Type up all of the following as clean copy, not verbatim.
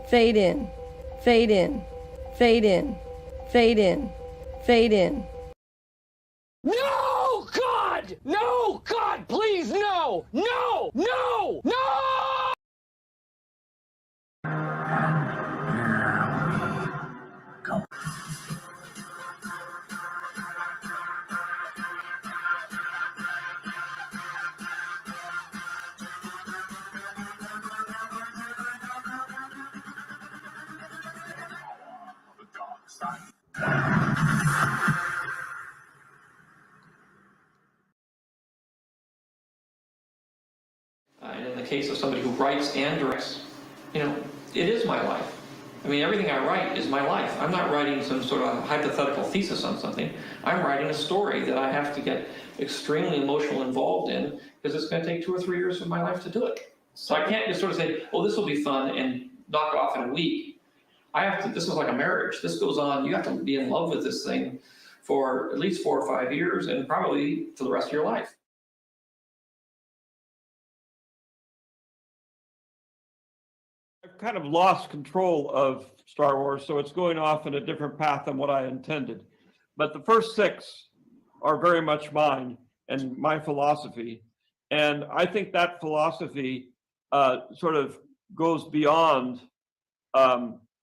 fade in, fade in, fade in, fade in, fade in. No, God! No, God, please, no! No! No! No! Go. And in the case of somebody who writes and directs, it is my life. I mean, everything I write is my life. I'm not writing some sort of hypothetical thesis on something. I'm writing a story that I have to get extremely emotional involved in because it's going to take 2 or 3 years of my life to do it. So I can't just sort of say, oh, this will be fun and knock it off in a week. This is like a marriage. This goes on. You have to be in love with this thing for at least 4 or 5 years and probably for the rest of your life. I've kind of lost control of Star Wars, so it's going off in a different path than what I intended. But the first 6 are very much mine and my philosophy. And I think that philosophy sort of goes beyond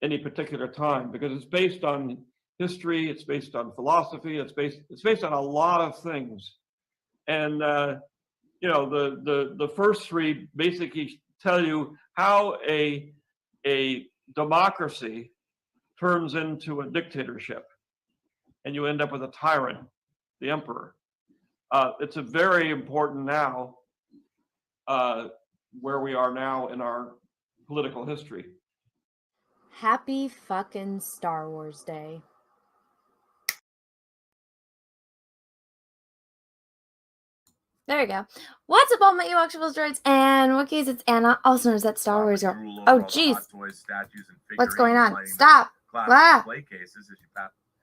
any particular time because it's based on history, it's based on philosophy, it's based on a lot of things. And the first 3 basically tell you how a democracy turns into a dictatorship and you end up with a tyrant, the emperor. It's a very important now where we are now in our political history. Happy fucking Star Wars Day. There you go. What's up, all my Ewokshibles droids and Wookiees? It's Anna, also known as that Star Wars girl. Oh, jeez. What's going on? Stop. Ah.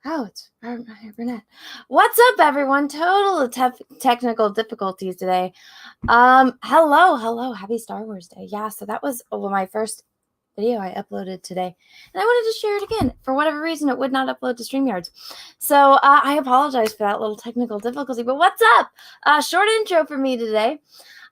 Oh, it's Burnett. What's up, everyone? Total technical difficulties today. Hello. Happy Star Wars Day. Yeah, so that was my first video I uploaded today, and I wanted to share it again. For whatever reason, it would not upload to StreamYards, so I apologize for that little technical difficulty. But what's up? Short intro for me today.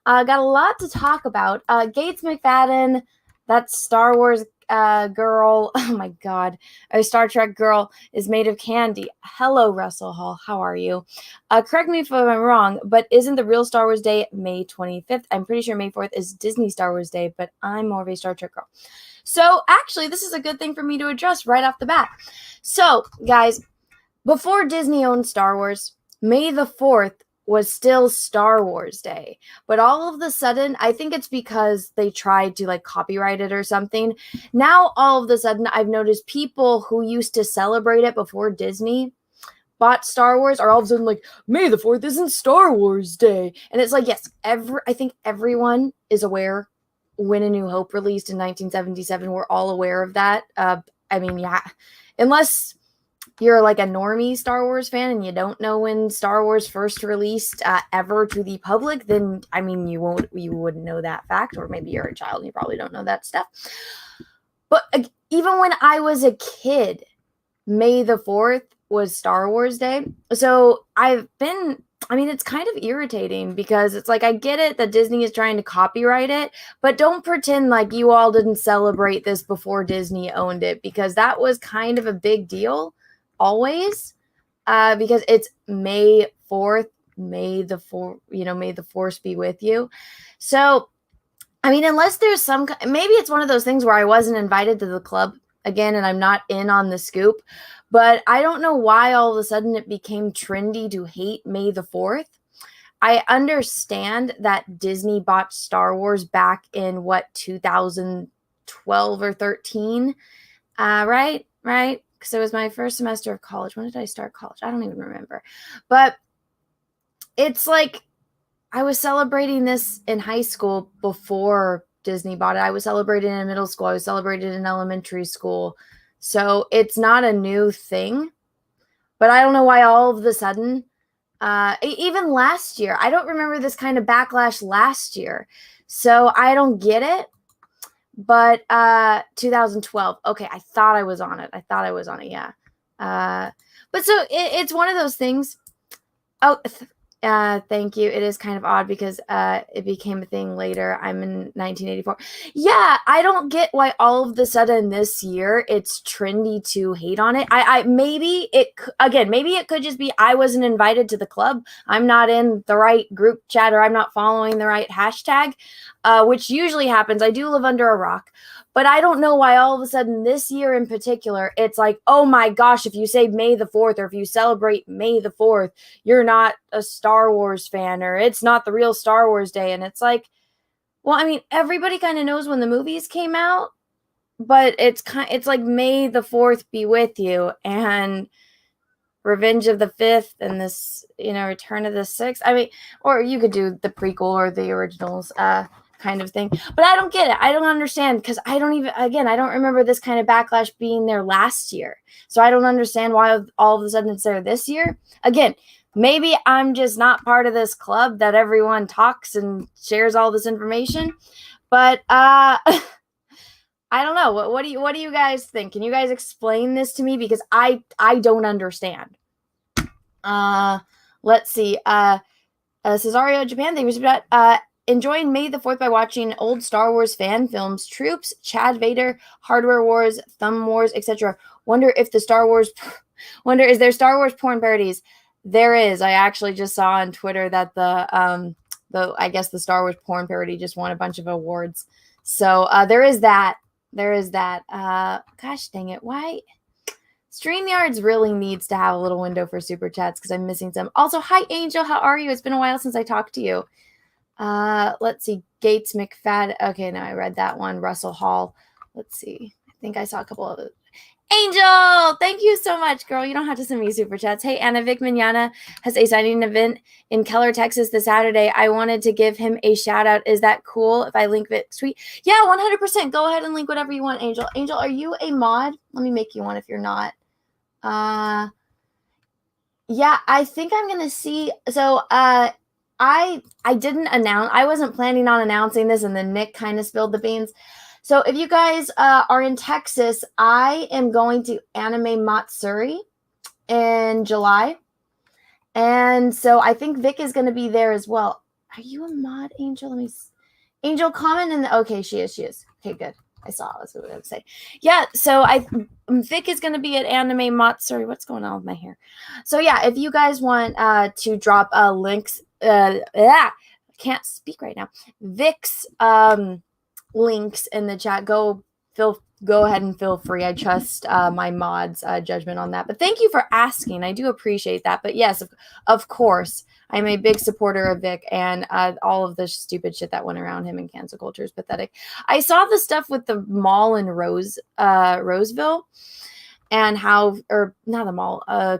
Got a lot to talk about. Gates McFadden, that Star Wars girl. Oh my God, a Star Trek girl is made of candy. Hello, Russell Hall. How are you? Correct me if I'm wrong, but isn't the real Star Wars Day May 25th? I'm pretty sure May 4th is Disney Star Wars Day, but I'm more of a Star Trek girl. So actually, this is a good thing for me to address right off the bat. So, guys, before Disney owned Star Wars, May the 4th was still Star Wars Day. But all of a sudden, I think it's because they tried to copyright it or something. Now, all of a sudden, I've noticed people who used to celebrate it before Disney bought Star Wars are all of a sudden like, May the 4th isn't Star Wars Day. And it's like, yes, I think everyone is aware. When A New Hope released in 1977, we're all aware of that. I mean, yeah, unless you're like a normie Star Wars fan and you don't know when Star Wars first released ever to the public, then I mean, you wouldn't know that fact, or maybe you're a child and you probably don't know that stuff. But even when I was a kid, May the 4th was Star Wars Day. So it's kind of irritating because it's like, I get it that Disney is trying to copyright it, but don't pretend like you all didn't celebrate this before Disney owned it, because that was kind of a big deal always, because it's May 4th, May the Force be with you. So, I mean, unless there's maybe it's one of those things where I wasn't invited to the club again and I'm not in on the scoop. But I don't know why all of a sudden it became trendy to hate May the 4th. I understand that Disney bought Star Wars back in 2012 or 13, right? Because it was my first semester of college. When did I start college? I don't even remember. But it's like I was celebrating this in high school before Disney bought it. I was celebrating in middle school. I was celebrating in elementary school. So it's not a new thing, but I don't know why all of a sudden, even last year, I don't remember this kind of backlash last year. So I don't get it. But 2012. Okay, I thought I was on it. Yeah. But so it's one of those things. Oh, thank you. It is kind of odd because it became a thing later. I'm in 1984. Yeah, I don't get why all of the sudden this year it's trendy to hate on it. Maybe it could just be I wasn't invited to the club. I'm not in the right group chat, or I'm not following the right hashtag, which usually happens. I do live under a rock. But I don't know why all of a sudden this year in particular, it's like, oh my gosh, if you say May the 4th, or if you celebrate May the 4th, you're not a Star Wars fan, or it's not the real Star Wars Day. And it's like, well, I mean, everybody kind of knows when the movies came out, but it's like May the 4th be with you, and Revenge of the 5th, and this, Return of the 6th. I mean, or you could do the prequel or the originals, kind of thing. But I don't get it. I don't understand, because I don't remember this kind of backlash being there last year. So I don't understand why all of a sudden it's there this year. Again, maybe I'm just not part of this club that everyone talks and shares all this information. But I don't know. What do you guys think? Can you guys explain this to me? Because I don't understand. Let's see. Cesario Japan, thank you for that. Enjoying May the 4th by watching old Star Wars fan films, Troops, Chad Vader, Hardware Wars, Thumb Wars, etc. Wonder is there Star Wars porn parodies? There is. I actually just saw on Twitter that the Star Wars porn parody just won a bunch of awards. So there is that. Gosh dang it. Why? StreamYards really needs to have a little window for super chats, because I'm missing some. Also, hi Angel, how are you? It's been a while since I talked to you. Let's see. Gates McFadden. Okay, no, I read that one. Russell Hall. Let's see. I think I saw a couple of it. Angel, thank you so much, girl. You don't have to send me super chats. Hey, Anna Vic Manana has a signing event in Keller, Texas this Saturday. I wanted to give him a shout out. Is that cool if I link Vic's tweet? Yeah, 100%. Go ahead and link whatever you want, Angel. Angel, are you a mod? Let me make you one if you're not. Yeah, I think I'm going to see. So, I didn't announce. I wasn't planning on announcing this, and then Nick kind of spilled the beans. So if you guys are in Texas, I am going to Anime Matsuri in July. And so I think Vic is going to be there as well. Are you a mod, Angel? Angel, comment in the... Okay, she is. Okay, good. I saw. That's what I would say. Yeah, so Vic is going to be at Anime Matsuri. What's going on with my hair? So yeah, if you guys want to drop links... I can't speak right now. Vic's links in the chat. Go ahead and feel free. I trust my mods' judgment on that. But thank you for asking. I do appreciate that. But yes, of course, I'm a big supporter of Vic, and all of the stupid shit that went around him in cancel culture is pathetic. I saw the stuff with the mall in Roseville, and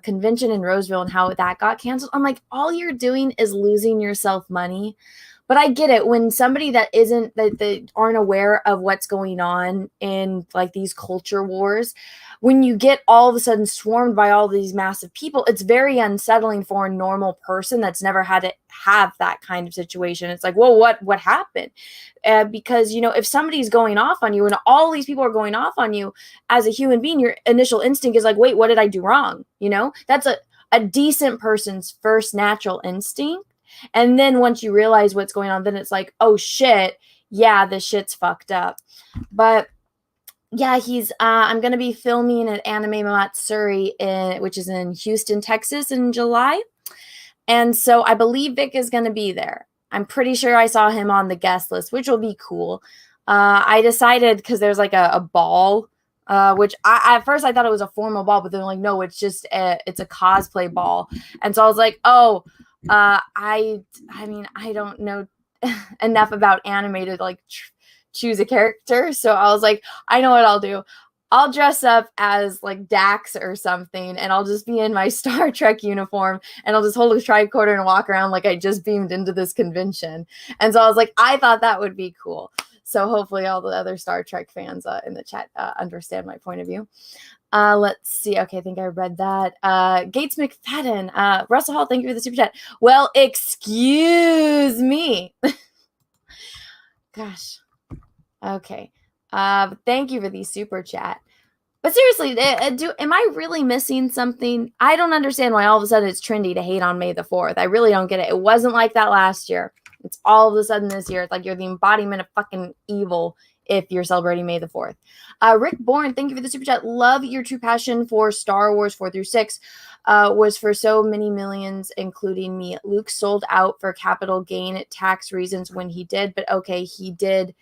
convention in Roseville, and how that got canceled. I'm like, all you're doing is losing yourself money. But I get it when somebody that aren't aware of what's going on in like these culture wars, when you get all of a sudden swarmed by all these massive people, it's very unsettling for a normal person that's never had to have that kind of situation. It's like, whoa, what happened? Because, if somebody's going off on you and all these people are going off on you, as a human being, your initial instinct is like, wait, what did I do wrong? That's a decent person's first natural instinct. And then once you realize what's going on, then it's like, oh shit, yeah, this shit's fucked up. But yeah, I'm going to be filming at Anime Matsuri, which is in Houston, Texas in July. And so I believe Vic is going to be there. I'm pretty sure I saw him on the guest list, which will be cool. I decided, because there's like a ball, which at first I thought it was a formal ball, but then like, no, it's just it's a cosplay ball. And so I was like, oh, I mean, I don't know enough about anime to like choose a character. So I was like, I know what I'll do. I'll dress up as like Dax or something, and I'll just be in my Star Trek uniform, and I'll just hold a tricorder and walk around like I just beamed into this convention. And so I was like, I thought that would be cool. So hopefully all the other Star Trek fans in the chat understand my point of view. Let's see. Okay, I think I read that. Gates McFadden. Russell Hall, thank you for the super chat. Well, excuse me. Gosh. Okay. Thank you for the super chat. But seriously, am I really missing something? I don't understand why all of a sudden it's trendy to hate on May the 4th. I really don't get it. It wasn't like that last year. It's all of a sudden this year. It's like you're the embodiment of fucking evil if you're celebrating May the 4th. Rick Bourne, thank you for the super chat. Love your true passion for Star Wars 4 through 6 was for so many millions, including me. Luke sold out for capital gain tax reasons when he did, but okay, he did.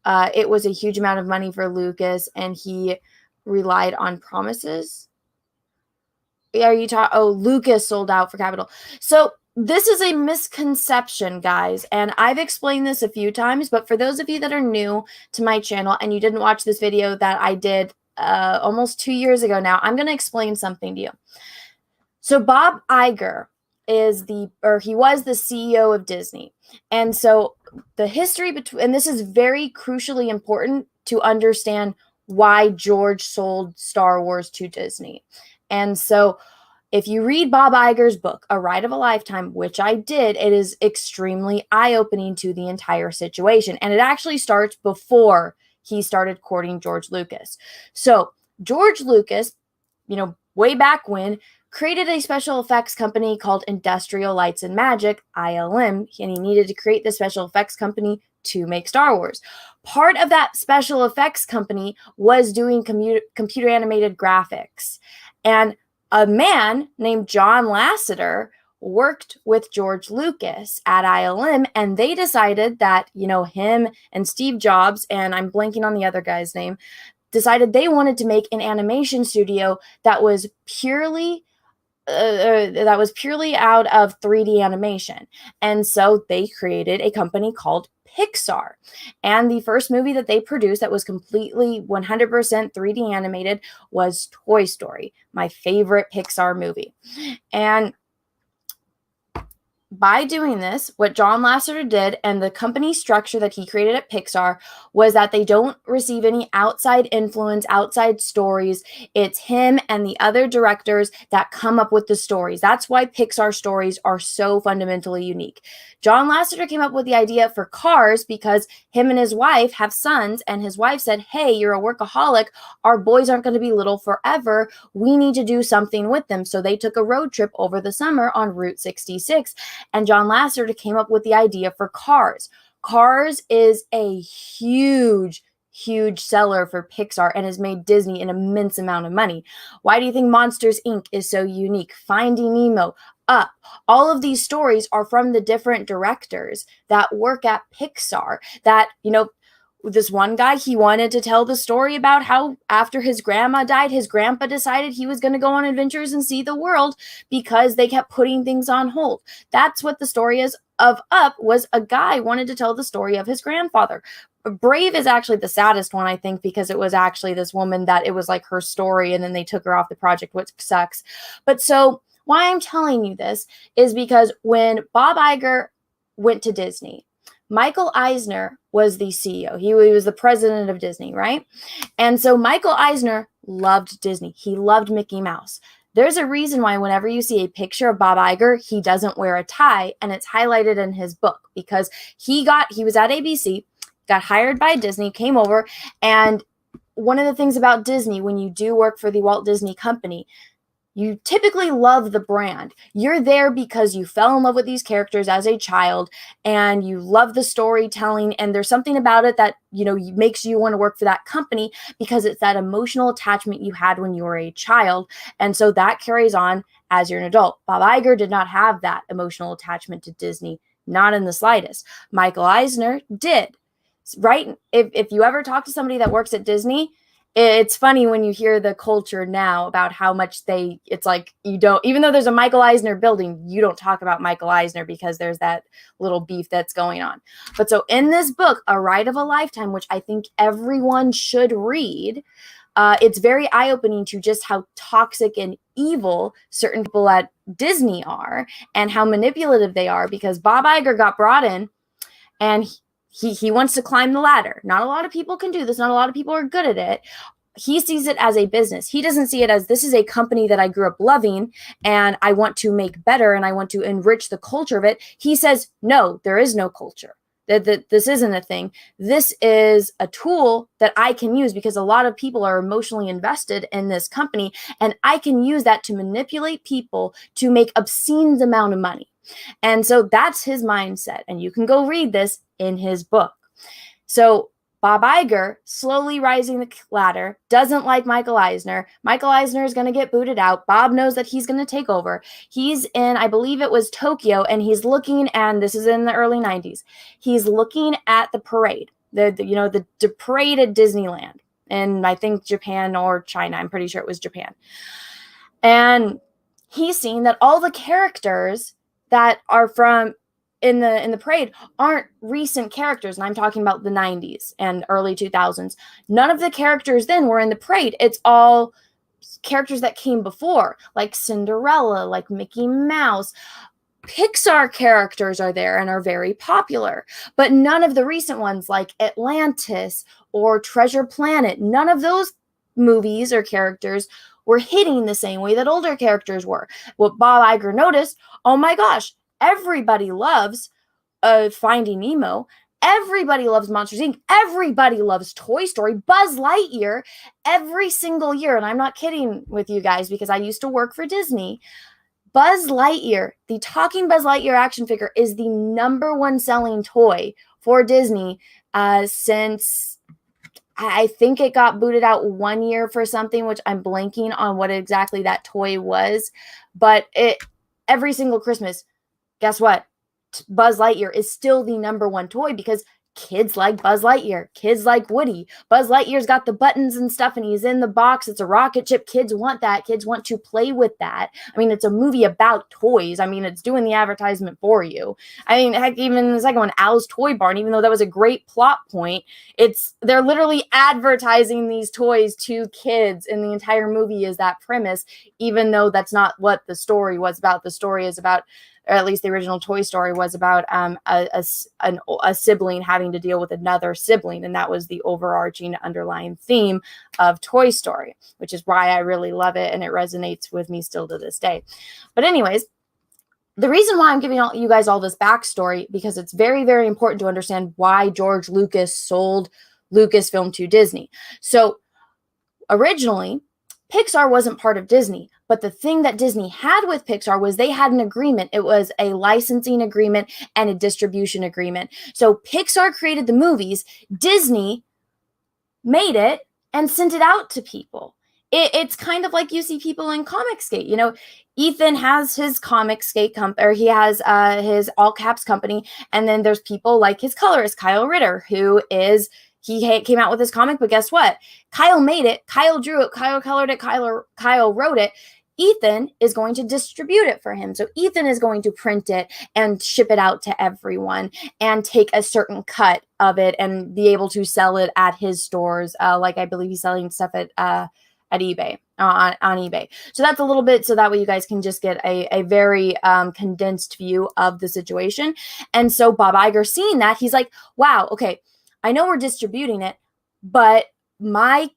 It was a huge amount of money for Lucas, and he relied on promises. Are you talking? Oh, Lucas sold out for capital. So this is a misconception, guys, and I've explained this a few times, but for those of you that are new to my channel and you didn't watch this video that I did almost 2 years ago now, I'm going to explain something to you. So Bob Iger was the CEO of Disney. And so the history between, and this is very crucially important to understand why George sold Star Wars to Disney. And so if you read Bob Iger's book, A Ride of a Lifetime, which I did, it is extremely eye-opening to the entire situation. And it actually starts before he started courting George Lucas. So George Lucas, way back when, created a special effects company called Industrial Lights and Magic, ILM, and he needed to create the special effects company to make Star Wars. Part of that special effects company was doing computer animated graphics. And a man named John Lasseter worked with George Lucas at ILM, and they decided that, him and Steve Jobs, and I'm blanking on the other guy's name, decided they wanted to make an animation studio that was purely out of 3D animation. And so they created a company called Pixar. And the first movie that they produced that was completely 100% 3D animated was Toy Story, my favorite Pixar movie. And by doing this, what John Lasseter did and the company structure that he created at Pixar was that they don't receive any outside influence, outside stories. It's him and the other directors that come up with the stories. That's why Pixar stories are so fundamentally unique. John Lasseter came up with the idea for Cars because him and his wife have sons, and his wife said, hey, you're a workaholic. Our boys aren't going to be little forever. We need to do something with them. So they took a road trip over the summer on Route 66. And John Lasseter came up with the idea for Cars. Cars is a huge seller for Pixar and has made Disney an immense amount of money. Why do you think Monsters, Inc. is so unique? Finding Nemo, Up. All of these stories are from the different directors that work at Pixar that, this one guy, he wanted to tell the story about how after his grandma died, his grandpa decided he was going to go on adventures and see the world because they kept putting things on hold. That's what the story is of Up, was a guy wanted to tell the story of his grandfather. Brave is actually the saddest one, I think, because it was actually this woman that it was like her story and then they took her off the project, which sucks. But so why I'm telling you this is because when Bob Iger went to Disney, Michael Eisner was the CEO. He was the president of Disney, right? And so Michael Eisner loved Disney. He loved Mickey Mouse. There's a reason why whenever you see a picture of Bob Iger, he doesn't wear a tie, and it's highlighted in his book because he was at ABC, got hired by Disney, came over, and one of the things about Disney, when you do work for the Walt Disney Company, you typically love the brand. You're there because you fell in love with these characters as a child and you love the storytelling, and there's something about it that, makes you want to work for that company because it's that emotional attachment you had when you were a child. And so that carries on as you're an adult. Bob Iger did not have that emotional attachment to Disney, not in the slightest. Michael Eisner did, right? If you ever talk to somebody that works at Disney, it's funny when you hear the culture now about how much it's like you don't, even though there's a Michael Eisner building, you don't talk about Michael Eisner because there's that little beef that's going on. But so in this book, A Ride of a Lifetime, which I think everyone should read, it's very eye-opening to just how toxic and evil certain people at Disney are and how manipulative they are, because Bob Iger got brought in and he wants to climb the ladder. Not a lot of people can do this. Not a lot of people are good at it. He sees it as a business. He doesn't see it as, this is a company that I grew up loving and I want to make better and I want to enrich the culture of it. He says, no, there is no culture. that this isn't a thing. This is a tool that I can use because a lot of people are emotionally invested in this company, and I can use that to manipulate people to make obscene amount of money. And so that's his mindset, and you can go read this in his book. So Bob Iger, slowly rising the ladder, doesn't like Michael Eisner. Michael Eisner is going to get booted out. Bob knows that he's going to take over. He's in, I believe it was Tokyo, and he's looking, and this is in the early 90s, he's looking at the parade, the parade at Disneyland, and I think Japan or China. I'm pretty sure it was Japan. And he's seeing that all the characters that are from in the parade aren't recent characters, and I'm talking about the 90s and early 2000s. None of the characters then were in the parade. It's all characters that came before, like Cinderella, like Mickey Mouse. Pixar characters are there and are very popular, but none of the recent ones like Atlantis or Treasure Planet, none of those movies or characters were hitting the same way that older characters were. What Bob Iger noticed, oh my gosh, everybody loves Finding Nemo. Everybody loves Monsters, Inc. Everybody loves Toy Story. Buzz Lightyear, every single year, and I'm not kidding with you guys because I used to work for Disney. Buzz Lightyear, the talking Buzz Lightyear action figure, is the #1 selling toy for Disney since I think it got booted out 1 year for something, which I'm blanking on what exactly that toy was. But every single Christmas, guess what? Buzz Lightyear is still the #1 toy because kids like Buzz Lightyear. Kids like Woody. Buzz Lightyear's got the buttons and stuff, and he's in the box. It's a rocket ship. Kids want that. Kids want to play with that. I mean, it's a movie about toys. I mean, it's doing the advertisement for you. I mean, heck, even the second one, Al's Toy Barn, even though that was a great plot point, they're literally advertising these toys to kids, and the entire movie is that premise, even though that's not what the story was about. The story is about, or at least the original Toy Story was about a sibling having to deal with another sibling. And that was the overarching underlying theme of Toy Story, which is why I really love it. And it resonates with me still to this day. But anyways, the reason why I'm giving you guys all this backstory, because it's very, very important to understand why George Lucas sold Lucasfilm to Disney. So originally, Pixar wasn't part of Disney, but the thing that Disney had with Pixar was they had an agreement. It was a licensing agreement and a distribution agreement. So Pixar created the movies, Disney made it and sent it out to people. It's kind of like you see people in Comicsgate. Ethan has his Comicsgate or he has his all caps company, and then there's people like his colorist Kyle Ritter, who is. He came out with his comic, but guess what? Kyle made it. Kyle drew it. Kyle colored it. Kyle wrote it. Ethan is going to distribute it for him. So Ethan is going to print it and ship it out to everyone and take a certain cut of it and be able to sell it at his stores. Like I believe he's selling stuff at eBay, on eBay. So that's a little bit, so that way you guys can just get a very condensed view of the situation. And so Bob Iger, seeing that, he's like, wow, okay, I know we're distributing it, but my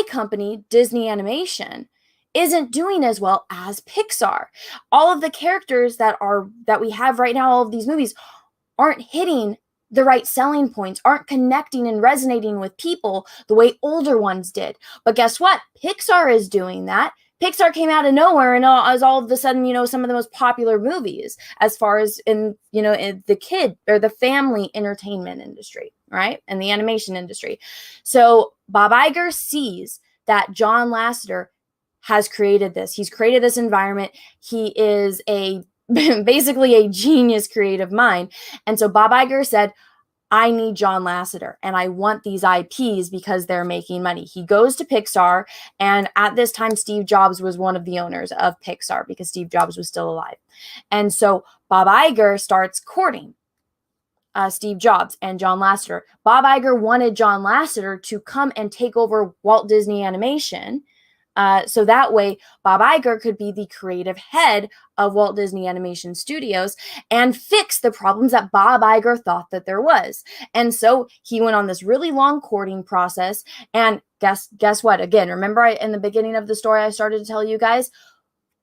company, Disney Animation, isn't doing as well as Pixar. All of the characters that we have right now, all of these movies, aren't hitting the right selling points, aren't connecting and resonating with people the way older ones did. But guess what? Pixar is doing that. Pixar came out of nowhere and all of a sudden, some of the most popular movies as far as in the kid or the family entertainment industry, right? And the animation industry. So Bob Iger sees that John Lasseter has created this. He's created this environment. He is basically a genius creative mind. And so Bob Iger said, I need John Lasseter and I want these IPs because they're making money. He goes to Pixar, and at this time, Steve Jobs was one of the owners of Pixar because Steve Jobs was still alive. And so Bob Iger starts courting Steve Jobs and John Lasseter. Bob Iger wanted John Lasseter to come and take over Walt Disney Animation. So that way, Bob Iger could be the creative head of Walt Disney Animation Studios and fix the problems that Bob Iger thought that there was. And so he went on this really long courting process. And guess what? Again, remember in the beginning of the story, I started to tell you guys,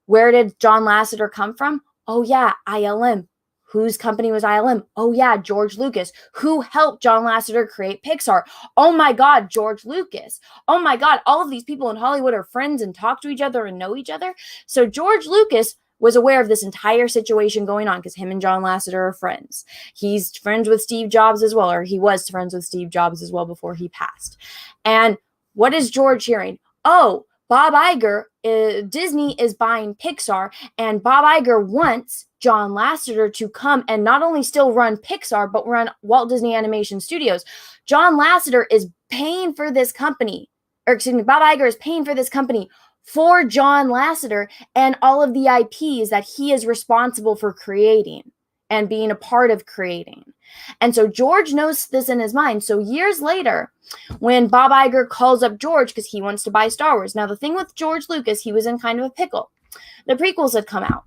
where did John Lasseter come from? Oh yeah, ILM. Whose company was ILM? Oh yeah, George Lucas. Who helped John Lasseter create Pixar? Oh my God, George Lucas. Oh my God, all of these people in Hollywood are friends and talk to each other and know each other. So George Lucas was aware of this entire situation going on because him and John Lasseter are friends. He's friends with Steve Jobs as well, or he was friends with Steve Jobs as well before he passed. And what is George hearing? Oh, Bob Iger, Disney is buying Pixar, and Bob Iger wants John Lasseter to come and not only still run Pixar, but run Walt Disney Animation Studios. John Lasseter is paying for this company, or excuse me, Bob Iger is paying for this company for John Lasseter and all of the IPs that he is responsible for creating and being a part of creating. And so George knows this in his mind. So years later, when Bob Iger calls up George because he wants to buy Star Wars. Now, the thing with George Lucas, he was in kind of a pickle. The prequels had come out.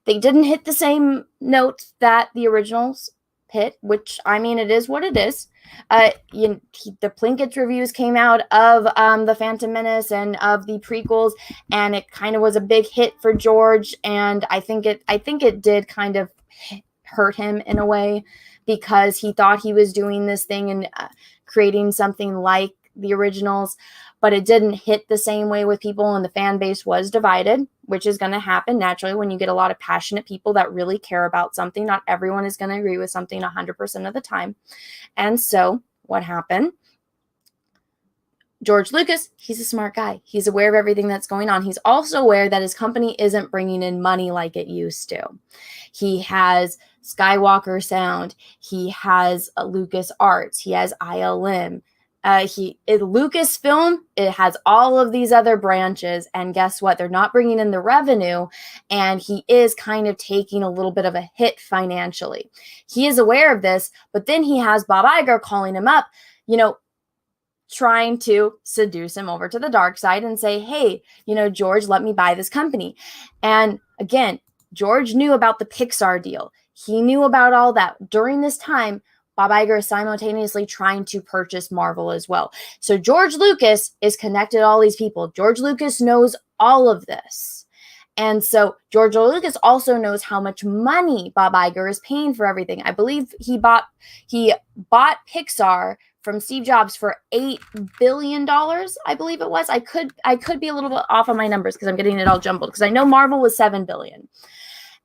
They didn't hit the same note that the originals hit, which, I mean, it is what it is. The Plinkett reviews came out of The Phantom Menace and of the prequels, and it kind of was a big hit for George. And I think it did kind of hurt him in a way, because he thought he was doing this thing and creating something like the originals, but it didn't hit the same way with people, and the fan base was divided, which is going to happen naturally when you get a lot of passionate people that really care about something. Not everyone is going to agree with something 100% of the time. And so what happened? George Lucas, he's a smart guy. He's aware of everything that's going on. He's also aware that his company isn't bringing in money like it used to. He has Skywalker Sound. He has Lucas Arts. He has ILM. Lucasfilm, it has all of these other branches, and guess what? They're not bringing in the revenue, and he is kind of taking a little bit of a hit financially. He is aware of this, but then he has Bob Iger calling him up, trying to seduce him over to the dark side and say, hey, George, let me buy this company. And again, George knew about the Pixar deal. He knew about all that. During this time, Bob Iger is simultaneously trying to purchase Marvel as well. So George Lucas is connected to all these people. George Lucas knows all of this. And so George Lucas also knows how much money Bob Iger is paying for everything. I believe he bought Pixar from Steve Jobs for $8 billion, I believe it was. I could be a little bit off on my numbers because I'm getting it all jumbled, because I know Marvel was $7 billion.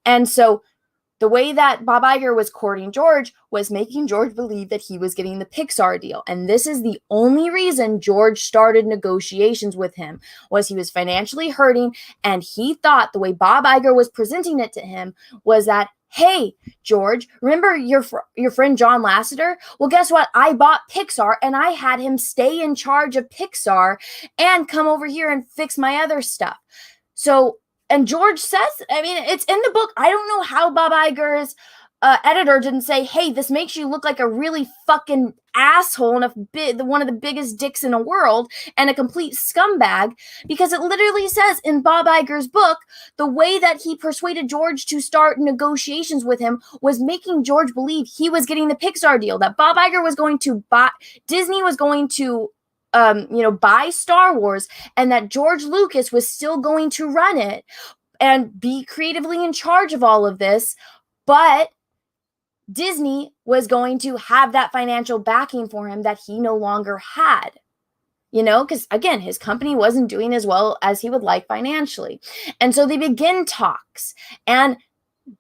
And so the way that Bob Iger was courting George was making George believe that he was getting the Pixar deal. And this is the only reason George started negotiations with him, was he was financially hurting. And he thought the way Bob Iger was presenting it to him was that, hey, George, remember your friend John Lasseter? Well, guess what? I bought Pixar and I had him stay in charge of Pixar and come over here and fix my other stuff. So, and George says, I mean, it's in the book. I don't know how Bob Iger's editor didn't say, hey, this makes you look like a really fucking asshole and one of the biggest dicks in the world and a complete scumbag, because it literally says in Bob Iger's book, the way that he persuaded George to start negotiations with him was making George believe he was getting the Pixar deal, that Bob Iger was going to buy, Disney was going to buy Star Wars, and that George Lucas was still going to run it and be creatively in charge of all of this, but Disney was going to have that financial backing for him that he no longer had, because again, his company wasn't doing as well as he would like financially. And so they begin talks, and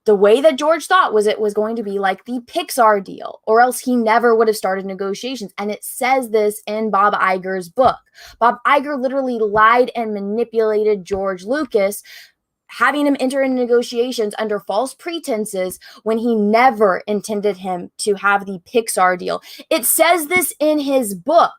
the way that George thought was it was going to be like the Pixar deal, or else he never would have started negotiations. And it says this in Bob Iger's book. Bob Iger literally lied and manipulated George Lucas, having him enter into negotiations under false pretenses when he never intended him to have the Pixar deal. It says this in his book.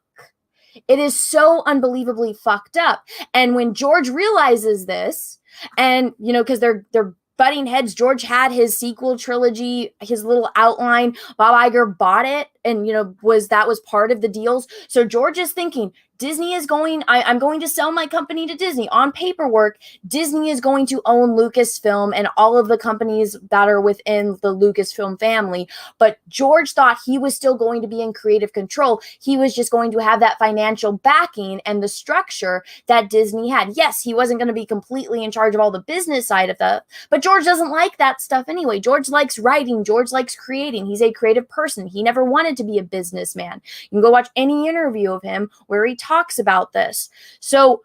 It is so unbelievably fucked up. And when George realizes this, and, because they're butting heads. George had his sequel trilogy, his little outline. Bob Iger bought it, and that was part of the deals. So George is thinking, Disney is going, I'm going to sell my company to Disney. On paperwork, Disney is going to own Lucasfilm and all of the companies that are within the Lucasfilm family. But George thought he was still going to be in creative control. He was just going to have that financial backing and the structure that Disney had. Yes, he wasn't going to be completely in charge of all the business side of that, but George doesn't like that stuff anyway. George likes writing. George likes creating. He's a creative person. He never wanted to be a businessman. You can go watch any interview of him where he talks about this. So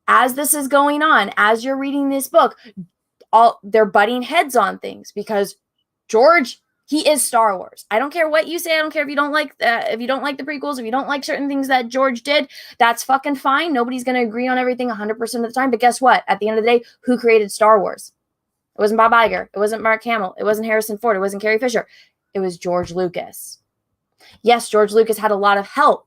as this is going on, as you're reading this book, they're butting heads on things because George, he is Star Wars. I don't care what you say. I don't care if you don't like the prequels, if you don't like certain things that George did, that's fucking fine. Nobody's going to agree on everything 100% of the time. But guess what? At the end of the day, who created Star Wars? It wasn't Bob Iger. It wasn't Mark Hamill. It wasn't Harrison Ford. It wasn't Carrie Fisher. It was George Lucas. Yes, George Lucas had a lot of help.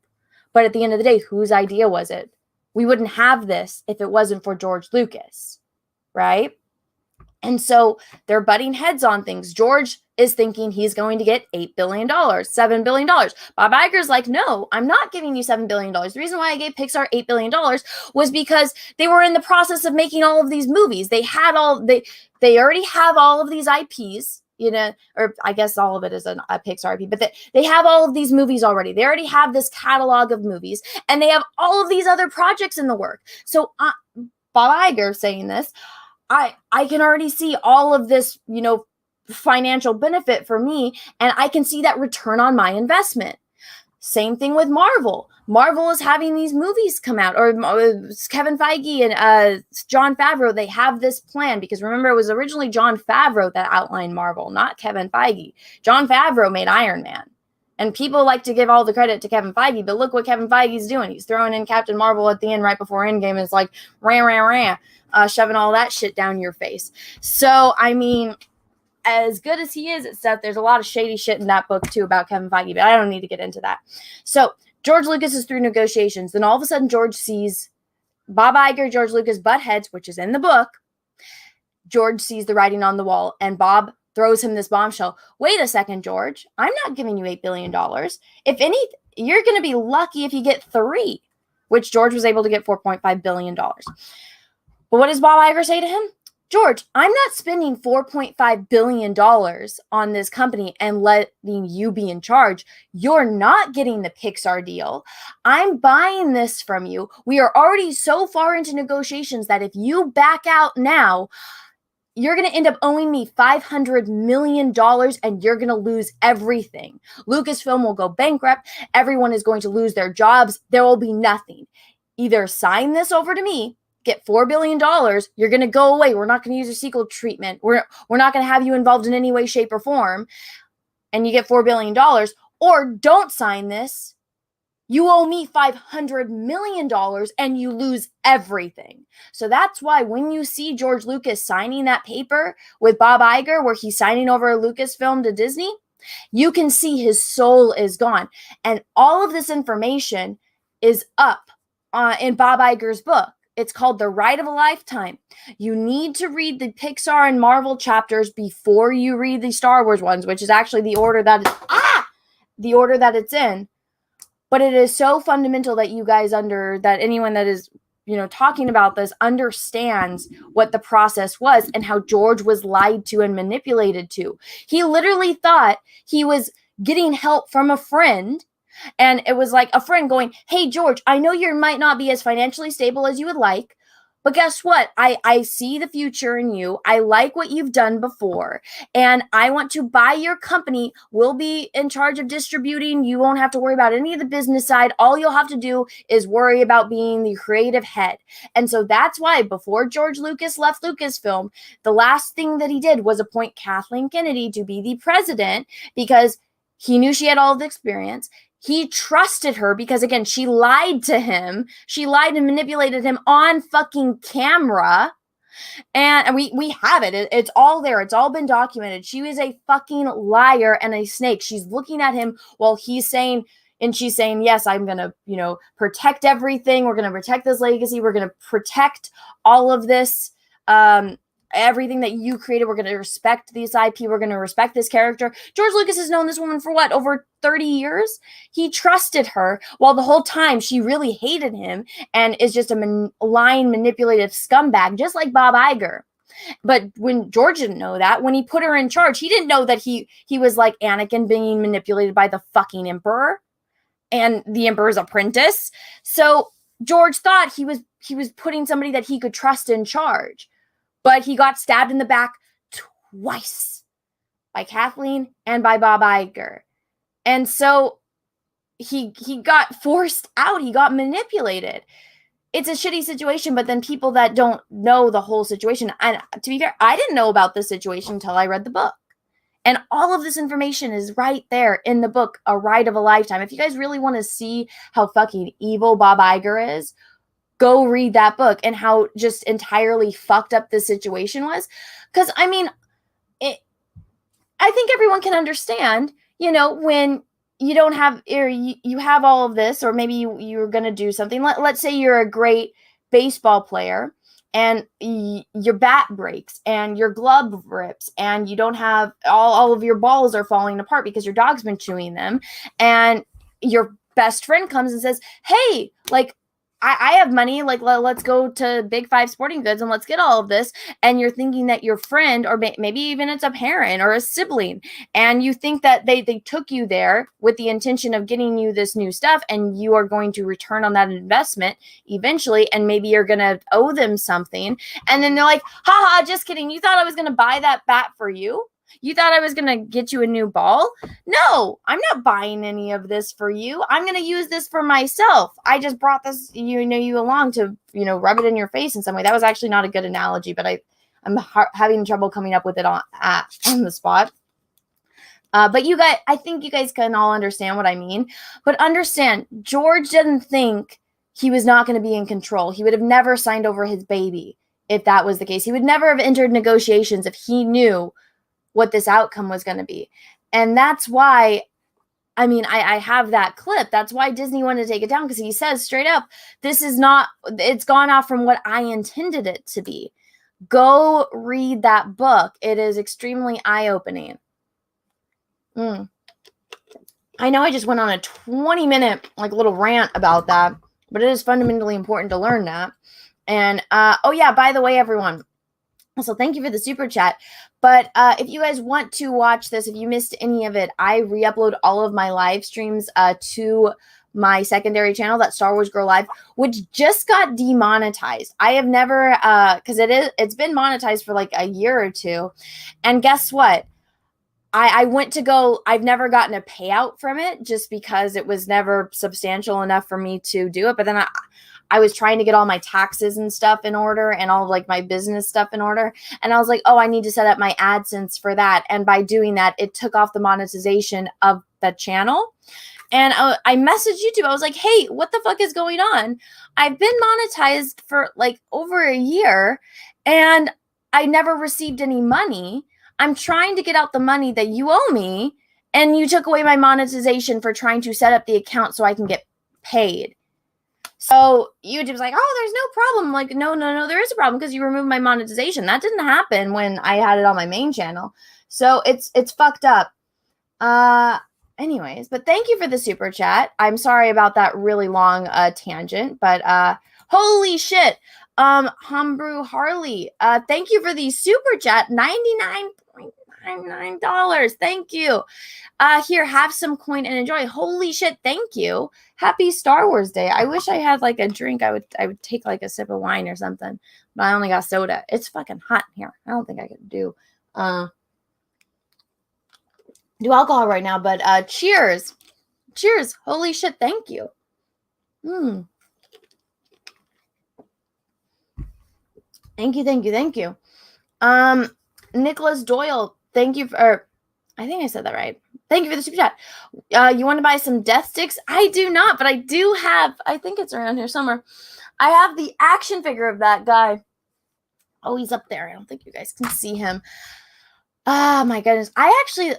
But at the end of the day, whose idea was it? We wouldn't have this if it wasn't for George Lucas, right? And so they're butting heads on things. George is thinking he's going to get $8 billion, $7 billion. Bob Iger's like, no, I'm not giving you $7 billion. The reason why I gave Pixar $8 billion was because they were in the process of making all of these movies. They already have all of these IPs. Or I guess all of it is a Pixar IP, but they have all of these movies already. They already have this catalog of movies, and they have all of these other projects in the work. So Bob Iger saying this, I can already see all of this, financial benefit for me, and I can see that return on my investment. Same thing with Marvel. Marvel is having these movies come out, or Kevin Feige and Jon Favreau, they have this plan, because remember, it was originally Jon Favreau that outlined Marvel, not Kevin Feige. Jon Favreau made Iron Man. And people like to give all the credit to Kevin Feige, but look what Kevin Feige's doing. He's throwing in Captain Marvel at the end right before Endgame. It's like, shoving all that shit down your face. So, I mean, as good as he is at stuff, there's a lot of shady shit in that book too about Kevin Feige, but I don't need to get into that. So George Lucas is through negotiations. Then all of a sudden George sees Bob Iger, George Lucas butt heads, which is in the book. George sees the writing on the wall, and Bob throws him this bombshell. Wait a second, George. I'm not giving you $8 billion. If any, you're going to be lucky if you get 3, which George was able to get $4.5 billion. But what does Bob Iger say to him? George, I'm not spending $4.5 billion on this company and letting you be in charge. You're not getting the Pixar deal. I'm buying this from you. We are already so far into negotiations that if you back out now, you're going to end up owing me $500 million and you're going to lose everything. Lucasfilm will go bankrupt. Everyone is going to lose their jobs. There will be nothing. Either sign this over to me, get $4 billion, you're going to go away. We're not going to use your sequel treatment. We're not going to have you involved in any way, shape, or form. And you get $4 billion. Or don't sign this. You owe me $500 million and you lose everything. So that's why when you see George Lucas signing that paper with Bob Iger, where he's signing over Lucasfilm to Disney, you can see his soul is gone. And all of this information is up in Bob Iger's book. It's called The Ride of a Lifetime. You need to read the Pixar and Marvel chapters before you read the Star Wars ones, which is actually the order that it's in. But it is so fundamental that you guys that anyone that is, talking about this understands what the process was and how George was lied to and manipulated to. He literally thought he was getting help from a friend. And it was like a friend going, hey, George, I know you might not be as financially stable as you would like, but guess what? I see the future in you. I like what you've done before, and I want to buy your company. We'll be in charge of distributing. You won't have to worry about any of the business side. All you'll have to do is worry about being the creative head. And so that's why before George Lucas left Lucasfilm, the last thing that he did was appoint Kathleen Kennedy to be the president, because he knew she had all of the experience. He trusted her because, again, she lied to him. She lied and manipulated him on fucking camera. And we have it. It's all there. It's all been documented. She was a fucking liar and a snake. She's looking at him while he's saying, and she's saying, yes, I'm going to, protect everything. We're going to protect this legacy. We're going to protect all of this. everything that you created. We're going to respect this IP. We're going to respect this character. George Lucas has known this woman for what, over 30 years? He trusted her while the whole time she really hated him and is just a lying, manipulative scumbag, just like Bob Iger. But when George didn't know that, when he put her in charge, he didn't know that he was like Anakin being manipulated by the fucking Emperor and the Emperor's apprentice. So George thought he was putting somebody that he could trust in charge. But he got stabbed in the back twice by Kathleen and by Bob Iger. And so he got forced out. He got manipulated. It's a shitty situation, but then people that don't know the whole situation, and to be fair, I didn't know about this situation until I read the book. And all of this information is right there in the book, A Ride of a Lifetime. If you guys really want to see how fucking evil Bob Iger is, go read that book and how just entirely fucked up the situation was. Because, I mean, I think everyone can understand, when you don't have, or you have all of this, or maybe you're going to do something. Let's say you're a great baseball player and your bat breaks and your glove rips and you don't have, all of your balls are falling apart because your dog's been chewing them. And your best friend comes and says, hey, like, I have money, like, let's go to Big Five Sporting Goods and let's get all of this. And you're thinking that your friend, or maybe even it's a parent or a sibling, and you think that they took you there with the intention of getting you this new stuff, and you are going to return on that investment eventually, and maybe you're going to owe them something. And then they're like, haha, just kidding. You thought I was going to buy that bat for you? You thought I was going to get you a new ball? No, I'm not buying any of this for you. I'm going to use this for myself. I just brought this, you along to, rub it in your face in some way. That was actually not a good analogy, but I'm having trouble coming up with it on the spot. But you guys, I think you guys can all understand what I mean. But understand, George didn't think he was not going to be in control. He would have never signed over his baby if that was the case. He would never have entered negotiations if he knew what this outcome was going to be. And that's why, I have that clip. That's why Disney wanted to take it down, because he says straight up, it's gone off from what I intended it to be. Go read that book. It is extremely eye-opening. I know I just went on a 20-minute little rant about that, but it is fundamentally important to learn that. And, oh yeah, by the way, everyone, so thank you for the super chat. But if you guys want to watch this, if you missed any of it, I re-upload all of my live streams to my secondary channel, that Star Wars Girl Live, which just got demonetized. I have never, because it's been monetized for like a year or two. And guess what? I went to go, I've never gotten a payout from it just because it was never substantial enough for me to do it. But then I was trying to get all my taxes and stuff in order and all of my business stuff in order. And I was like, oh, I need to set up my AdSense for that. And by doing that, it took off the monetization of the channel. And I messaged YouTube. I was like, hey, what the fuck is going on? I've been monetized for over a year and I never received any money. I'm trying to get out the money that you owe me. And you took away my monetization for trying to set up the account so I can get paid. So YouTube's like, oh, there's no problem. No, there is a problem because you removed my monetization. That didn't happen when I had it on my main channel. So it's fucked up. Anyways, but thank you for the super chat. I'm sorry about that really long tangent, but holy shit. Humbrew Harley, thank you for the super chat. $99.99. Thank you. Here, have some coin and enjoy. Holy shit, thank you. Happy Star Wars Day. I wish I had a drink. I would take a sip of wine or something, but I only got soda. It's fucking hot in here. I don't think I could do alcohol right now, but cheers. Cheers. Holy shit, thank you. Thank you. Nicholas Doyle, thank you for, I think I said that right. Thank you for the super chat. You want to buy some death sticks? I do not, but I do have, I think it's around here somewhere. I have the action figure of that guy. Oh, he's up there. I don't think you guys can see him. Oh my goodness. I actually,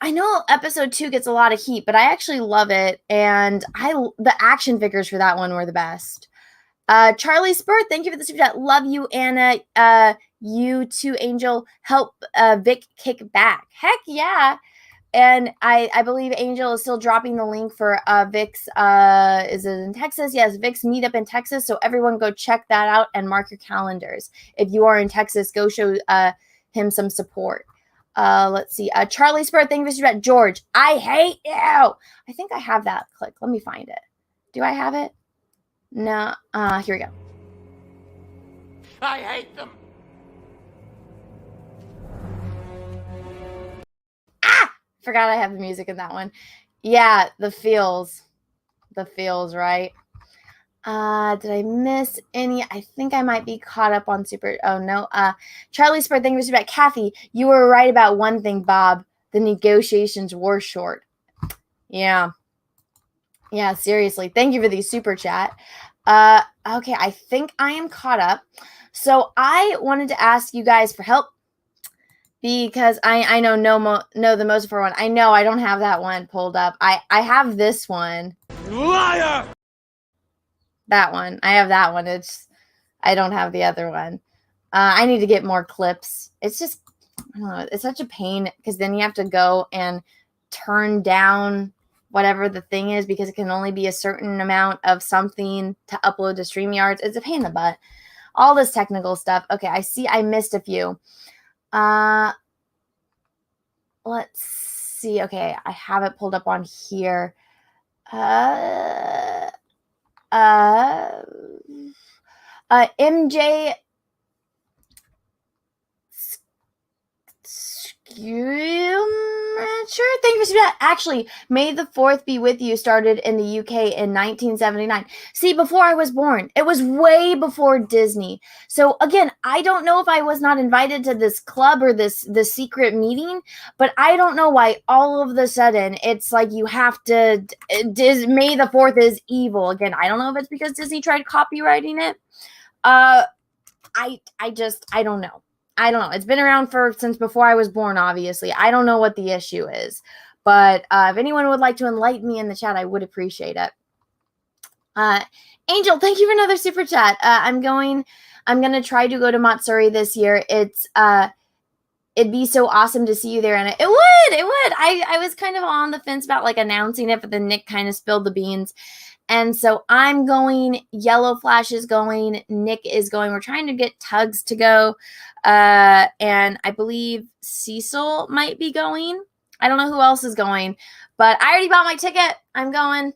I know episode 2 gets a lot of heat, but I actually love it. And the action figures for that one were the best. Charlie Spur, thank you for the super chat. Love you, Anna. You too, Angel. Help Vic kick back. Heck yeah. And I believe Angel is still dropping the link for Vic's, is it in Texas? Yes, Vic's meetup in Texas. So everyone go check that out and mark your calendars. If you are in Texas, go show him some support. Let's see. Charlie Spur, thank you for the super chat. George, I hate you. I think I have that clip. Let me find it. Do I have it? No. Here we go. I hate them. Forgot I have the music in that one. Yeah, the feels. The feels, right? Did I miss any? I think I might be caught up on super. Oh, no. Charlie Spur, thank you for super chat. Kathy, you were right about one thing, Bob. The negotiations were short. Yeah. Yeah, seriously. Thank you for the super chat. Okay, I think I am caught up. So I wanted to ask you guys for help because I know the most for one. I know I don't have that one pulled up. I have this one. Liar! That one. I have that one. I don't have the other one. I need to get more clips. It's just, I don't know. It's such a pain because then you have to go and turn down whatever the thing is because it can only be a certain amount of something to upload to StreamYard. It's a pain in the butt. All this technical stuff. Okay, I see I missed a few. Let's see. Okay, I have it pulled up on here. MJ Sure, thank you for that. Actually, May the 4th be with you started in the UK in 1979. See, before I was born. It was way before Disney. So again, I don't know if I was not invited to this club or this secret meeting, but I don't know why all of a sudden it's like you have to May the 4th is evil. Again, I don't know if it's because Disney tried copywriting it. I don't know. I don't know. It's been around since before I was born, obviously. I don't know what the issue is. But if anyone would like to enlighten me in the chat, I would appreciate it. Angel, thank you for another super chat. I'm going to try to go to Matsuri this year. It'd be so awesome to see you there. And it would. I was kind of on the fence about like announcing it, but then Nick kind of spilled the beans. And so I'm going, Yellow Flash is going, Nick is going. We're trying to get Tugs to go. And I believe Cecil might be going. I don't know who else is going, but I already bought my ticket. I'm going.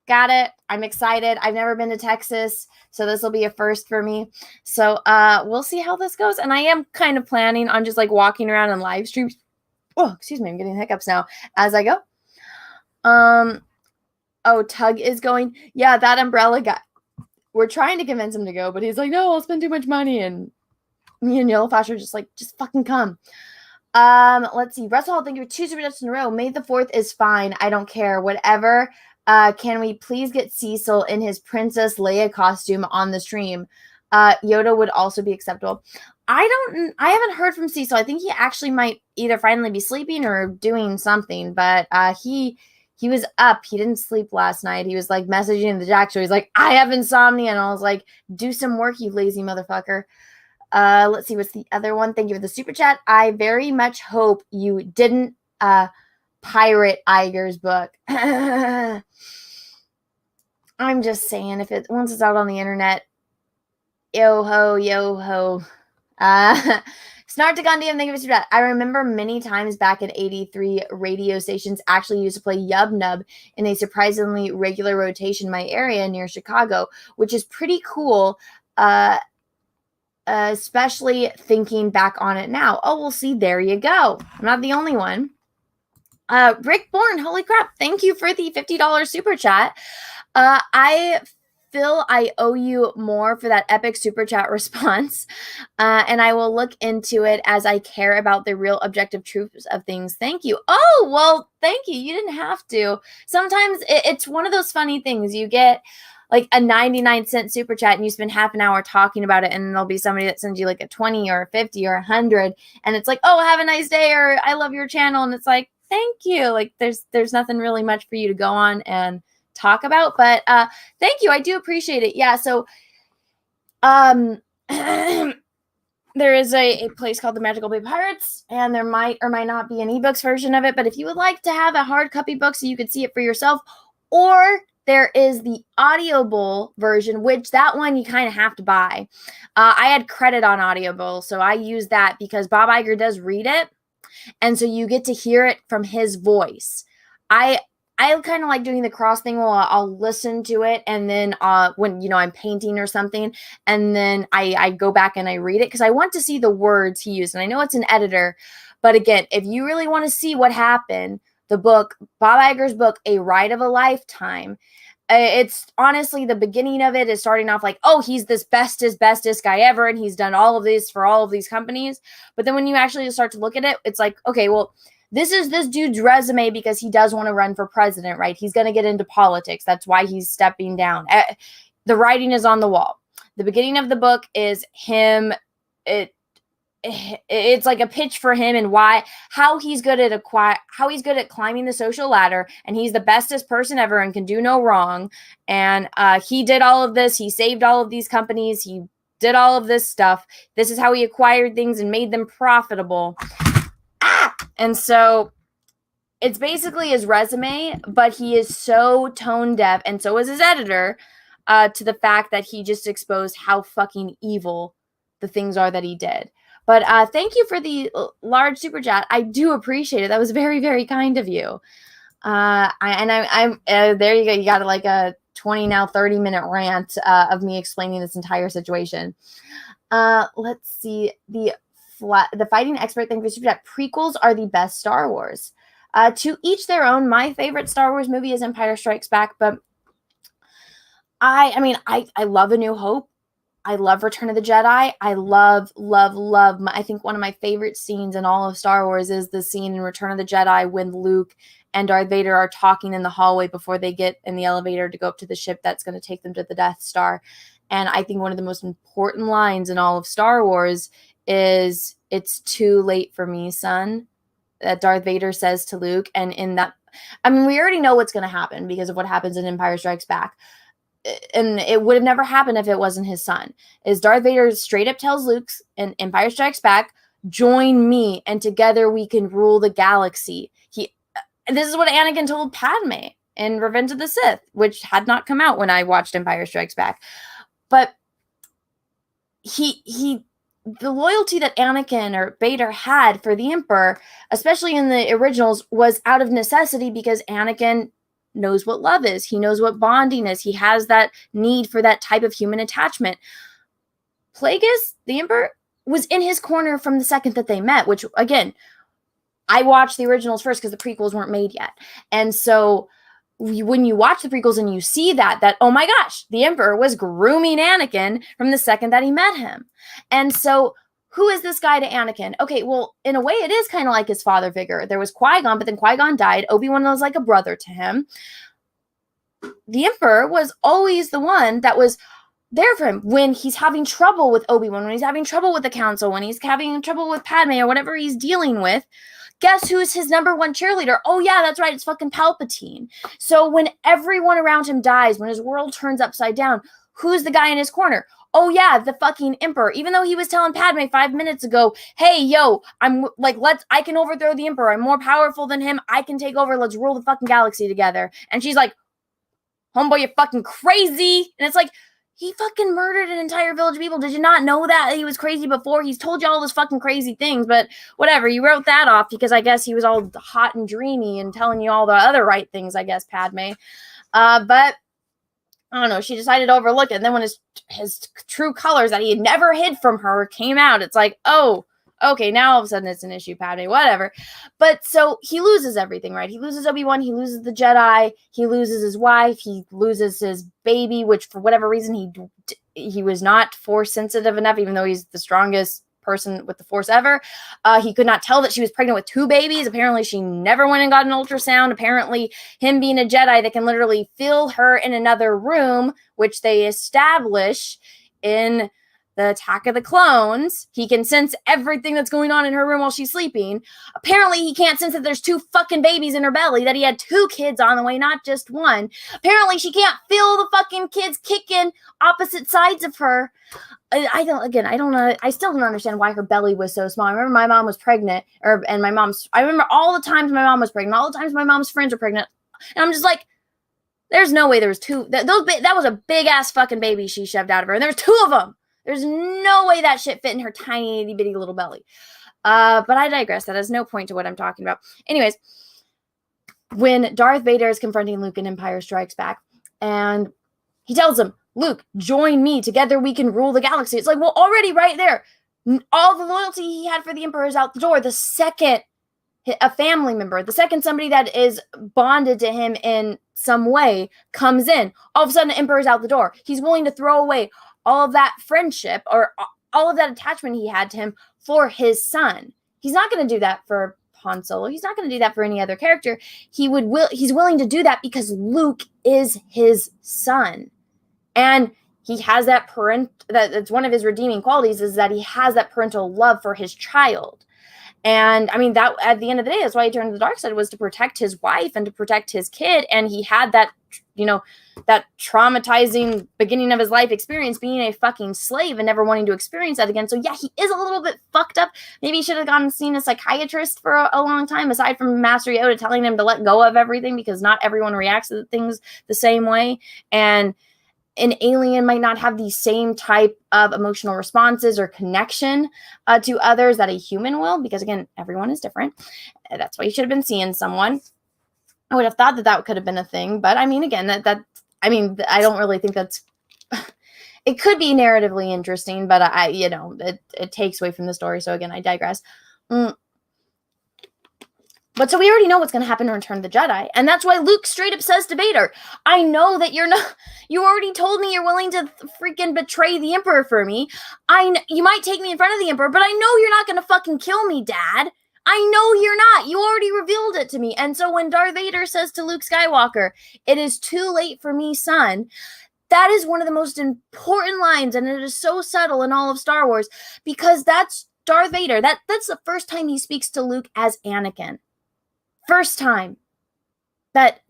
Got it. I'm excited. I've never been to Texas, so this will be a first for me. So we'll see how this goes. And I am kind of planning on just like walking around and live streams. Oh, excuse me. I'm getting hiccups now as I go. Oh, Tug is going. Yeah, that umbrella guy. We're trying to convince him to go, but he's like, no, I'll spend too much money. And me and Yellow Flash are just like, just fucking come. Let's see. Russell, I think you're 2 super chats in a row. May the 4th is fine. I don't care. Whatever. Can we please get Cecil in his Princess Leia costume on the stream? Yoda would also be acceptable. I haven't heard from Cecil. I think he actually might either finally be sleeping or doing something, but he was up. He didn't sleep last night. He was like messaging the Jack show. He's like, I have insomnia. And I was like, do some work, you lazy motherfucker. Let's see. What's the other one? Thank you for the super chat. I very much hope you didn't pirate Iger's book. I'm just saying, once it's out on the internet, yo ho. Snart to Gundam, thank you for super chat. I remember many times back in '83, radio stations actually used to play Yub Nub in a surprisingly regular rotation in my area near Chicago, which is pretty cool. Especially thinking back on it now. Oh, we'll see. There you go. I'm not the only one. Rick Bourne, holy crap. Thank you for the $50 super chat. Phil, I owe you more for that epic super chat response. And I will look into it as I care about the real objective truths of things. Thank you. Oh, well, thank you. You didn't have to. Sometimes it's one of those funny things. You get like a 99-cent super chat and you spend half an hour talking about it, and there'll be somebody that sends you like a 20 or a 50 or 100, and it's like, oh, have a nice day, or I love your channel. And it's like, thank you. Like there's nothing really much for you to go on and talk about, but thank you. I do appreciate it. Yeah. So There is a place called the Magical Bay Pirates, and there might or might not be an ebooks version of it, but if you would like to have a hard copy book so you could see it for yourself, or there is the Audible version, which that one you kind of have to buy. I had credit on Audible, so I use that because Bob Iger does read it, and so you get to hear it from his voice. I kind of like doing the cross thing where I'll listen to it, and then when I'm painting or something, and then I go back and I read it because I want to see the words he used. And I know it's an editor, but again, if you really want to see what happened, the book, Bob Iger's book, A Ride of a Lifetime, it's honestly, the beginning of it is starting off like, oh, he's this bestest guy ever, and he's done all of this for all of these companies. But then when you actually start to look at it, it's like, okay, well, this is this dude's resume because he does want to run for president, right? He's going to get into politics. That's why he's stepping down. The writing is on the wall. The beginning of the book is him. It's like a pitch for him and how he's good at climbing the social ladder, and he's the bestest person ever and can do no wrong. And he did all of this. He saved all of these companies. He did all of this stuff. This is how he acquired things and made them profitable. And so it's basically his resume, but he is so tone deaf, and so is his editor, to the fact that he just exposed how fucking evil the things are that he did. But thank you for the large super chat. I do appreciate it. That was very, very kind of you. I'm there you go. You got like a 30-minute rant of me explaining this entire situation. Let's see. The fighting expert thing for super chat. Prequels are the best Star Wars. To each their own. My favorite Star Wars movie is Empire Strikes Back, but I love A New Hope. I love Return of the Jedi. I love. I think one of my favorite scenes in all of Star Wars is the scene in Return of the Jedi when Luke and Darth Vader are talking in the hallway before they get in the elevator to go up to the ship that's going to take them to the Death Star. And I think one of the most important lines in all of Star Wars is, "It's too late for me, son," that Darth Vader says to Luke. And in that, we already know what's going to happen because of what happens in Empire Strikes Back. And it would have never happened if it wasn't his son. Is Darth Vader straight up tells Luke in Empire Strikes Back, "Join me and together we can rule the galaxy." This is what Anakin told Padme in Revenge of the Sith, which had not come out when I watched Empire Strikes Back. But the loyalty that Anakin or Vader had for the Emperor, especially in the originals, was out of necessity because Anakin knows what love is. He knows what bonding is. He has that need for that type of human attachment. Plagueis, the Emperor, was in his corner from the second that they met, which, again, I watched the originals first because the prequels weren't made yet. And so when you watch the prequels and you see that, oh my gosh, the Emperor was grooming Anakin from the second that he met him. And so who is this guy to Anakin? Okay, well, in a way, it is kind of like his father figure. There was Qui-Gon, but then Qui-Gon died. Obi-Wan was like a brother to him. The Emperor was always the one that was there for him when he's having trouble with Obi-Wan, when he's having trouble with the Council, when he's having trouble with Padme or whatever he's dealing with. Guess who's his number one cheerleader? Oh, yeah, that's right. It's fucking Palpatine. So when everyone around him dies, when his world turns upside down, who's the guy in his corner? Oh, yeah, the fucking Emperor. Even though he was telling Padme 5 minutes ago, hey, yo, I can overthrow the Emperor. I'm more powerful than him. I can take over. Let's rule the fucking galaxy together. And she's like, homeboy, you're fucking crazy. And it's like, he fucking murdered an entire village of people. Did you not know that he was crazy before? He's told you all those fucking crazy things, but whatever. You wrote that off because I guess he was all hot and dreamy and telling you all the other right things, I guess, Padme. But I don't know. She decided to overlook it. And then when his true colors that he had never hid from her came out, it's like, oh, okay, now all of a sudden it's an issue, Padme, whatever. But so he loses everything, right? He loses Obi-Wan, he loses the Jedi, he loses his wife, he loses his baby, which for whatever reason he was not Force sensitive enough, even though he's the strongest person with the Force ever. He could not tell that she was pregnant with 2 babies. Apparently she never went and got an ultrasound. Apparently him being a Jedi that can literally fill her in another room, which they establish in the Attack of the Clones. He can sense everything that's going on in her room while she's sleeping. Apparently, he can't sense that there's 2 fucking babies in her belly, that he had 2 kids on the way, not just 1. Apparently, she can't feel the fucking kids kicking opposite sides of her. I don't know. I still don't understand why her belly was so small. I remember my mom was pregnant, I remember all the times my mom was pregnant, all the times my mom's friends were pregnant. And I'm just like, there's no way there was 2. That was a big ass fucking baby she shoved out of her. And there's 2 of them. There's no way that shit fit in her tiny itty bitty little belly. But I digress. That has no point to what I'm talking about. Anyways, when Darth Vader is confronting Luke in Empire Strikes Back, and he tells him, Luke, join me. Together we can rule the galaxy. It's like, well, already right there, all the loyalty he had for the Emperor is out the door. The second a family member, the second somebody that is bonded to him in some way comes in, all of a sudden the Emperor's out the door. He's willing to throw away all of that friendship or all of that attachment he had to him for his son. He's not going to do that for Han Solo. He's not going to do that for any other character. He's willing to do that because Luke is his son. And he has that that's one of his redeeming qualities, is that he has that parental love for his child. And I mean, that at the end of the day, that's why he turned to the dark side, was to protect his wife and to protect his kid. And he had that, that traumatizing beginning of his life experience being a fucking slave and never wanting to experience that again. So yeah, he is a little bit fucked up. Maybe he should have gone and seen a psychiatrist for a long time, aside from Master Yoda telling him to let go of everything, because not everyone reacts to things the same way. And an alien might not have the same type of emotional responses or connection to others that a human will, because again, everyone is different. That's why you should have been seeing someone. I would have thought that could have been a thing, but I mean, again, I don't really think that's, it could be narratively interesting, but it takes away from the story. So again, I digress. But so we already know what's going to happen in Return of the Jedi. And that's why Luke straight up says to Vader, I know that you already told me you're willing to freaking betray the Emperor for me. You might take me in front of the Emperor, but I know you're not going to fucking kill me, Dad. I know you're not. You already revealed it to me. And so when Darth Vader says to Luke Skywalker, it is too late for me, son, that is one of the most important lines. And it is so subtle in all of Star Wars, because that's Darth Vader. That's the first time he speaks to Luke as Anakin. First time.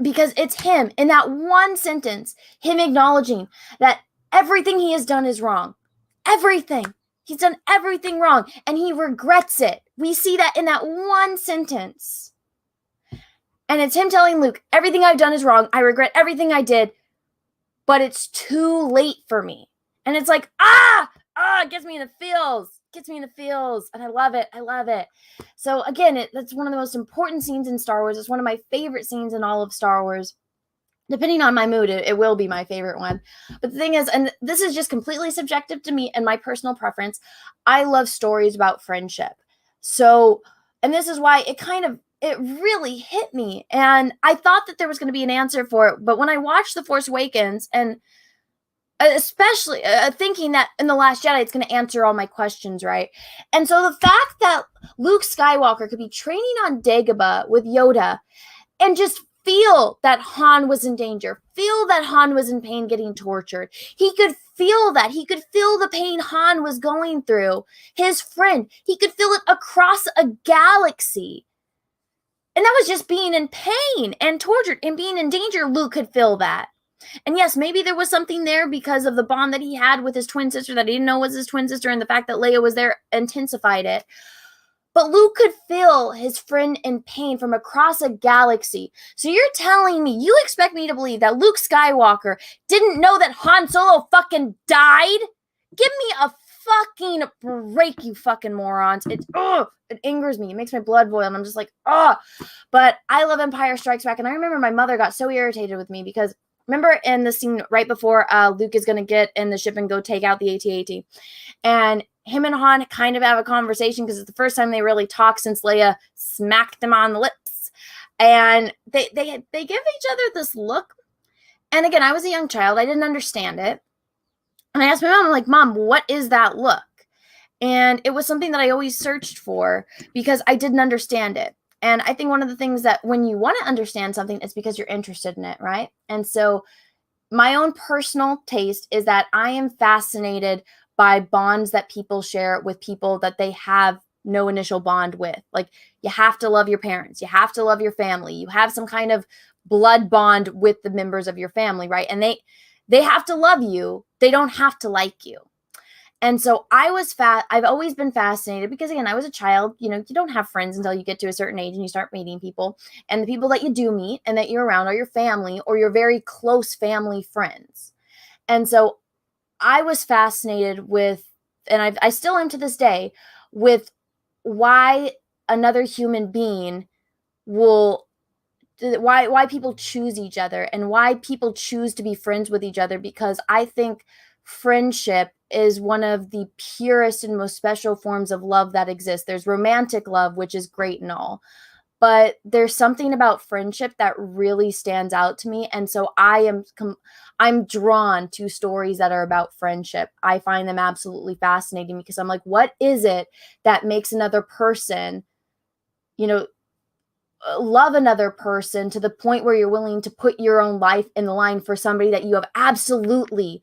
Because it's him in that one sentence, him acknowledging that everything he has done is wrong. Everything. He's done everything wrong, and he regrets it. We see that in that one sentence. And it's him telling Luke, everything I've done is wrong. I regret everything I did, but it's too late for me. And it's like, it gets me in the feels. And I love it. So again, that's one of the most important scenes in Star Wars. It's one of my favorite scenes in all of Star Wars. Depending on my mood, it will be my favorite one. But the thing is, and this is just completely subjective to me and my personal preference, I love stories about friendship. So, and this is why it really hit me. And I thought that there was going to be an answer for it. But when I watched The Force Awakens, and especially thinking that in The Last Jedi, it's going to answer all my questions, right? And so the fact that Luke Skywalker could be training on Dagobah with Yoda and just feel that Han was in danger, feel that Han was in pain getting tortured. He could feel that. He could feel the pain Han was going through. His friend, he could feel it across a galaxy. And that was just being in pain and tortured and being in danger. Luke could feel that. And yes, maybe there was something there because of the bond that he had with his twin sister that he didn't know was his twin sister, and the fact that Leia was there intensified it. But Luke could feel his friend in pain from across a galaxy. So you're telling me, you expect me to believe that Luke Skywalker didn't know that Han Solo fucking died? Give me a fucking break, you fucking morons. It angers me. It makes my blood boil. And I'm just like, But I love Empire Strikes Back. And I remember my mother got so irritated with me because remember in the scene right before Luke is going to get in the ship and go take out the AT-AT. And him and Han kind of have a conversation because it's the first time they really talk since Leia smacked them on the lips. And they give each other this look. And again, I was a young child. I didn't understand it. And I asked my mom, I'm like, Mom, what is that look? And it was something that I always searched for because I didn't understand it. And I think one of the things that when you want to understand something, it's because you're interested in it, right? And so my own personal taste is that I am fascinated by bonds that people share with people that they have no initial bond with. Like, you have to love your parents. You have to love your family. You have some kind of blood bond with the members of your family, right? And they have to love you. They don't have to like you. And so I've always been fascinated because, again, I was a child. You don't have friends until you get to a certain age and you start meeting people. And the people that you do meet and that you're around are your family or your very close family friends. And so I was fascinated with, and I still am to this day, with why another human being why people choose each other and why people choose to be friends with each other, because I think friendship is one of the purest and most special forms of love that exists. There's romantic love, which is great and all, but there's something about friendship that really stands out to me. And so I'm drawn to stories that are about friendship. I find them absolutely fascinating because I'm like, what is it that makes another person, love another person to the point where you're willing to put your own life in the line for somebody that you have absolutely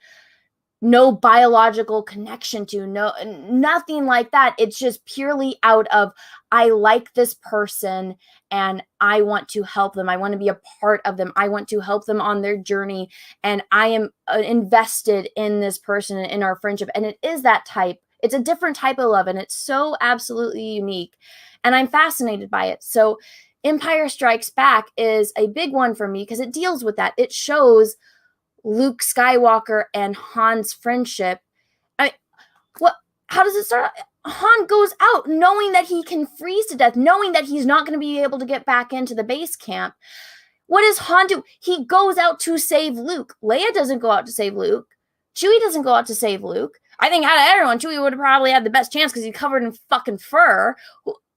no biological connection to, nothing like that. It's just purely out of, I like this person and I want to help them. I want to be a part of them. I want to help them on their journey. And I am invested in this person and in our friendship. And it's a different type of love. And it's so absolutely unique. And I'm fascinated by it. So Empire Strikes Back is a big one for me because it deals with that. It shows Luke Skywalker and Han's friendship. How does it start? Han goes out knowing that he can freeze to death, knowing that he's not going to be able to get back into the base camp. What does Han do? He goes out to save Luke. Leia doesn't go out to save Luke. Chewie doesn't go out to save Luke. I think out of everyone, Chewie would have probably had the best chance because he's covered in fucking fur.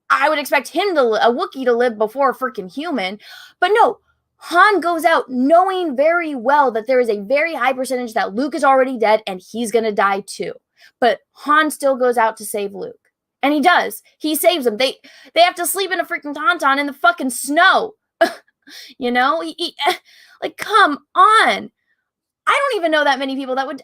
I would expect a Wookiee to live before a freaking human. But no, Han goes out knowing very well that there is a very high percentage that Luke is already dead and he's going to die too. But Han still goes out to save Luke. And he does. He saves him. They have to sleep in a freaking tauntaun in the fucking snow. Like, come on. I don't even know that many people that would.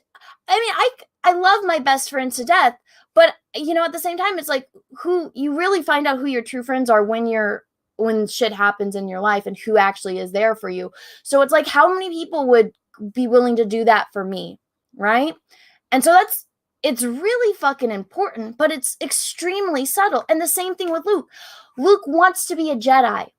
I love my best friends to death. But, at the same time, it's like, who you really find out who your true friends are when shit happens in your life and who actually is there for you. So it's like, how many people would be willing to do that for me, right? And so it's really fucking important, but it's extremely subtle. And the same thing with Luke. Luke wants to be a Jedi.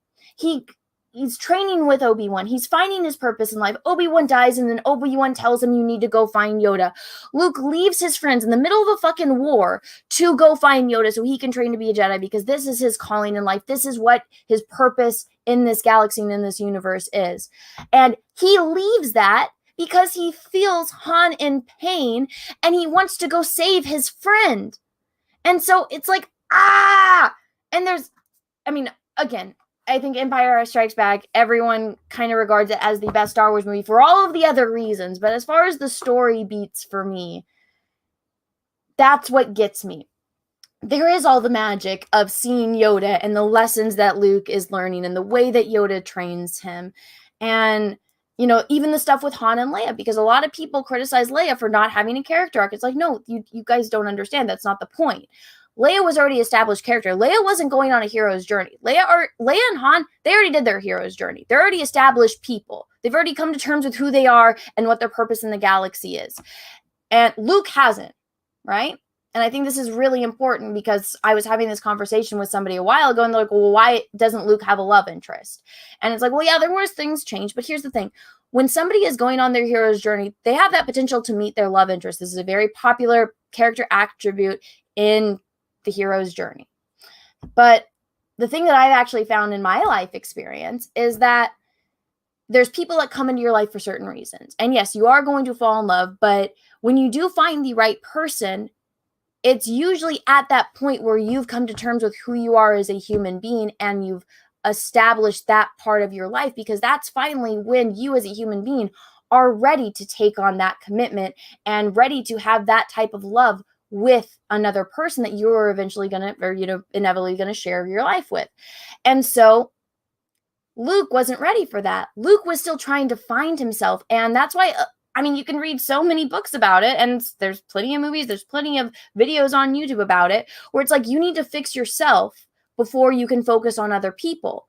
He's training with Obi-Wan. He's finding his purpose in life. Obi-Wan dies, and then Obi-Wan tells him, you need to go find Yoda. Luke leaves his friends in the middle of a fucking war to go find Yoda so he can train to be a Jedi, because this is his calling in life. This is what his purpose in this galaxy and in this universe is. And he leaves that because he feels Han in pain, and he wants to go save his friend. And so it's like, and again, I think Empire Strikes Back, everyone kind of regards it as the best Star Wars movie for all of the other reasons. But as far as the story beats for me, that's what gets me. There is all the magic of seeing Yoda and the lessons that Luke is learning and the way that Yoda trains him. And, even the stuff with Han and Leia, because a lot of people criticize Leia for not having a character arc. It's like, no, you guys don't understand. That's not the point. Leia was already established character. Leia wasn't going on a hero's journey. Leia and Han, they already did their hero's journey. They're already established people. They've already come to terms with who they are and what their purpose in the galaxy is. And Luke hasn't, right? And I think this is really important because I was having this conversation with somebody a while ago and they're like, well, why doesn't Luke have a love interest? And it's like, well, yeah, there was things change, but here's the thing. When somebody is going on their hero's journey, they have that potential to meet their love interest. This is a very popular character attribute in the hero's journey. But the thing that I've actually found in my life experience is that there's people that come into your life for certain reasons. And yes, you are going to fall in love, but when you do find the right person, it's usually at that point where you've come to terms with who you are as a human being and you've established that part of your life, because that's finally when you as a human being are ready to take on that commitment and ready to have that type of love with another person that you're eventually inevitably going to share your life with. And so Luke wasn't ready for that. Luke was still trying to find himself. And that's why I mean, you can read so many books about it, and there's plenty of movies, there's plenty of videos on YouTube about it, where it's like you need to fix yourself before you can focus on other people.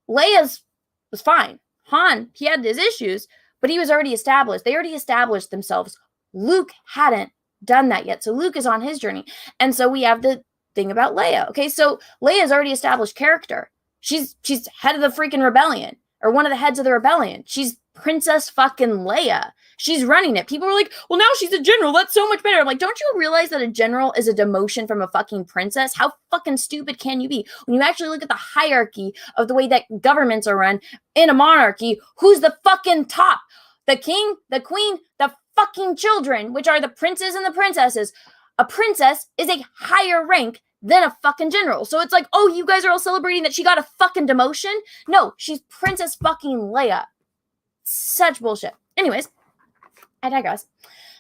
Leia's was fine. Han, he had his issues, but he was already established. They already established themselves. Luke hadn't done that yet. So Luke is on his journey. And so we have the thing about Leia. Okay, so Leia's already established character. She's head of the freaking rebellion, or one of the heads of the rebellion. She's Princess fucking Leia. She's running it. People are like, well, now she's a general. That's so much better. I'm like, don't you realize that a general is a demotion from a fucking princess? How fucking stupid can you be? When you actually look at the hierarchy of the way that governments are run in a monarchy, who's the fucking top? The king, the queen, the fucking children, which are the princes and the princesses. A princess is a higher rank than a fucking general. So it's like, oh, you guys are all celebrating that she got a fucking demotion? No, she's Princess fucking Leia. Such bullshit. Anyways, I digress.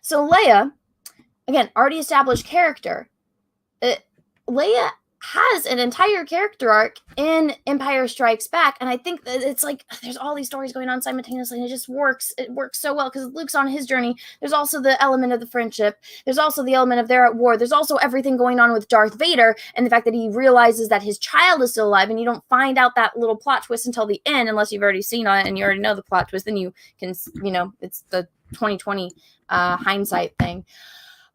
So Leia, again, already established character. Leia has an entire character arc in Empire Strikes Back, and I think that it's like there's all these stories going on simultaneously, and it just works. It works so well because Luke's on his journey. There's also the element of the friendship. There's also the element of they're at war. There's also everything going on with Darth Vader and the fact that he realizes that his child is still alive, and you don't find out that little plot twist until the end, unless you've already seen it and you already know the plot twist. Then you can, it's the 2020 hindsight thing.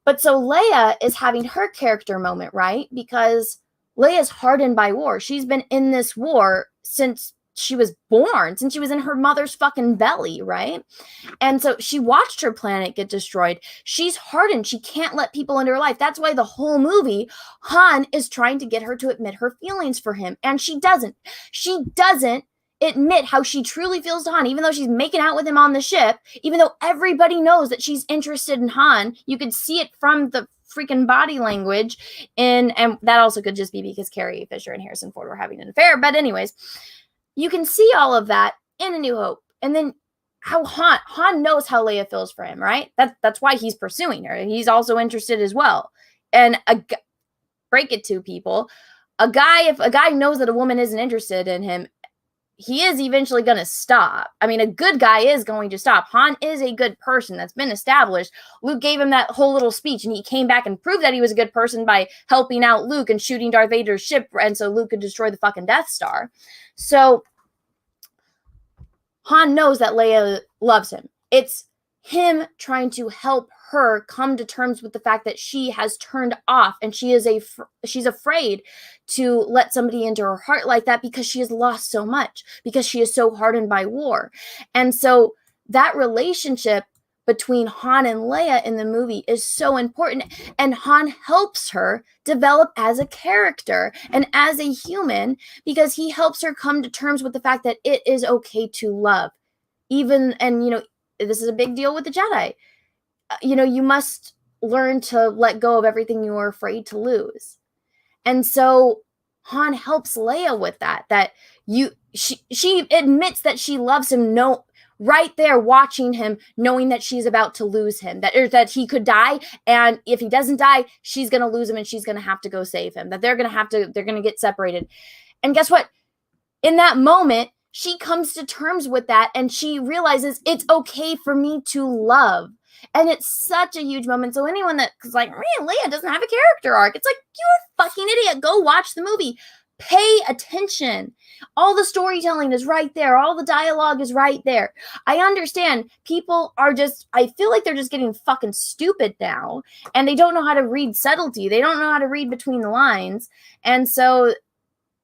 But so Leia is having her character moment, right? Because Leia's hardened by war. She's been in this war since she was born, since she was in her mother's fucking belly, right? And so she watched her planet get destroyed. She's hardened. She can't let people into her life. That's why the whole movie, Han is trying to get her to admit her feelings for him. And she doesn't. She doesn't admit how she truly feels to Han, even though she's making out with him on the ship, even though everybody knows that she's interested in Han. You could see it from the freaking body language, and that also could just be because Carrie Fisher and Harrison Ford were having an affair. But anyways, you can see all of that in A New Hope. And then how Han knows how Leia feels for him, right? That's why he's pursuing her. He's also interested as well. And break it to people, if a guy knows that a woman isn't interested in him, he is eventually going to stop. I mean, a good guy is going to stop. Han is a good person. That's been established. Luke gave him that whole little speech, and he came back and proved that he was a good person by helping out Luke and shooting Darth Vader's ship, and so Luke could destroy the fucking Death Star. So Han knows that Leia loves him. It's him trying to help her come to terms with the fact that she has turned off, and she's afraid to let somebody into her heart like that because she has lost so much, because she is so hardened by war. And so that relationship between Han and Leia in the movie is so important, and Han helps her develop as a character and as a human because he helps her come to terms with the fact that it is okay to love. This is a big deal with the Jedi. You must learn to let go of everything you are afraid to lose. And so Han helps Leia with that she admits that she loves him, right there watching him, knowing that she's about to lose him, that he could die, and if he doesn't die, she's going to lose him and she's going to have to go save him, that they're going to get separated. And guess what? In that moment, she comes to terms with that, and she realizes it's okay for me to love. And it's such a huge moment. So anyone that's like, man, Leia doesn't have a character arc, it's like, you're a fucking idiot. Go watch the movie. Pay attention. All the storytelling is right there. All the dialogue is right there. I understand people I feel like they're just getting fucking stupid now, and they don't know how to read subtlety. They don't know how to read between the lines. And so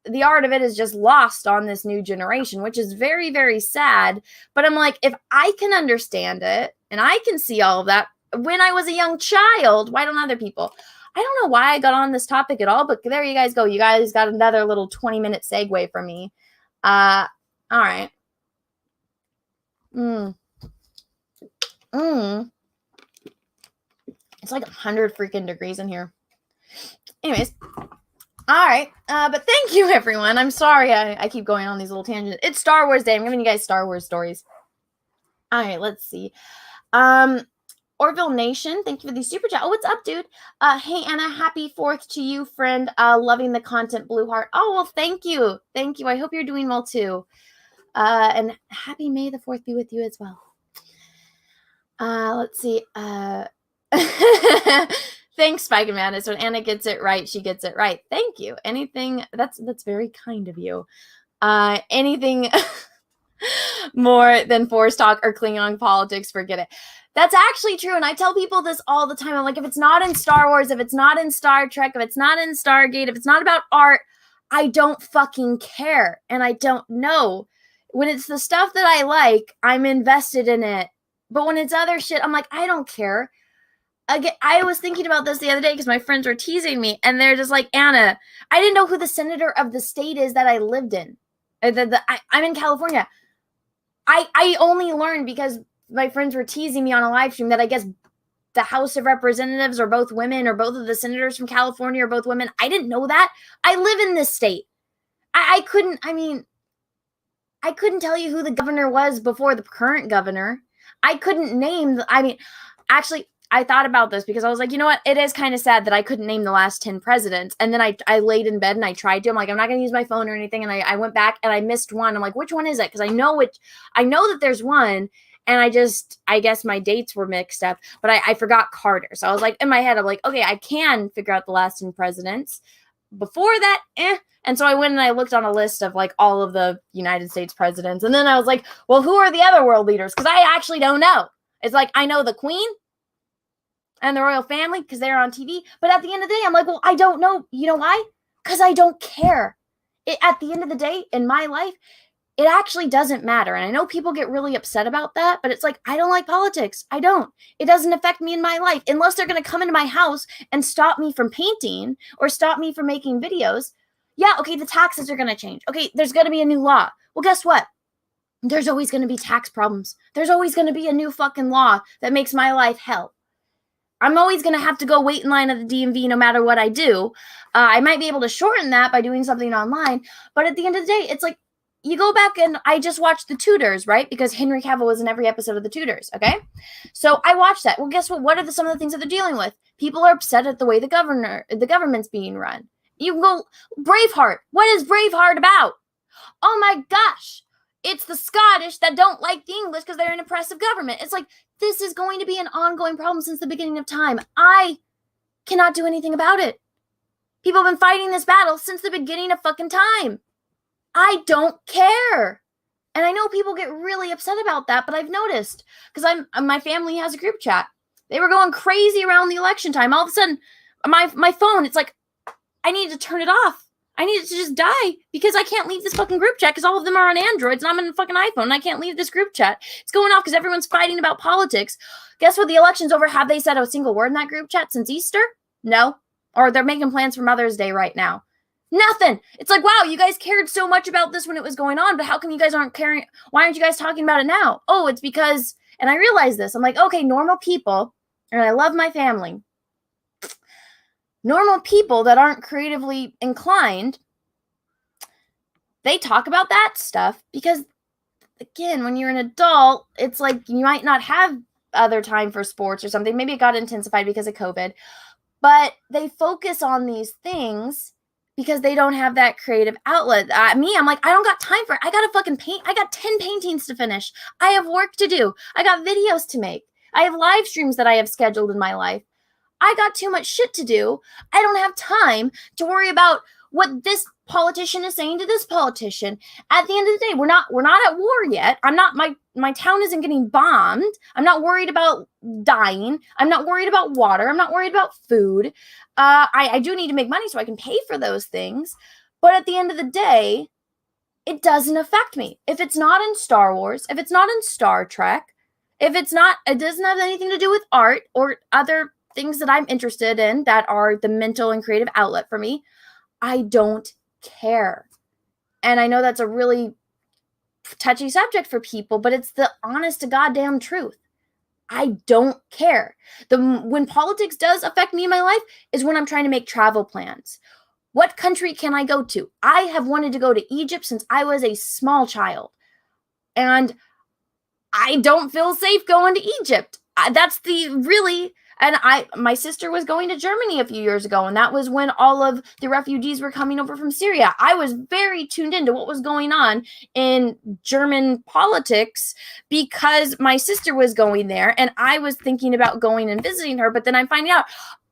the art of it is just lost on this new generation, which is very, very sad. But I'm like, if I can understand it and I can see all of that when I was a young child, why don't other people? I don't know why I got on this topic at all, but there you guys go. You guys got another little 20-minute segue from me. All right. It's like 100 freaking degrees in here. Anyways. All right. But thank you, everyone. I'm sorry I keep going on these little tangents. It's Star Wars Day. I'm giving you guys Star Wars stories. All right, let's see. Orville Nation, thank you for the super chat. Oh, what's up, dude? Hey, Anna, happy 4th to you, friend. Loving the content, Blue Heart. Oh, well, thank you. Thank you. I hope you're doing well, too. And happy May the 4th be with you as well. Let's see. Thanks, Spike and Madness. When Anna gets it right, she gets it right. Thank you. Anything that's very kind of you. Anything more than force talk or Klingon politics, forget it. That's actually true. And I tell people this all the time. I'm like, if it's not in Star Wars, if it's not in Star Trek, if it's not in Stargate, if it's not about art, I don't fucking care. And I don't know. When it's the stuff that I like, I'm invested in it. But when it's other shit, I'm like, I don't care. Again, I was thinking about this the other day because my friends were teasing me. And they're just like, Anna, I didn't know who the senator of the state is that I lived in. I'm in California. I only learned because my friends were teasing me on a live stream that I guess the House of Representatives are both women, or both of the senators from California are both women. I didn't know that. I live in this state. I couldn't tell you who the governor was before the current governor. I couldn't name, actually, I thought about this because I was like, you know what? It is kind of sad that I couldn't name the last 10 presidents. And then I laid in bed and I tried to. I'm like, I'm not going to use my phone or anything. And I went back and I missed one. I'm like, which one is it? Because I know that there's one. And I guess my dates were mixed up. But I forgot Carter. So I was like, in my head, I'm like, okay, I can figure out the last 10 presidents. Before that, And so I went and I looked on a list of like all of the United States presidents. And then I was like, well, who are the other world leaders? Because I actually don't know. It's like, I know the Queen and the royal family because they're on TV. But at the end of the day, I'm like, well, I don't know. You know why? Because I don't care. At the end of the day, in my life, it actually doesn't matter. And I know people get really upset about that, but it's like, I don't like politics. I don't. It doesn't affect me in my life unless they're going to come into my house and stop me from painting or stop me from making videos. Yeah, okay, the taxes are going to change. Okay, there's going to be a new law. Well, guess what? There's always going to be tax problems. There's always going to be a new fucking law that makes my life hell. I'm always going to have to go wait in line at the DMV no matter what I do. I might be able to shorten that by doing something online. But at the end of the day, it's like, you go back and I just watched The Tudors, right? Because Henry Cavill was in every episode of The Tudors, okay? So I watched that. Well, guess what? What are some of the things that they're dealing with? People are upset at the way the government's being run. You can go, Braveheart. What is Braveheart about? Oh my gosh. It's the Scottish that don't like the English because they're an oppressive government. It's like, this is going to be an ongoing problem since the beginning of time. I cannot do anything about it. People have been fighting this battle since the beginning of fucking time. I don't care. And I know people get really upset about that, but I've noticed because my family has a group chat. They were going crazy around the election time. All of a sudden, my phone, it's like, I need to turn it off. I need it to just die because I can't leave this fucking group chat because all of them are on Androids and I'm in a fucking iPhone and I can't leave this group chat. It's going off because everyone's fighting about politics. Guess what? The election's over. Have they said a single word in that group chat since Easter? No. Or they're making plans for Mother's Day right now. Nothing. It's like, wow, you guys cared so much about this when it was going on, but how come you guys aren't caring? Why aren't you guys talking about it now? Oh, it's because, and I realized this. I'm like, okay, normal people, and I love my family. Normal people that aren't creatively inclined, they talk about that stuff because, again, when you're an adult, it's like you might not have other time for sports or something. Maybe it got intensified because of COVID, but they focus on these things because they don't have that creative outlet. I'm like, I don't got time for it. I got to fucking paint. I got 10 paintings to finish. I have work to do. I got videos to make. I have live streams that I have scheduled in my life. I got too much shit to do. I don't have time to worry about what this politician is saying to this politician. At the end of the day, we're not at war yet. My town isn't getting bombed. I'm not worried about dying. I'm not worried about water. I'm not worried about food. I do need to make money so I can pay for those things. But at the end of the day, it doesn't affect me. If it's not in Star Wars, if it's not in Star Trek, it doesn't have anything to do with art or other things that I'm interested in that are the mental and creative outlet for me, I don't care. And I know that's a really touchy subject for people, but it's the honest to goddamn truth. I don't care. When politics does affect me in my life is when I'm trying to make travel plans. What country can I go to? I have wanted to go to Egypt since I was a small child. And I don't feel safe going to Egypt. And my sister was going to Germany a few years ago, and that was when all of the refugees were coming over from Syria. I was very tuned into what was going on in German politics because my sister was going there, and I was thinking about going and visiting her. But then I'm finding out,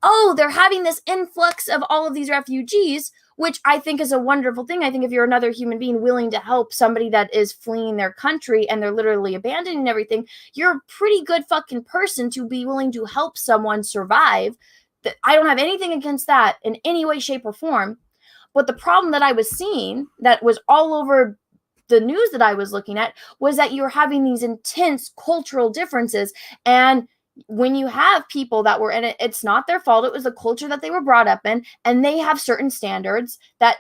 oh, they're having this influx of all of these refugees, which I think is a wonderful thing. I think if you're another human being willing to help somebody that is fleeing their country and they're literally abandoning everything, you're a pretty good fucking person to be willing to help someone survive. I don't have anything against that in any way, shape, or form. But the problem that I was seeing that was all over the news that I was looking at was that you're having these intense cultural differences. And when you have people that were in it, it's not their fault. It was the culture that they were brought up in, and they have certain standards that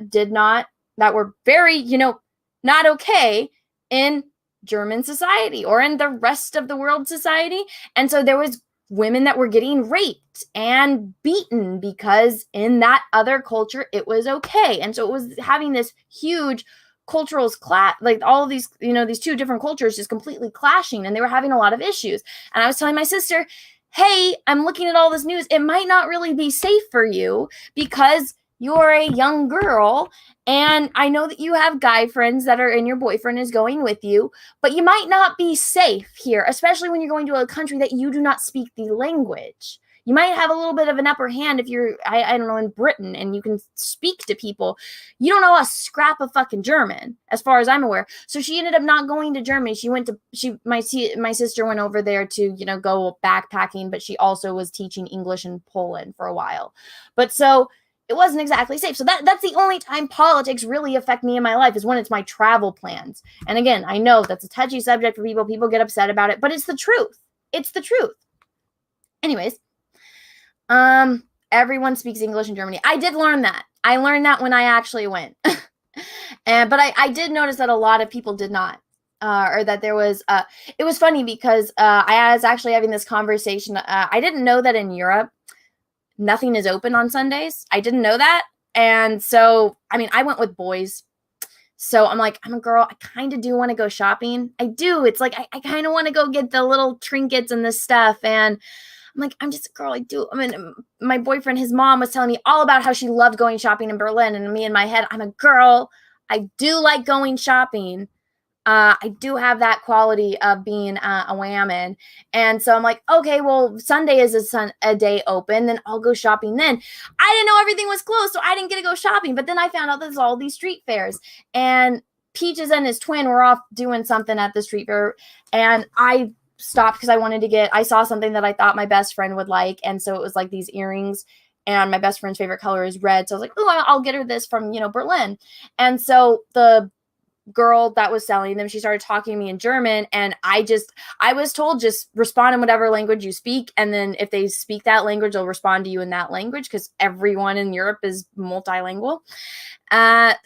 were very, not okay in German society or in the rest of the world society. And so there was women that were getting raped and beaten because in that other culture, it was okay. And so it was having this huge cultural clash, like all of these, these two different cultures just completely clashing, and they were having a lot of issues. And I was telling my sister, hey, I'm looking at all this news. It might not really be safe for you because you're a young girl, and I know that you have guy friends and your boyfriend is going with you, but you might not be safe here, especially when you're going to a country that you do not speak the language. You might have a little bit of an upper hand if you're, I don't know, in Britain and you can speak to people. You don't know a scrap of fucking German, as far as I'm aware. So she ended up not going to Germany. My sister went over there to, go backpacking, but she also was teaching English in Poland for a while. But so it wasn't exactly safe. So that's the only time politics really affect me in my life is when it's my travel plans. And again, I know that's a touchy subject for people. People get upset about it, but it's the truth. It's the truth. Anyways. Everyone speaks English in Germany. I did learn that. I learned that when I actually went. But I did notice that a lot of people did not. Or that there was, it was funny because I was actually having this conversation. I didn't know that in Europe, nothing is open on Sundays. I didn't know that. And so, I went with boys. So I'm like, I'm a girl. I kind of do want to go shopping. I do. It's like, I kind of want to go get the little trinkets and this stuff. And I'm like, I'm just a girl. My boyfriend, his mom was telling me all about how she loved going shopping in Berlin. And me in my head, I'm a girl. I do like going shopping. I do have that quality of being a woman. And so I'm like, okay, well, Sunday is a day open. Then I'll go shopping then. I didn't know everything was closed, so I didn't get to go shopping. But then I found out there's all these street fairs. And Peaches and his twin were off doing something at the street fair. And I stopped because I saw something that I thought my best friend would like. And so it was like these earrings, and my best friend's favorite color is red. So I was like, oh, I'll get her this from, Berlin. And so the girl that was selling them, she started talking to me in German. And I was told, just respond in whatever language you speak. And then if they speak that language, they'll respond to you in that language because everyone in Europe is multilingual. And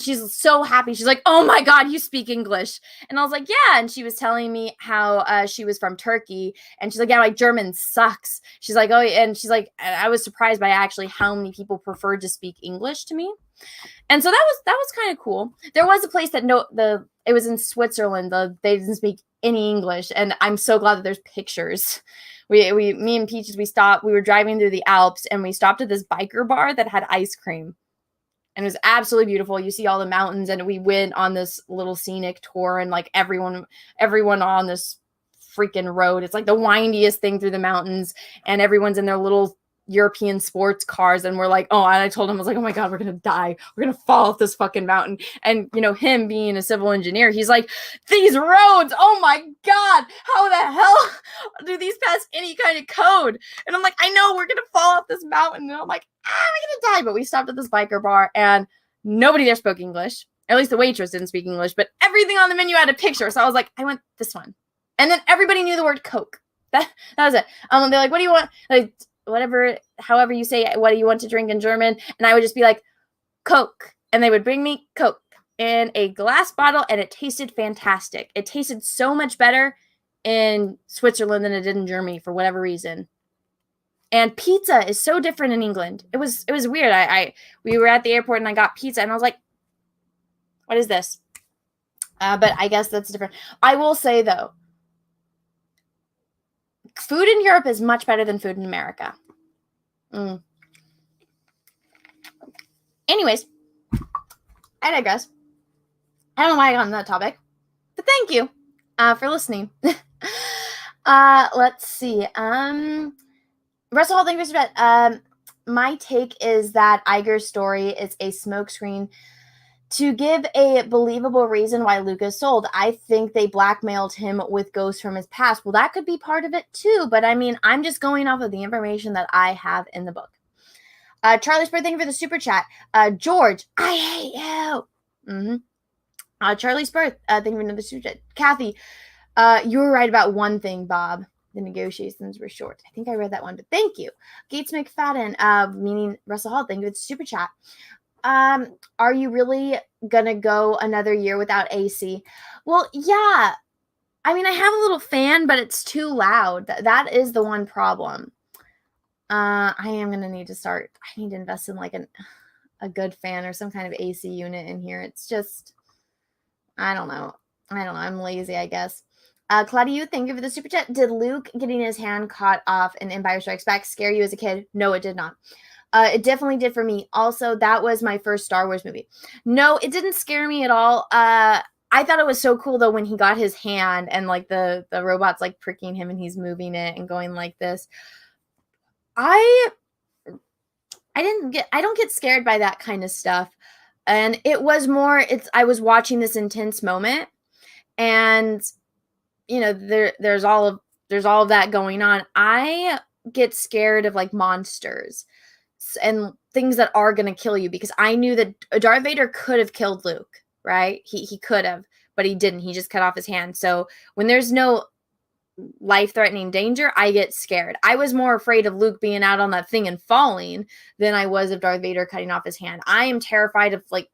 she's so happy. She's like, oh my God, you speak English. And I was like, yeah. And she was telling me how she was from Turkey. And she's like, yeah, my German sucks. She's like, oh, and she's like, I was surprised by actually how many people preferred to speak English to me. And so that was kind of cool. There was a place that it was in Switzerland. They didn't speak any English. And I'm so glad that there's pictures. Me and Peaches, we were driving through the Alps and we stopped at this biker bar that had ice cream. And it was absolutely beautiful. You see all the mountains, and we went on this little scenic tour, and like everyone on this freaking road. It's like the windiest thing through the mountains, and everyone's in their little European sports cars. And we're like, and I told him, I was like, oh my God, we're going to die. We're going to fall off this fucking mountain. And, him being a civil engineer, he's like, these roads, oh my God, how the hell do these pass any kind of code? And I'm like, I know we're going to fall off this mountain. And I'm like, we're going to die. But we stopped at this biker bar and nobody there spoke English. At least the waitress didn't speak English, but everything on the menu had a picture. So I was like, I want this one. And then everybody knew the word Coke. That was it. They're like, what do you want? Like, whatever, however you say, what do you want to drink in German? And I would just be like, Coke. And they would bring me Coke in a glass bottle, and it tasted fantastic. It tasted so much better in Switzerland than it did in Germany for whatever reason. And pizza is so different in England. It was weird. We were at the airport and I got pizza and I was like, what is this? But I guess that's different. I will say though, Food in Europe is much better than food in America. Anyways, I digress. I don't know why I got on that topic, but thank you for listening. Let's see. Russell Hall, thank you for that. My take is that Iger's story is a smokescreen to give a believable reason why Lucas sold. I think they blackmailed him with ghosts from his past. Well, that could be part of it too, but I mean, I'm just going off of the information that I have in the book. Charlie Spur, thank you for the super chat. George, I hate you. Charlie Spur, thank you for the super chat. Kathy, you were right about one thing, Bob. The negotiations were short. I think I read that one, but thank you. Gates McFadden, meaning Russell Hall, thank you for the super chat. Are you really gonna go another year without AC? Well, yeah. I mean, I have a little fan, but it's too loud. That is the one problem. I am gonna need to start. I need to invest in like a good fan or some kind of AC unit in here. It's just, I don't know. I'm lazy, I guess. Claudia, thank you for the super chat. Did Luke getting his hand caught off in Empire Strikes Back scare you as a kid? No, it did not. It definitely did for me. Also, that was my first Star Wars movie. No, it didn't scare me at all. I thought it was so cool though when he got his hand and like the robot's like pricking him and he's moving it and going like this. I don't get scared by that kind of stuff. And it was more, I was watching this intense moment and you know, there's all of that going on. I get scared of like monsters and things that are going to kill you because I knew that Darth Vader could have killed Luke, right? He could have, but he didn't. He just cut off his hand. So when there's no life-threatening danger, I get scared. I was more afraid of Luke being out on that thing and falling than I was of Darth Vader cutting off his hand. I am terrified of like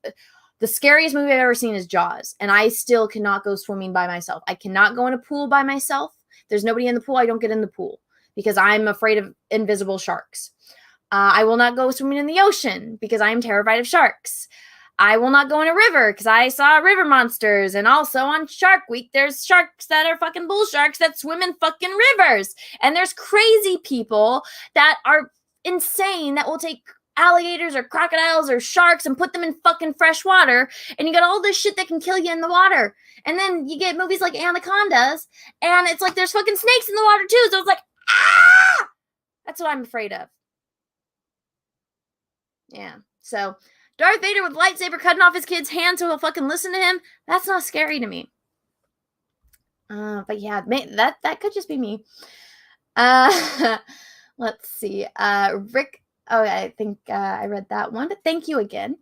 the scariest movie I've ever seen is Jaws, and I still cannot go swimming by myself. I cannot go in a pool by myself. There's nobody in the pool. I don't get in the pool because I'm afraid of invisible sharks. I will not go swimming in the ocean because I am terrified of sharks. I will not go in a river because I saw river monsters. And also on Shark Week, there's sharks that are fucking bull sharks that swim in fucking rivers. And there's crazy people that are insane that will take alligators or crocodiles or sharks and put them in fucking fresh water. And you got all this shit that can kill you in the water. And then you get movies like Anacondas. And it's like there's fucking snakes in the water too. So it's like, ah! That's what I'm afraid of. Yeah. So Darth Vader with lightsaber cutting off his kid's hand so he'll fucking listen to him. That's not scary to me. But yeah, that could just be me. Let's see. Rick. Oh, I think I read that one. But thank you again.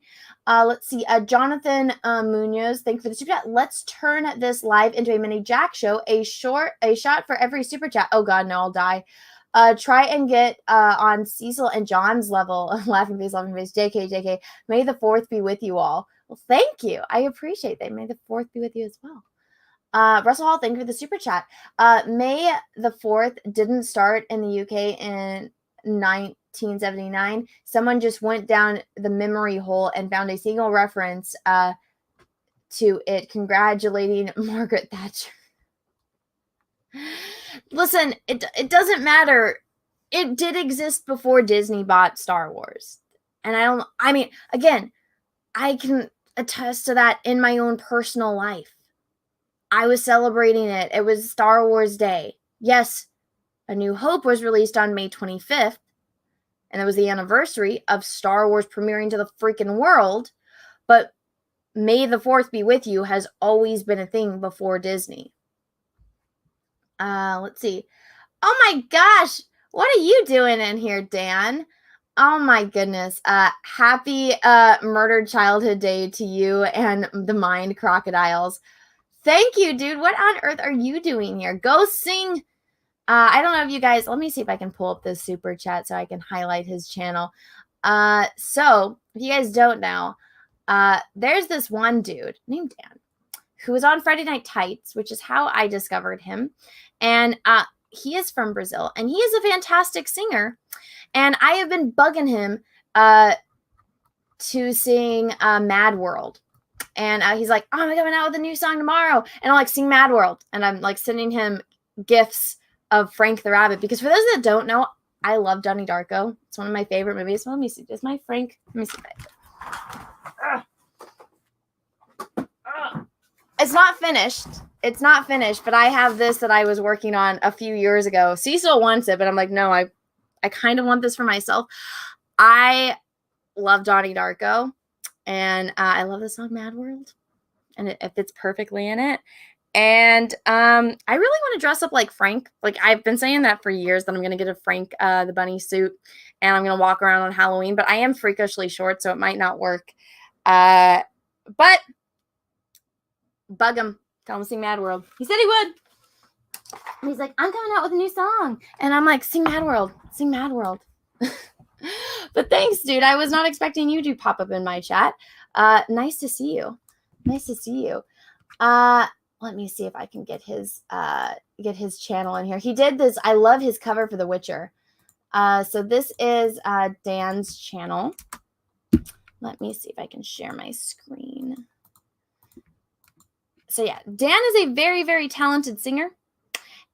Let's see. Jonathan Munoz. Thank you for the super chat. Let's turn this live into a mini Jack show. A shot for every super chat. Oh God, no, I'll die. Try and get on Cecil and John's level. Laughing face. JK. May the 4th be with you all. Well, thank you. I appreciate that. May the 4th be with you as well. Russell Hall, thank you for the super chat. May the 4th didn't start in the UK in 1979. Someone just went down the memory hole and found a single reference to it congratulating Margaret Thatcher. Listen, it doesn't matter. It did exist before Disney bought Star Wars. And again, I can attest to that in my own personal life. I was celebrating it. It was Star Wars Day. Yes, A New Hope was released on May 25th. And it was the anniversary of Star Wars premiering to the freaking world. But May the 4th be with you has always been a thing before Disney. Let's see. Oh my gosh. What are you doing in here, Dan? Oh my goodness. Happy Murdered Childhood Day to you and the Mind Crocodiles. Thank you, dude. What on earth are you doing here? Go sing. I don't know if you guys, let me see if I can pull up this super chat so I can highlight his channel. So if you guys don't know, there's this one dude named Dan who was on Friday Night Tights, which is how I discovered him. And he is from Brazil, and he is a fantastic singer. And I have been bugging him to sing Mad World. And he's like, oh, I'm coming out with a new song tomorrow. And I'm like, sing Mad World. And I'm like sending him GIFs of Frank the Rabbit, because for those that don't know, I love Donnie Darko. It's one of my favorite movies. Well, let me see. Is my Frank? Let me see. It's not finished. It's not finished, but I have this that I was working on a few years ago. Cecil wants it, but I'm like, no, I kind of want this for myself. I love Donnie Darko, and I love the song Mad World, and it fits perfectly in it. And I really want to dress up like Frank. Like, I've been saying that for years, that I'm going to get a Frank the Bunny suit, and I'm going to walk around on Halloween, but I am freakishly short, so it might not work. But bug him. Tell him to sing Mad World. He said he would. And he's like, I'm coming out with a new song. And I'm like, sing Mad World. Sing Mad World. But thanks, dude. I was not expecting you to pop up in my chat. Nice to see you. Nice to see you. Let me see if I can get his channel in here. He did this. I love his cover for The Witcher. So this is Dan's channel. Let me see if I can share my screen. So yeah, Dan is a very, very talented singer.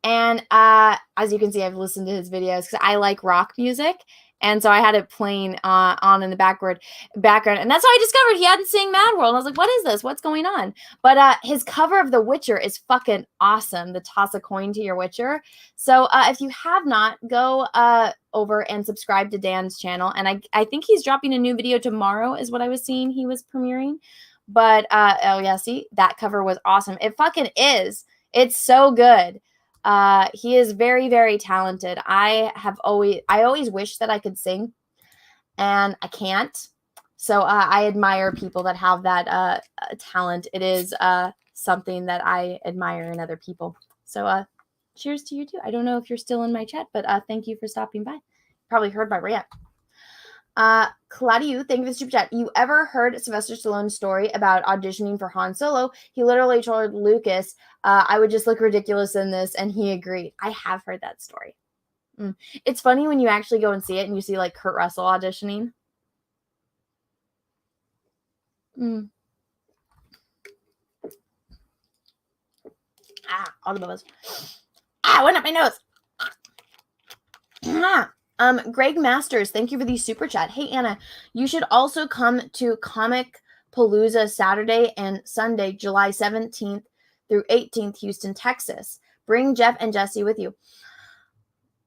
And as you can see, I've listened to his videos because I like rock music. And so I had it playing on in the background. And that's how I discovered he hadn't sing Mad World. I was like, what is this? What's going on? But his cover of The Witcher is fucking awesome. The toss a coin to your Witcher. So if you have not, go over and subscribe to Dan's channel. And I think he's dropping a new video tomorrow is what I was seeing he was premiering. But, oh yeah, see, that cover was awesome. It fucking is. It's so good. He is very, very talented. I always wish that I could sing, and I can't. So, I admire people that have that, talent. It is, something that I admire in other people. So, cheers to you too. I don't know if you're still in my chat, but, thank you for stopping by. Probably heard my rant. Claudio, thank you for the super chat. You ever heard Sylvester Stallone's story about auditioning for Han Solo? He literally told Lucas, I would just look ridiculous in this, and he agreed. I have heard that story. It's funny when you actually go and see it, and you see, like, Kurt Russell auditioning. All the bubbles. Went up my nose. Greg Masters, thank you for the super chat. Hey, Anna, you should also come to Comic Palooza Saturday and Sunday, July 17th through 18th, Houston, Texas. Bring Jeff and Jesse with you.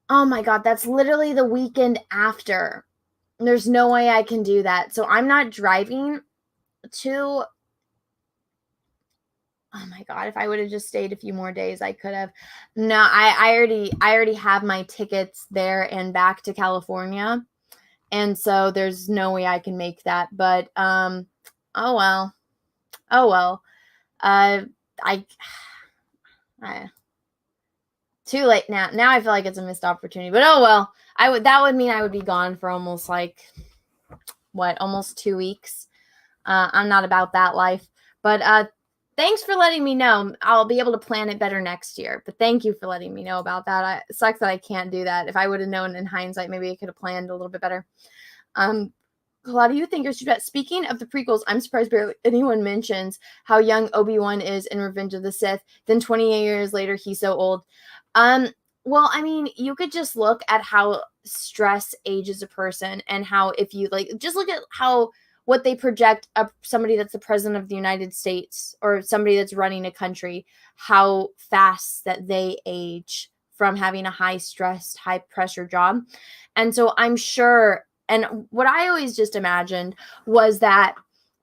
Oh my God, that's literally the weekend after. There's no way I can do that. So I'm not driving to... Oh my God, if I would have just stayed a few more days, I could have. No, I already have my tickets there and back to California. And so there's no way I can make that. But oh well. Too late now. Now I feel like it's a missed opportunity. But oh well. That would mean I would be gone for almost almost 2 weeks. I'm not about that life. But thanks for letting me know. I'll be able to plan it better next year. But thank you for letting me know about that. It sucks that I can't do that. If I would have known in hindsight, maybe I could have planned a little bit better. Claudia, think speaking of the prequels, I'm surprised barely anyone mentions how young Obi-Wan is in Revenge of the Sith. Then 28 years later, he's so old. Well, I mean, you could just look at how stress ages a person, and how if you just look at what they project somebody that's the president of the United States or somebody that's running a country, how fast that they age from having a high stressed, high pressure job. And so I'm sure, and what I always just imagined was that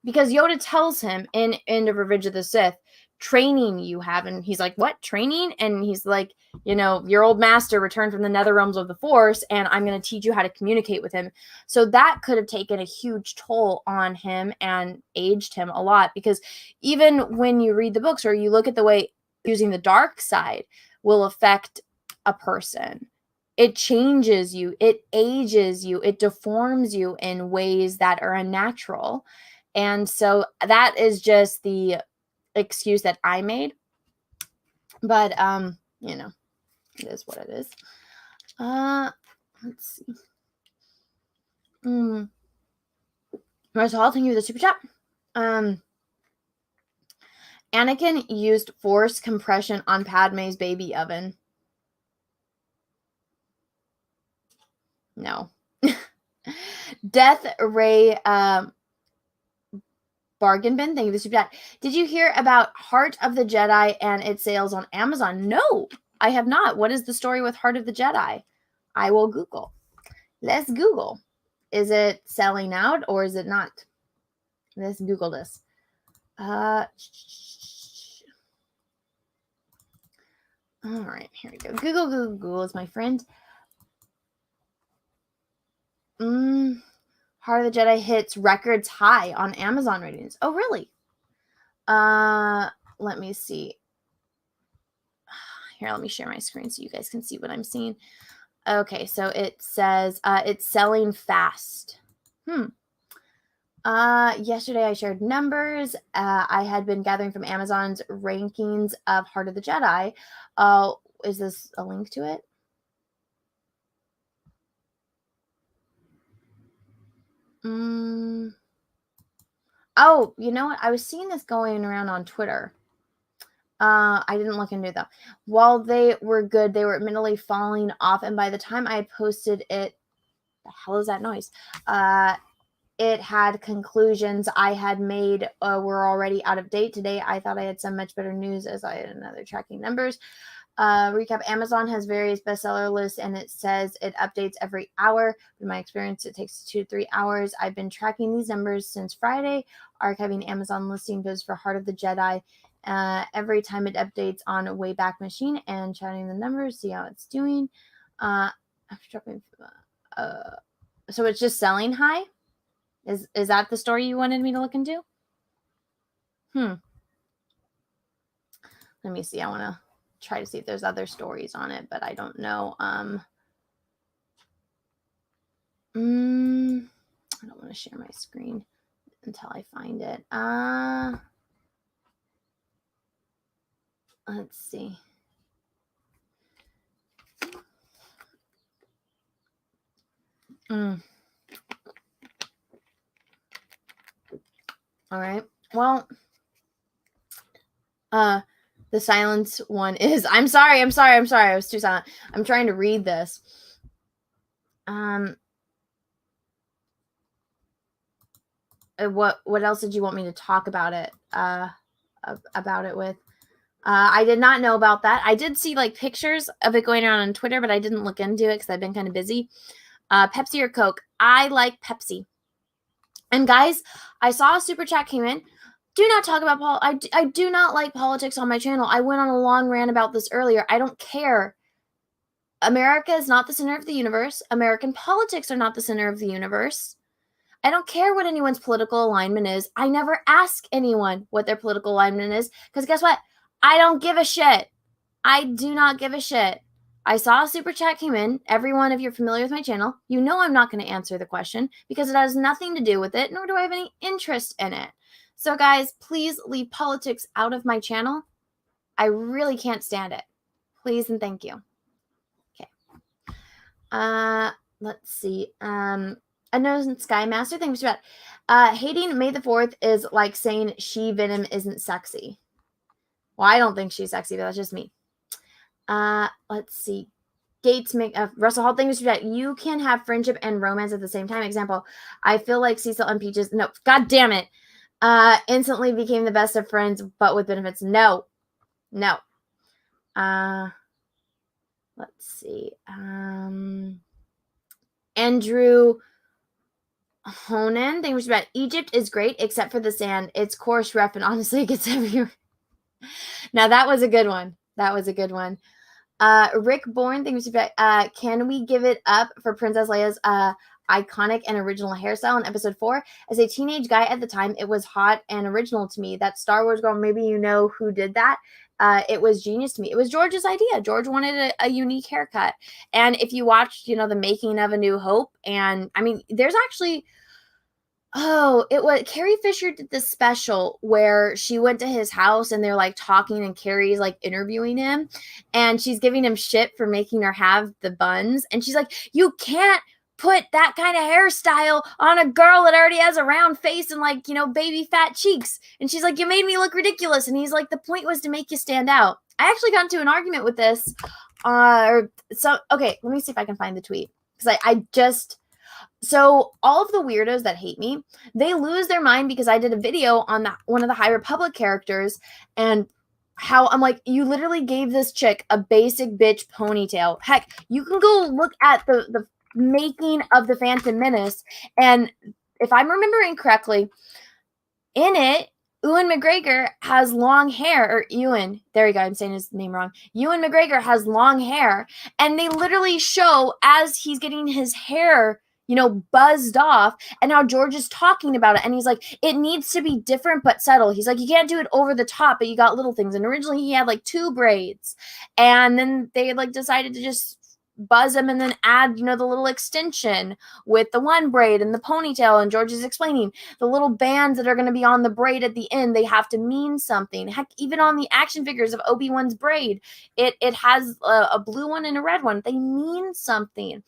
because Yoda tells him in the Revenge of the Sith, training you have, and he's like, what training? And he's like, your old master returned from the nether realms of the Force, and I'm going to teach you how to communicate with him. So that could have taken a huge toll on him and aged him a lot, because even when you read the books or you look at the way using the dark side will affect a person, it changes you, it ages you, it deforms you in ways that are unnatural. And so that is just the excuse that I made, but it is what it is. Let's see. Marcel, thank you for the super chat. Anakin used force compression on Padme's baby oven. No. Death Ray Bargain Bin, thank you for the super chat. Did you hear about Heart of the Jedi and its sales on Amazon? No, I have not. What is the story with Heart of the Jedi? I will Google. Let's Google. Is it selling out or is it not? Let's Google this. All right, here we go. Google is my friend. Heart of the Jedi hits records high on Amazon ratings. Oh, really? Let me see. Here, let me share my screen so you guys can see what I'm seeing. Okay, so it says it's selling fast. Yesterday I shared numbers. I had been gathering from Amazon's rankings of Heart of the Jedi. Is this a link to it? Oh, you know what? I was seeing this going around on Twitter. I didn't look into it though. While they were good, they were admittedly falling off. And by the time I posted it, the hell is that noise? It had conclusions I had made were already out of date. Today, I thought I had some much better news as I had another tracking numbers. Recap, Amazon has various bestseller lists and it says it updates every hour. In my experience, it takes 2 to 3 hours. I've been tracking these numbers since Friday, archiving Amazon listing posts for Heart of the Jedi. Every time it updates on a Wayback Machine and chatting the numbers, see how it's doing. So it's just selling high? Is that the story you wanted me to look into? Let me see. I want to try to see if there's other stories on it, but I don't know. I don't want to share my screen until I find it. Let's see. All right. Well, the silence one is, I'm sorry. I was too silent. I'm trying to read this. What else did you want me to talk about it? With? I did not know about that. I did see like pictures of it going around on Twitter, but I didn't look into it because I've been kind of busy. Pepsi or Coke? I like Pepsi. And guys, I saw a super chat came in. Do not talk about I do not like politics on my channel. I went on a long rant about this earlier. I don't care. America is not the center of the universe. American politics are not the center of the universe. I don't care what anyone's political alignment is. I never ask anyone what their political alignment is because guess what? I don't give a shit. I do not give a shit. I saw a super chat came in. Everyone, if you're familiar with my channel, you know I'm not going to answer the question because it has nothing to do with it, nor do I have any interest in it. So guys, please leave politics out of my channel. I really can't stand it. Please and thank you. Okay. Let's see. Unknown Sky Master, thanks for that. Hating May the 4th is like saying She-Venom isn't sexy. Well, I don't think she's sexy, but that's just me. Let's see. Gates make Russell Hall, thanks for that. You can have friendship and romance at the same time. Example, I feel like Cecil and Peaches. No, god damn it. Instantly became the best of friends, but with benefits. No. Let's see. Andrew Honan, thanks for that. Egypt is great except for the sand. It's coarse, rough, and honestly it gets everywhere. Now that was a good one. Rick Bourne, thanks for that. Can we give it up for Princess Leia's iconic and original hairstyle in episode 4? As a teenage guy at the time, it was hot and original to me. That Star Wars girl, maybe you know who did that. It was genius to me. It was George's idea. George wanted a unique haircut. And if you watched, the making of A New Hope, and I mean, there's actually, Carrie Fisher did this special where she went to his house and they're like talking and Carrie's like interviewing him and she's giving him shit for making her have the buns. And she's like, you can't put that kind of hairstyle on a girl that already has a round face and like, baby fat cheeks. And she's like, you made me look ridiculous. And he's like, the point was to make you stand out. I actually got into an argument with this. Okay, let me see if I can find the tweet. Because I just, so all of the weirdos that hate me, they lose their mind because I did a video on one of the High Republic characters and how I'm like, you literally gave this chick a basic bitch ponytail. Heck, you can go look at the making of the Phantom Menace, and if I'm remembering correctly, in it, Ewan McGregor has long hair, or Ewan, there you go, I'm saying his name wrong. Ewan McGregor has long hair, and they literally show as he's getting his hair, buzzed off, and how George is talking about it, and he's like, it needs to be different but subtle. He's like, you can't do it over the top, but you got little things. And originally he had like 2 braids, and then they like decided to just buzz him and then add, the little extension with the 1 braid and the ponytail. And George is explaining the little bands that are going to be on the braid at the end, they have to mean something. Heck, even on the action figures of Obi-Wan's braid, it has a blue one and a red one. They mean something.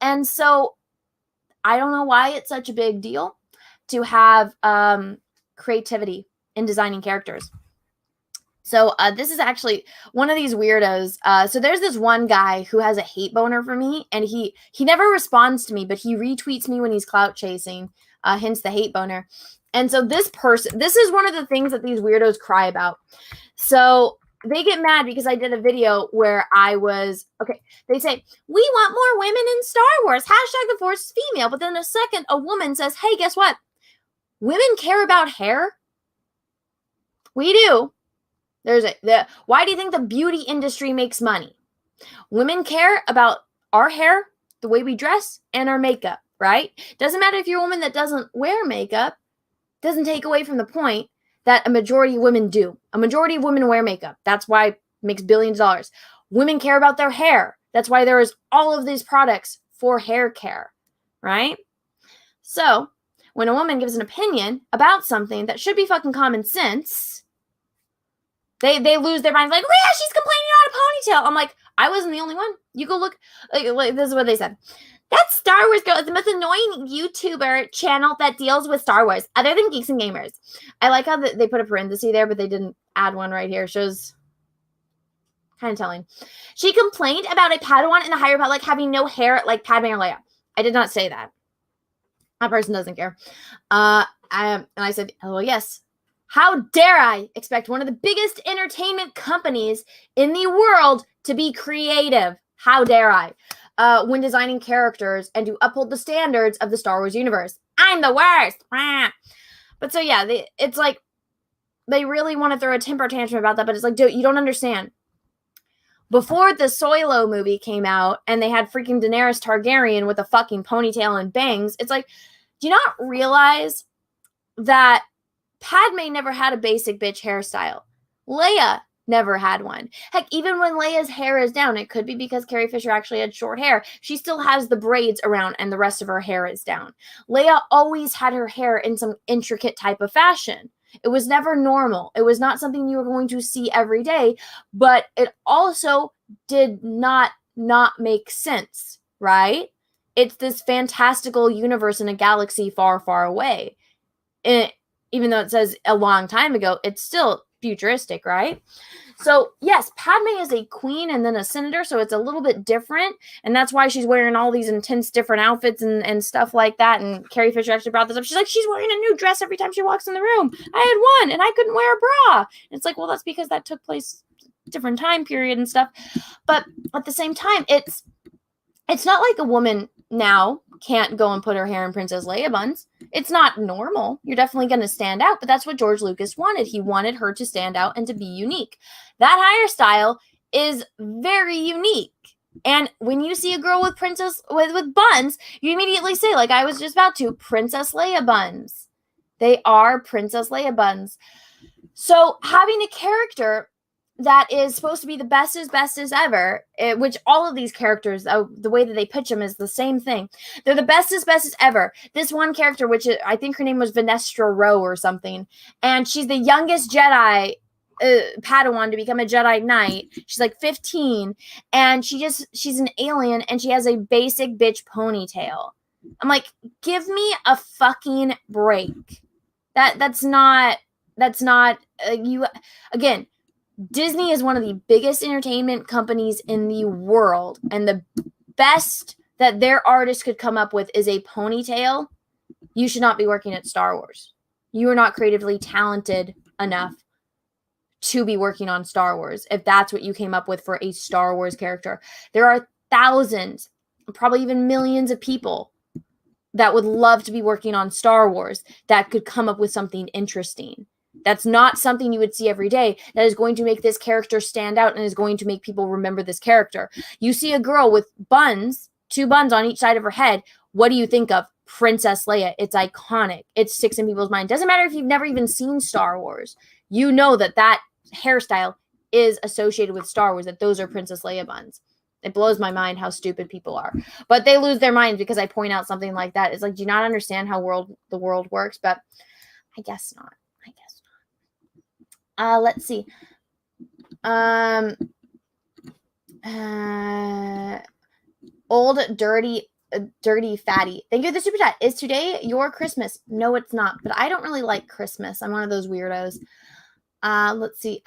And so I don't know why it's such a big deal to have creativity in designing characters. So this is actually one of these weirdos. So there's this one guy who has a hate boner for me, and he never responds to me, but he retweets me when he's clout chasing, hence the hate boner. And so this is one of the things that these weirdos cry about. So they get mad because I did a video where they say, we want more women in Star Wars, #the Force is female. But then a second, a woman says, hey, guess what? Women care about hair. We do. Why do you think the beauty industry makes money? Women care about our hair, the way we dress, and our makeup, right? Doesn't matter if you're a woman that doesn't wear makeup, doesn't take away from the point that a majority of women do. A majority of women wear makeup. That's why it makes billions of dollars. Women care about their hair. That's why there is all of these products for hair care, right? So when a woman gives an opinion about something that should be fucking common sense, they lose their mind. Like, oh yeah, she's complaining about a ponytail. I'm like, I wasn't the only one. You go look. Like, this is what they said. That Star Wars girl is the most annoying YouTuber channel that deals with Star Wars, other than Geeks and Gamers. I like how they put a parenthesis there, but they didn't add one right here. Shows kind of telling. She complained about a Padawan in the High Republic having no hair like Padme or Leia. I did not say that. That person doesn't care. And I said, oh, yes. How dare I expect one of the biggest entertainment companies in the world to be creative? How dare I? When designing characters and to uphold the standards of the Star Wars universe. I'm the worst. But so, yeah, it's like they really want to throw a temper tantrum about that, but it's like, dude, you don't understand. Before the Solo movie came out and they had freaking Daenerys Targaryen with a fucking ponytail and bangs, it's like, do you not realize that Padme never had a basic bitch hairstyle? Leia never had one. Heck, even when Leia's hair is down, it could be because Carrie Fisher actually had short hair. She still has the braids around and the rest of her hair is down. Leia always had her hair in some intricate type of fashion. It was never normal. It was not something you were going to see every day, but it also did not make sense, right? It's this fantastical universe in a galaxy far, far away. Even though it says a long time ago, it's still futuristic, right? So, yes, Padme is a queen and then a senator, so it's a little bit different, and that's why she's wearing all these intense different outfits and stuff like that, and Carrie Fisher actually brought this up. She's like, she's wearing a new dress every time she walks in the room. I had one, and I couldn't wear a bra. And it's like, well, that's because that took place different time period and stuff. But at the same time, it's not like a woman now can't go and put her hair in Princess Leia buns. It's not normal. You're definitely going to stand out, but that's what George Lucas wanted. He wanted her to stand out and to be unique. That hairstyle is very unique. And when you see a girl with with buns, you immediately say, like I was just about to, Princess Leia buns. They are Princess Leia buns. So having a character that is supposed to be the bestest ever, which all of these characters, the way that they pitch them is the same thing. They're the bestest ever. This one character, which I think her name was Venestra Rowe or something, and she's the youngest Jedi Padawan to become a Jedi Knight. She's like 15, and she's an alien, and she has a basic bitch ponytail. I'm like, give me a fucking break. That's not you again. Disney is one of the biggest entertainment companies in the world and the best that their artist could come up with is a ponytail, you should not be working at Star Wars. You are not creatively talented enough to be working on Star Wars if that's what you came up with for a Star Wars character. There are thousands, probably even millions of people that would love to be working on Star Wars that could come up with something interesting. That's not something you would see every day that is going to make this character stand out and is going to make people remember this character. You see a girl with buns, 2 buns on each side of her head. What do you think of? Princess Leia. It's iconic. It sticks in people's mind. Doesn't matter if you've never even seen Star Wars. You know that that hairstyle is associated with Star Wars, that those are Princess Leia buns. It blows my mind how stupid people are. But they lose their minds because I point out something like that. It's like, do you not understand how the world works? But I guess not. Let's see. Old dirty fatty. Thank you for the super chat. Is today your Christmas? No, it's not. But I don't really like Christmas. I'm one of those weirdos. Let's see.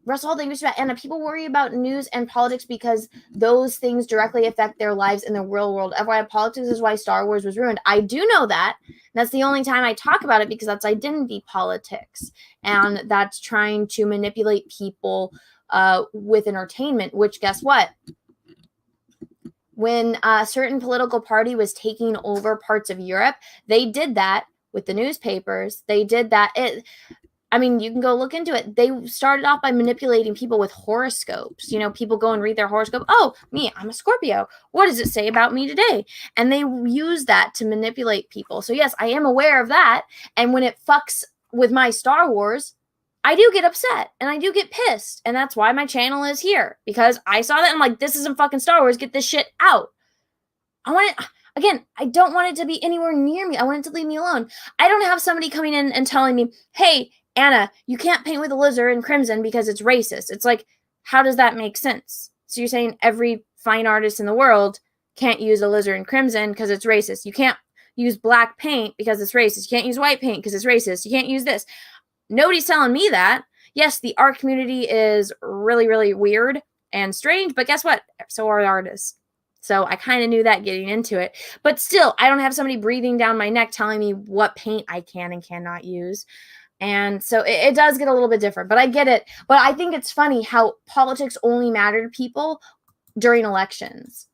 Russell, thank you for that. Anna, people worry about news and politics because those things directly affect their lives in the real world. FYI, politics is why Star Wars was ruined. I do know that. That's the only time I talk about it because that's identity politics. And that's trying to manipulate people with entertainment, which guess what? When a certain political party was taking over parts of Europe, they did that with the newspapers. They did that. I mean, you can go look into it. They started off by manipulating people with horoscopes. You know, people go and read their horoscope. Oh, me, I'm a Scorpio. What does it say about me today? And they use that to manipulate people. So yes, I am aware of that. And when it fucks with my Star Wars, I do get upset and I do get pissed. And that's why my channel is here. Because I saw that and I'm like, this isn't fucking Star Wars. Get this shit out. Again, I don't want it to be anywhere near me. I want it to leave me alone. I don't have somebody coming in and telling me, hey, Anna, you can't paint with a lizard in crimson because it's racist. It's like, how does that make sense? So you're saying every fine artist in the world can't use a lizard in crimson because it's racist. You can't use black paint because it's racist. You can't use white paint because it's racist. You can't use this. Nobody's telling me that. Yes, the art community is really, really weird and strange, but guess what? So are artists. So I kind of knew that getting into it. But still, I don't have somebody breathing down my neck telling me what paint I can and cannot use. And so it does get a little bit different, but I get it. But I think it's funny how politics only matter to people during elections.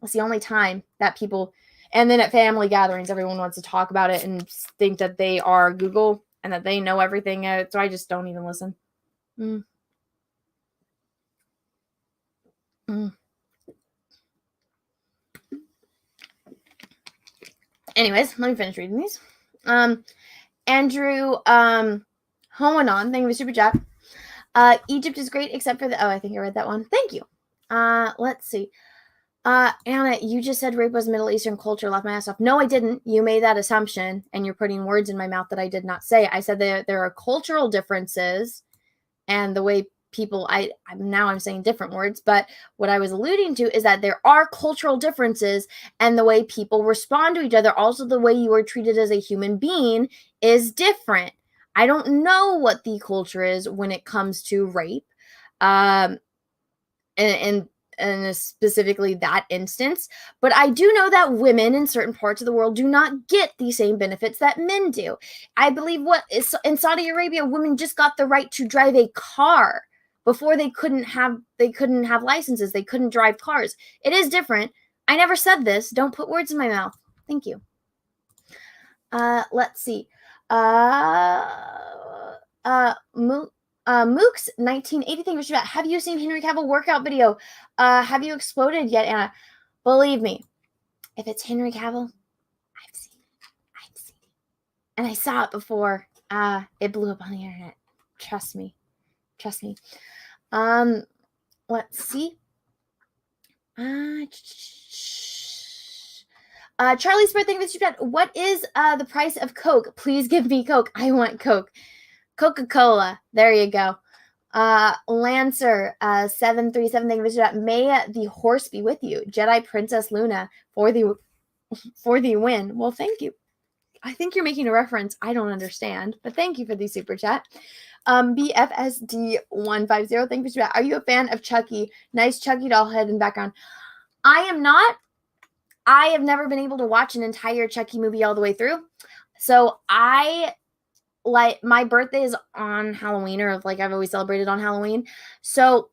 It's the only time that people, and then at family gatherings, everyone wants to talk about it and think that they are Google and that they know everything. So I just don't even listen. Anyways, let me finish reading these. Andrew Hoenon, thank you for super chat. Egypt is great except for the I think I read that one. Thank you. Let's see. Anna, you just said rape was Middle Eastern culture, laughed my ass off. No, I didn't. You made that assumption and you're putting words in my mouth that I did not say. I said that there are cultural differences and the way people I'm saying different words, but what I was alluding to is that there are cultural differences and the way people respond to each other. Also, the way you are treated as a human being is different. I don't know what the culture is when it comes to rape. And specifically that instance, but I do know that women in certain parts of the world do not get the same benefits that men do. I believe in Saudi Arabia, women just got the right to drive a car. Before they couldn't have licenses. They couldn't drive cars. It is different. I never said this. Don't put words in my mouth. Thank you. Let's see. Mooks 1980 thing was about. Have you seen Henry Cavill workout video? Have you exploded yet, Anna? Believe me, if it's Henry Cavill, I've seen it, and I saw it before. It blew up on the internet. Trust me. Let's see. Charlie's birthday with you. What is the price of Coke? Please give me Coke. I want Coke. Coca-Cola. There you go. Lancer 737. Thank you for May the horse be with you. Jedi Princess Luna for the win. Well, thank you. I think you're making a reference I don't understand, but thank you for the super chat. BFSD150. Thank you for that. Are you a fan of Chucky? Nice Chucky doll head and background. I am not. I have never been able to watch an entire Chucky movie all the way through. So my birthday is on Halloween, or like I've always celebrated on Halloween. So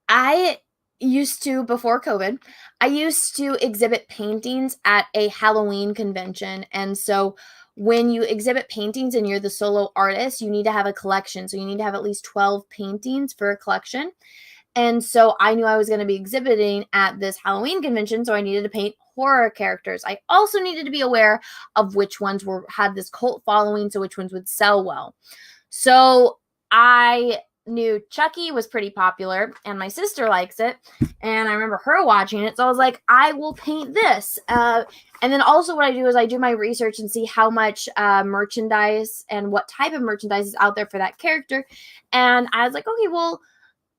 I used to, before COVID, I used to exhibit paintings at a Halloween convention. And so when you exhibit paintings and you're the solo artist, you need to have a collection. So you need to have at least 12 paintings for a collection. And so I knew I was going to be exhibiting at this Halloween convention, so I needed to paint horror characters. I also needed to be aware of which ones had this cult following, so which ones would sell well. So I knew Chucky was pretty popular, and my sister likes it, and I remember her watching it, so I was like, I will paint this. And then also what I do is I do my research and see how much merchandise and what type of merchandise is out there for that character. And I was like, okay, well,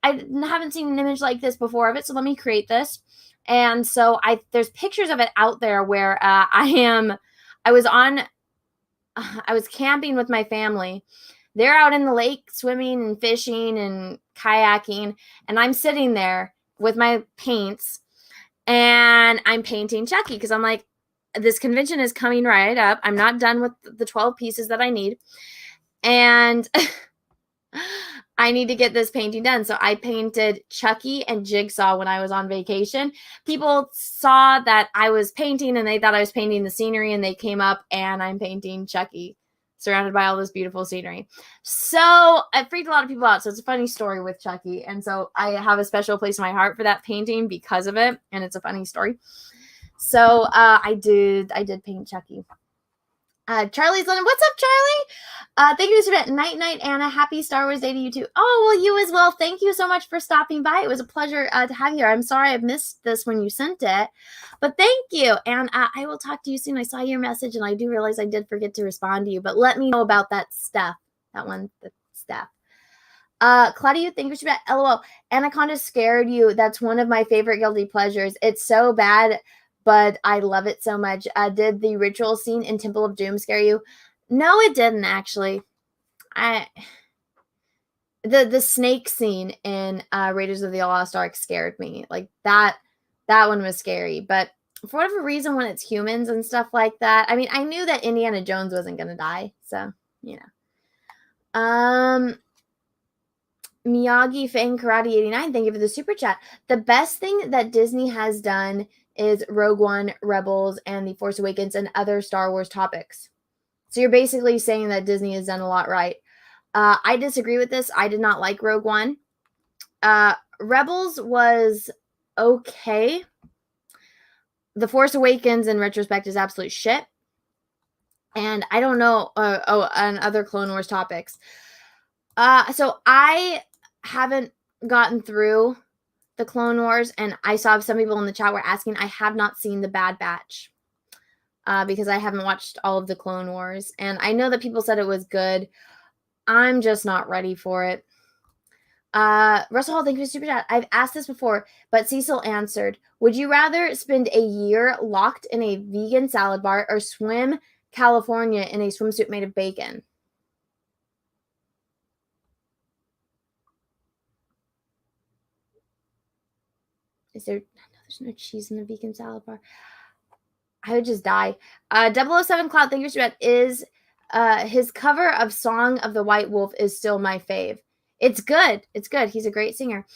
I haven't seen an image like this before of it, so let me create this. And so there's pictures of it out there where I was camping with my family. They're out in the lake swimming and fishing and kayaking, and I'm sitting there with my paints, and I'm painting Chucky because I'm like, this convention is coming right up. I'm not done with the 12 pieces that I need, and I need to get this painting done. So I painted Chucky and Jigsaw when I was on vacation. People saw that I was painting and they thought I was painting the scenery, and they came up and I'm painting Chucky surrounded by all this beautiful scenery. So it freaked a lot of people out. So it's a funny story with Chucky. And so I have a special place in my heart for that painting because of it. And it's a funny story. So I did paint Chucky. Charlie's London. What's up, Charlie? Thank you for that. Night, Anna. Happy Star Wars Day to you too. Oh, well, you as well. Thank you so much for stopping by. It was a pleasure to have you here. I'm sorry I missed this when you sent it, but thank you. And I will talk to you soon. I saw your message, and I do realize I did forget to respond to you, but let me know about that stuff. The stuff. Claudia, thank you for that. LOL. Anaconda scared you. That's one of my favorite guilty pleasures. It's so bad, but I love it so much. Did the ritual scene in Temple of Doom scare you? No, it didn't actually. The snake scene in Raiders of the Lost Ark scared me. Like that one was scary. But for whatever reason, when it's humans and stuff like that, I mean, I knew that Indiana Jones wasn't gonna die, so you know. Miyagi Fang Karate 89, thank you for the super chat. The best thing that Disney has done is Rogue One, Rebels, and The Force Awakens, and other Star Wars topics. So you're basically saying that Disney has done a lot right. I disagree with this. I did not like Rogue One. Rebels was okay. The Force Awakens, in retrospect, is absolute shit. And I don't know. And other Clone Wars topics. So I haven't gotten through the Clone Wars, and I saw some people in the chat were asking. I have not seen The Bad Batch because I haven't watched all of the Clone Wars, and I know that people said it was good. I'm just not ready for it. Russell Hall, thank you for super chat. I've asked this before, but Cecil answered. Would you rather spend a year locked in a vegan salad bar or swim California in a swimsuit made of bacon? There's no cheese in the vegan salad bar. I would just die. 007 Cloud, thank you for that. Is his cover of Song of the White Wolf is still my fave. It's good. It's good. He's a great singer.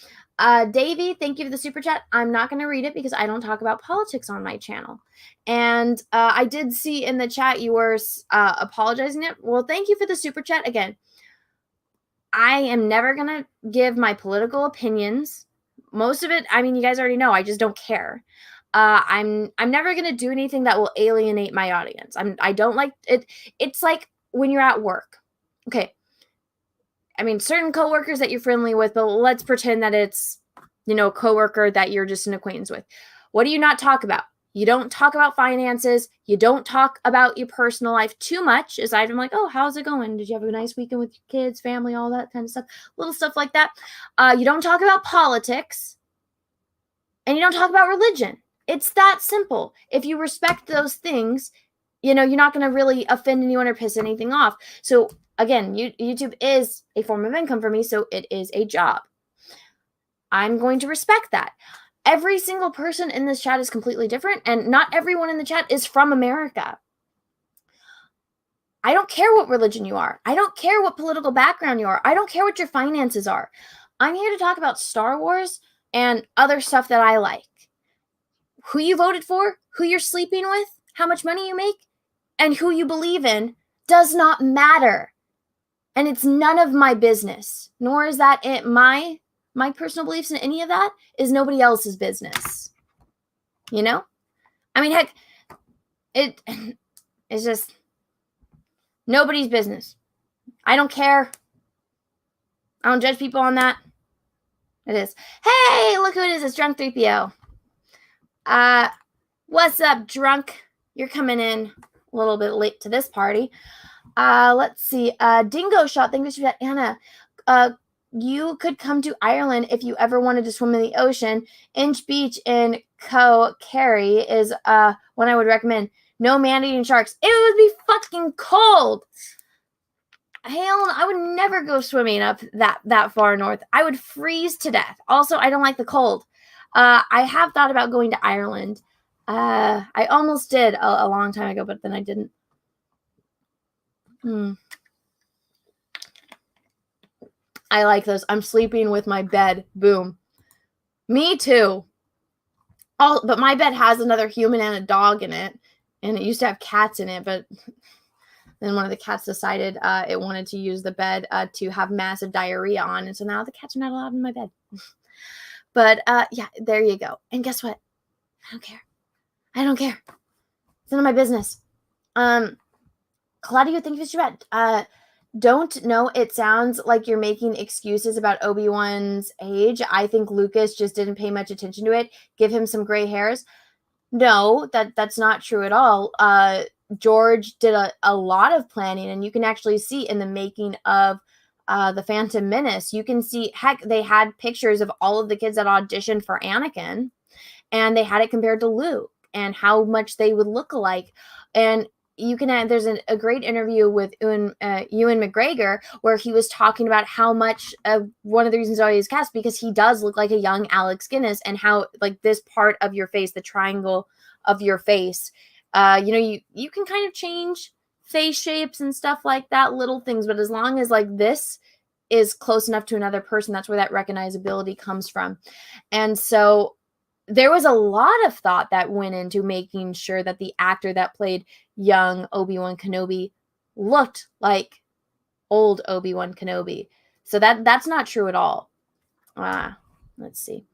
Davey, thank you for the super chat. I'm not going to read it because I don't talk about politics on my channel. And I did see in the chat you were apologizing it. Well, thank you for the super chat. Again, I am never going to give my political opinions. Most of it, I mean, you guys already know. I just don't care. I'm never gonna do anything that will alienate my audience. I don't like it. It's like when you're at work. Okay. I mean, certain coworkers that you're friendly with, but let's pretend that it's, a coworker that you're just an acquaintance with. What do you not talk about? You don't talk about finances. You don't talk about your personal life too much, aside from like, oh, how's it going? Did you have a nice weekend with your kids, family, all that kind of stuff? Little stuff like that. You don't talk about politics. And you don't talk about religion. It's that simple. If you respect those things, you're not going to really offend anyone or piss anything off. So again, YouTube is a form of income for me, so it is a job. I'm going to respect that. every single person in this chat is completely different, and not everyone in the chat is from America. I don't care what religion you are. I don't care what political background you are. I don't care what your finances are. I'm here to talk about Star Wars and other stuff that I like. Who you voted for, who you're sleeping with, how much money you make, and who you believe in does not matter. And it's none of my business. Nor is that it. My personal beliefs in any of that is nobody else's business. You know? I mean, heck, it's just nobody's business. I don't care. I don't judge people on that. It is. Hey, look who it is. It's Drunk 3PO. What's up, Drunk? You're coming in a little bit late to this party. Let's see. Dingo Shot. Thank you for that, Anna. You could come to Ireland if you ever wanted to swim in the ocean. Inch Beach in Kerry is one I would recommend. No man-eating sharks. It would be fucking cold. Hell, I would never go swimming up that far north. I would freeze to death. Also, I don't like the cold. I have thought about going to Ireland. I almost did a long time ago, but then I didn't. I like those. I'm sleeping with my bed. Boom. Me too. But my bed has another human and a dog in it. And it used to have cats in it, but then one of the cats decided it wanted to use the bed to have massive diarrhea on. And so now the cats are not allowed in my bed. But yeah, there you go. And guess what? I don't care. I don't care. It's none of my business. Claudia, thank you for your don't know. It sounds like you're making excuses about Obi-Wan's age. I think Lucas just didn't pay much attention to it. Give him some gray hairs. No, that's not true at all. George did a lot of planning, and you can actually see in the making of The Phantom Menace, you can see, heck, they had pictures of all of the kids that auditioned for Anakin, and they had it compared to Luke and how much they would look alike. And you can there's a great interview with Ewan McGregor where he was talking about how much one of the reasons why he's cast, because he does look like a young Alex Guinness, and how like this part of your face, the triangle of your face, you can kind of change face shapes and stuff like that, little things, but as long as like this is close enough to another person, that's where that recognizability comes from. And so there was a lot of thought that went into making sure that the actor that played young Obi-Wan Kenobi looked like old Obi-Wan Kenobi. So that's not true at all. Let's see.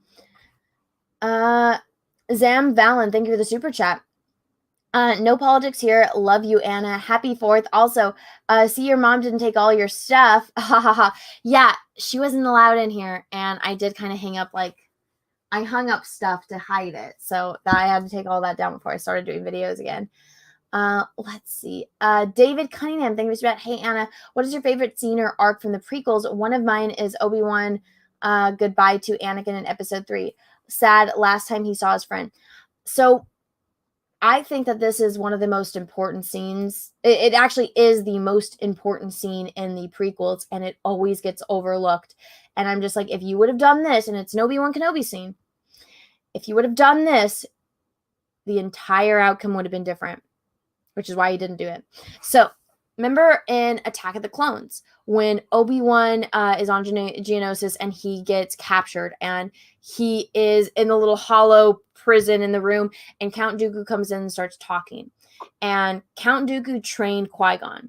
Zam Valen, thank you for the super chat. No politics here. Love you, Anna. Happy 4th. Also, see, your mom didn't take all your stuff. Yeah, she wasn't allowed in here, and I did kind of I hung up stuff to hide it. So I had to take all that down before I started doing videos again. Let's see. David Cunningham, thank you for that. Hey, Anna, what is your favorite scene or arc from the prequels? One of mine is Obi-Wan goodbye to Anakin in episode 3. Sad last time he saw his friend. So I think that this is one of the most important scenes. It actually is the most important scene in the prequels, and it always gets overlooked. And I'm just like, if you would have done this, and it's an Obi-Wan Kenobi scene, if you would have done this, the entire outcome would have been different, which is why he didn't do it. So remember in Attack of the Clones, when Obi-Wan is on Geonosis and he gets captured, and he is in the little hollow prison in the room, and Count Dooku comes in and starts talking. And Count Dooku trained Qui-Gon.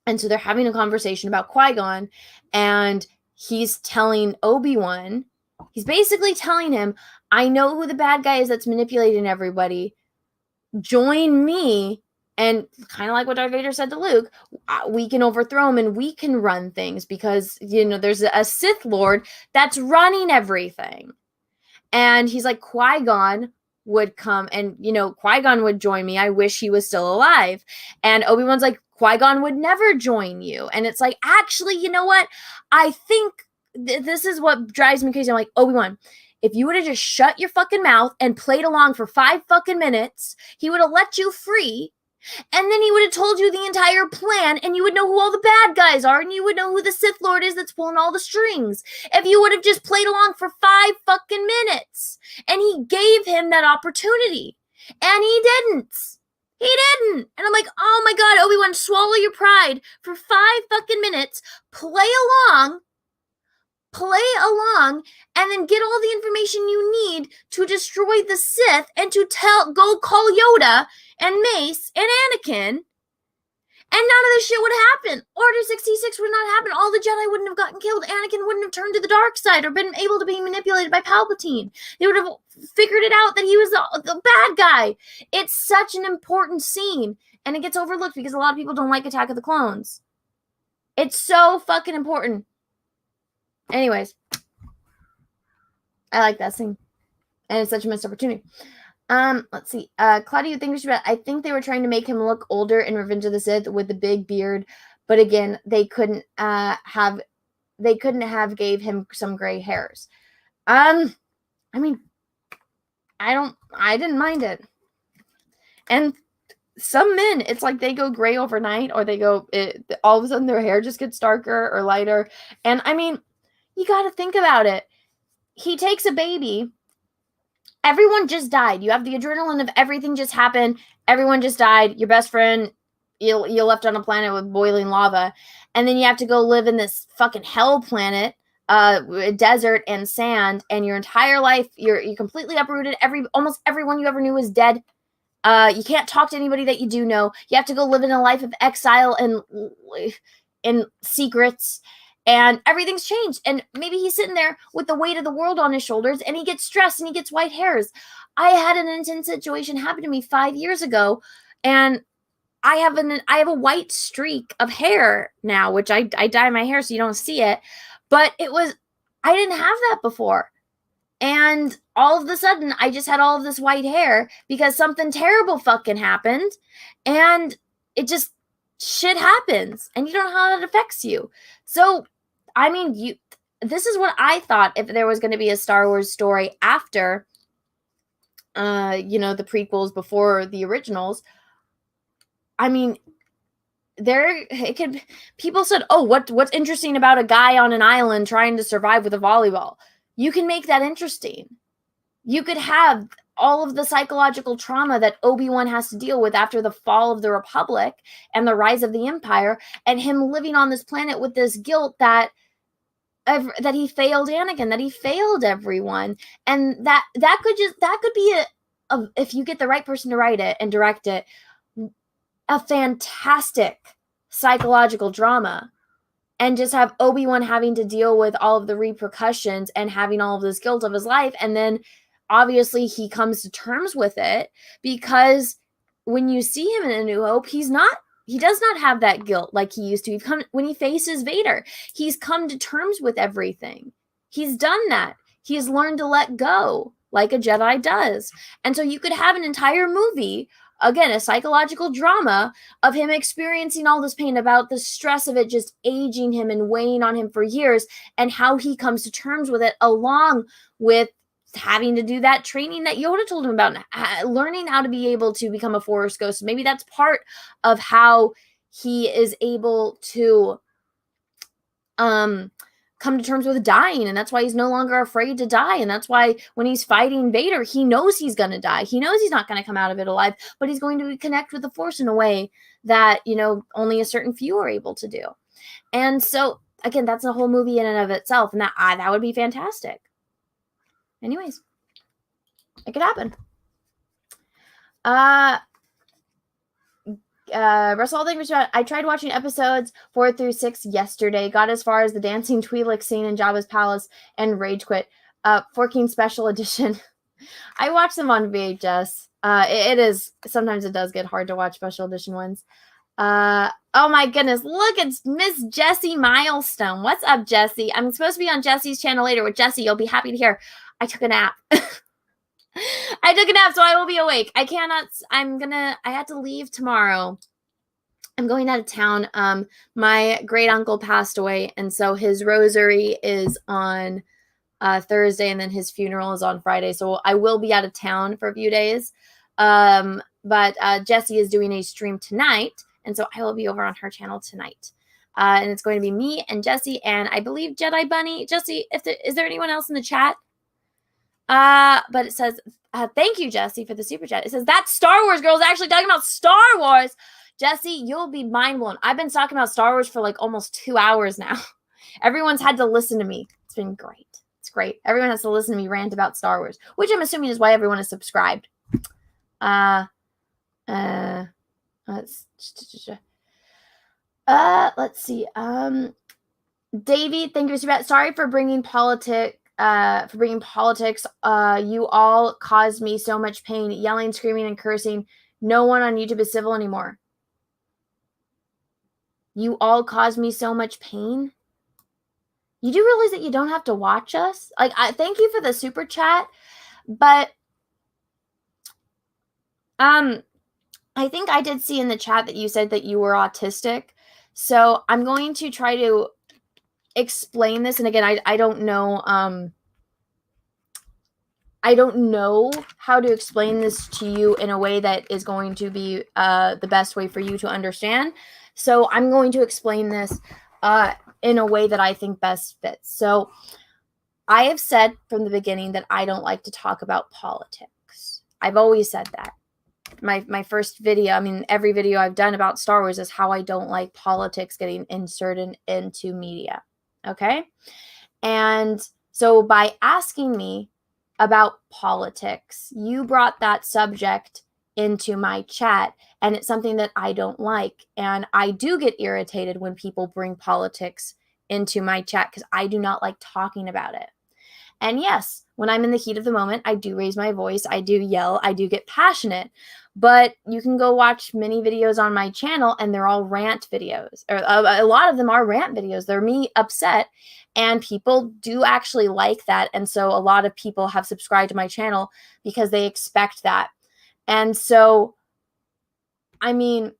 And so they're having a conversation about Qui-Gon, and he's telling Obi-Wan, he's basically telling him, I know who the bad guy is that's manipulating everybody. Join me. And kind of like what Darth Vader said to Luke, we can overthrow him and we can run things, because, there's a Sith Lord that's running everything. And he's like, Qui-Gon would come and, Qui-Gon would join me. I wish he was still alive. And Obi-Wan's like, Qui-Gon would never join you. And it's like, actually, you know what? I think this is what drives me crazy. I'm like, Obi-Wan, if you would have just shut your fucking mouth and played along for 5 fucking minutes, he would have let you free. And then he would have told you the entire plan, and you would know who all the bad guys are, and you would know who the Sith Lord is that's pulling all the strings. If you would have just played along for 5 fucking minutes. And he gave him that opportunity. And he didn't. He didn't. And I'm like, oh my God, Obi-Wan, swallow your pride for 5 fucking minutes, play along, and then get all the information you need to destroy the Sith and to go call Yoda and Mace and Anakin. And none of this shit would happen. Order 66 would not happen. All the Jedi wouldn't have gotten killed. Anakin wouldn't have turned to the dark side or been able to be manipulated by Palpatine. They would have figured it out that he was the bad guy. It's such an important scene. And it gets overlooked because a lot of people don't like Attack of the Clones. It's so fucking important. Anyways. I like that scene. And it's such a missed opportunity. Let's see. Claudia, you think we should? I think they were trying to make him look older in Revenge of the Sith with the big beard, but again, they couldn't have gave him some gray hairs. I mean, I didn't mind it. And some men, it's like they go gray overnight, or they go all of a sudden their hair just gets darker or lighter. And I mean, you got to think about it. He takes a baby. Everyone just died. You have the adrenaline of everything just happened. Everyone just died. Your best friend, you're left on a planet with boiling lava. And then you have to go live in this fucking hell planet, desert and sand. And your entire life, you're completely uprooted. Almost everyone you ever knew is dead. You can't talk to anybody that you do know. You have to go live in a life of exile and in secrets. And everything's changed. And maybe he's sitting there with the weight of the world on his shoulders, and he gets stressed and he gets white hairs. I had an intense situation happen to me 5 years ago, and I have a white streak of hair now, which I dye my hair so you don't see it. But I didn't have that before. And all of a sudden, I just had all of this white hair because something terrible fucking happened. And it just, shit happens. And you don't know how that affects you. So, I mean, this is what I thought if there was going to be a Star Wars story after, the prequels before the originals. I mean, people said, oh, what's interesting about a guy on an island trying to survive with a volleyball? You can make that interesting. You could have all of the psychological trauma that Obi-Wan has to deal with after the fall of the Republic and the rise of the Empire, and him living on this planet with this guilt that he failed Anakin, that he failed everyone. And that could be if you get the right person to write it and direct it, a fantastic psychological drama. And just have Obi-Wan having to deal with all of the repercussions and having all of this guilt of his life. And then obviously he comes to terms with it, because when you see him in A New Hope, he does not have that guilt like he used to. When he faces Vader, he's come to terms with everything. He's done that. He's learned to let go like a Jedi does. And so you could have an entire movie, again, a psychological drama of him experiencing all this pain, about the stress of it just aging him and weighing on him for years, and how he comes to terms with it, along with having to do that training that Yoda told him about, learning how to be able to become a Force ghost. Maybe that's part of how he is able to come to terms with dying, and that's why he's no longer afraid to die. And that's why when he's fighting Vader, he knows he's going to die. He knows he's not going to come out of it alive, but he's going to connect with the Force in a way that, only a certain few are able to do. And so, again, that's a whole movie in and of itself, and that would be fantastic. Anyways, it could happen. Russell, I tried watching episodes 4 through 6 yesterday. Got as far as the dancing Twi'lek scene in Jabba's palace and rage quit. 14 special edition. I watched them on VHS. Sometimes it does get hard to watch special edition ones. Oh my goodness, look, it's Miss Jessie Milestone. What's up, Jessie? I'm supposed to be on Jessie's channel later with Jessie. You'll be happy to hear. I took a nap. I took a nap, so I will be awake. I had to leave tomorrow. I'm going out of town. My great uncle passed away, and so his rosary is on Thursday, and then his funeral is on Friday. So I will be out of town for a few days. but Jessie is doing a stream tonight, and so I will be over on her channel tonight. And it's going to be me and Jessie, and I believe Jedi Bunny. Jessie, is there anyone else in the chat? But it says, thank you, Jessie, for the super chat. It says, that Star Wars girl is actually talking about Star Wars. Jessie, you'll be mind blown. I've been talking about Star Wars for like almost 2 hours now. Everyone's had to listen to me. It's been great. It's great. Everyone has to listen to me rant about Star Wars, which I'm assuming is why everyone is subscribed. Let's see. Davey, thank you for that. Sorry for bringing politics. You all caused me so much pain, yelling, screaming, and cursing. No one on YouTube is civil anymore. You all caused me so much pain. You do realize that you don't have to watch us? Like, I thank you for the super chat, but I think I did see in the chat that you said that you were autistic. So I'm going to try to explain this. And again, I don't know. I don't know how to explain this to you in a way that is going to be the best way for you to understand. So I'm going to explain this in a way that I think best fits. So I have said from the beginning that I don't like to talk about politics. I've always said that. My first video, I mean, every video I've done about Star Wars is how I don't like politics getting inserted into media. Okay? And so by asking me about politics, you brought that subject into my chat, and it's something that I don't like. And I do get irritated when people bring politics into my chat because I do not like talking about it. And yes, when I'm in the heat of the moment, I do raise my voice, I do yell, I do get passionate. But you can go watch many videos on my channel, and they're all rant videos. Or a lot of them are rant videos. They're me upset, and people do actually like that. And so a lot of people have subscribed to my channel because they expect that. And so, I mean,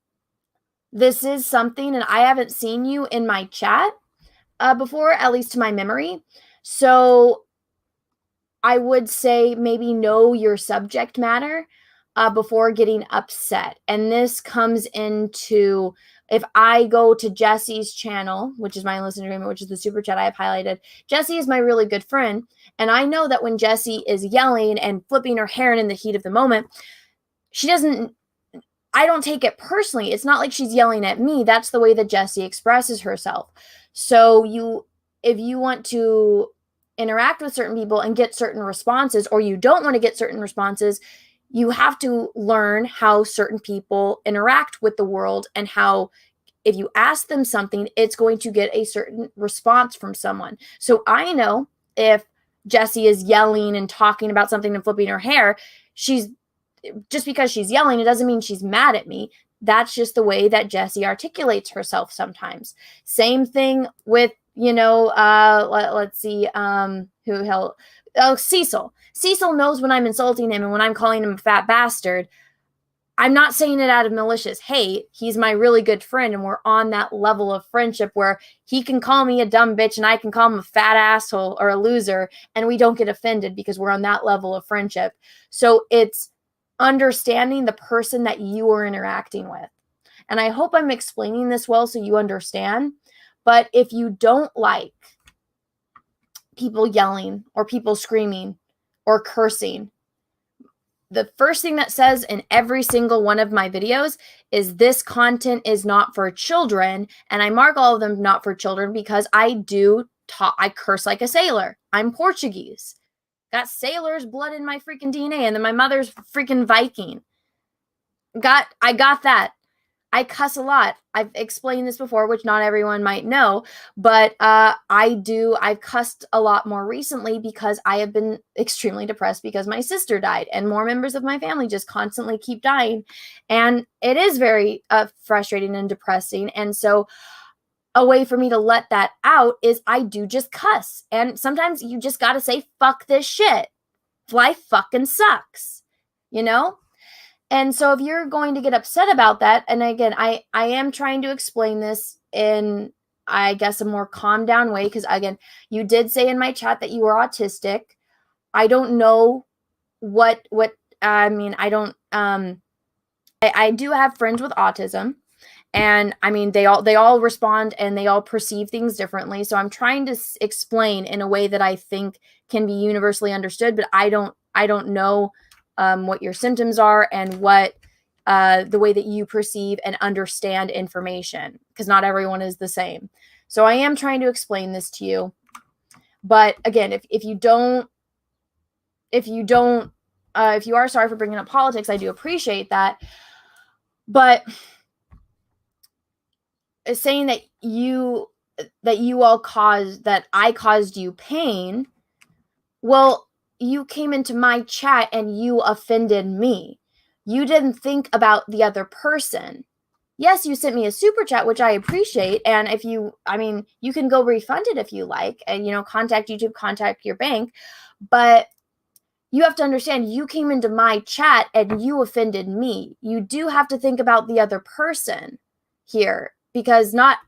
this is something, and I haven't seen you in my chat before, at least to my memory. So I would say maybe know your subject matter before getting upset. And this comes into, if I go to Jessie's channel, which is my listener agreement, which is the super chat I have highlighted, Jessie is my really good friend. And I know that when Jessie is yelling and flipping her hair and in the heat of the moment, I don't take it personally. It's not like she's yelling at me. That's the way that Jessie expresses herself. So if you want to interact with certain people and get certain responses, or you don't want to get certain responses, you have to learn how certain people interact with the world, and how if you ask them something, it's going to get a certain response from someone. So I know if Jessie is yelling and talking about something and flipping her hair, just because she's yelling, it doesn't mean she's mad at me. That's just the way that Jessie articulates herself sometimes. Same thing with, let's see, Cecil. Cecil knows when I'm insulting him and when I'm calling him a fat bastard. I'm not saying it out of malicious hate. He's my really good friend, and we're on that level of friendship where he can call me a dumb bitch and I can call him a fat asshole or a loser, and we don't get offended because we're on that level of friendship. So it's understanding the person that you are interacting with. And I hope I'm explaining this well so you understand. But if you don't like people yelling or people screaming or cursing, the first thing that says in every single one of my videos is this content is not for children. And I mark all of them not for children because I curse like a sailor. I'm Portuguese. Got sailor's blood in my freaking DNA, and then my mother's freaking Viking. I got that. I cuss a lot. I've explained this before, which not everyone might know, but I've cussed a lot more recently because I have been extremely depressed because my sister died, and more members of my family just constantly keep dying. And it is very frustrating and depressing. And so a way for me to let that out is I do just cuss. And sometimes you just got to say, fuck this shit. Life fucking sucks, And so if you're going to get upset about that, and again, I am trying to explain this in, I guess, a more calm down way, because again, you did say in my chat that you were autistic. I don't know I don't I do have friends with autism, and I mean, they all respond and they all perceive things differently. So I'm trying to explain in a way that I think can be universally understood, but I don't know what your symptoms are and what the way that you perceive and understand information, because not everyone is the same. So I am trying to explain this to you. But again, if you are sorry for bringing up politics, I do appreciate that. But saying that I caused you pain, well, you came into my chat and you offended me. You didn't think about the other person. Yes, you sent me a super chat, which I appreciate. And you can go refund it if you like, and, contact YouTube, contact your bank. But you have to understand, you came into my chat and you offended me. You do have to think about the other person here, because not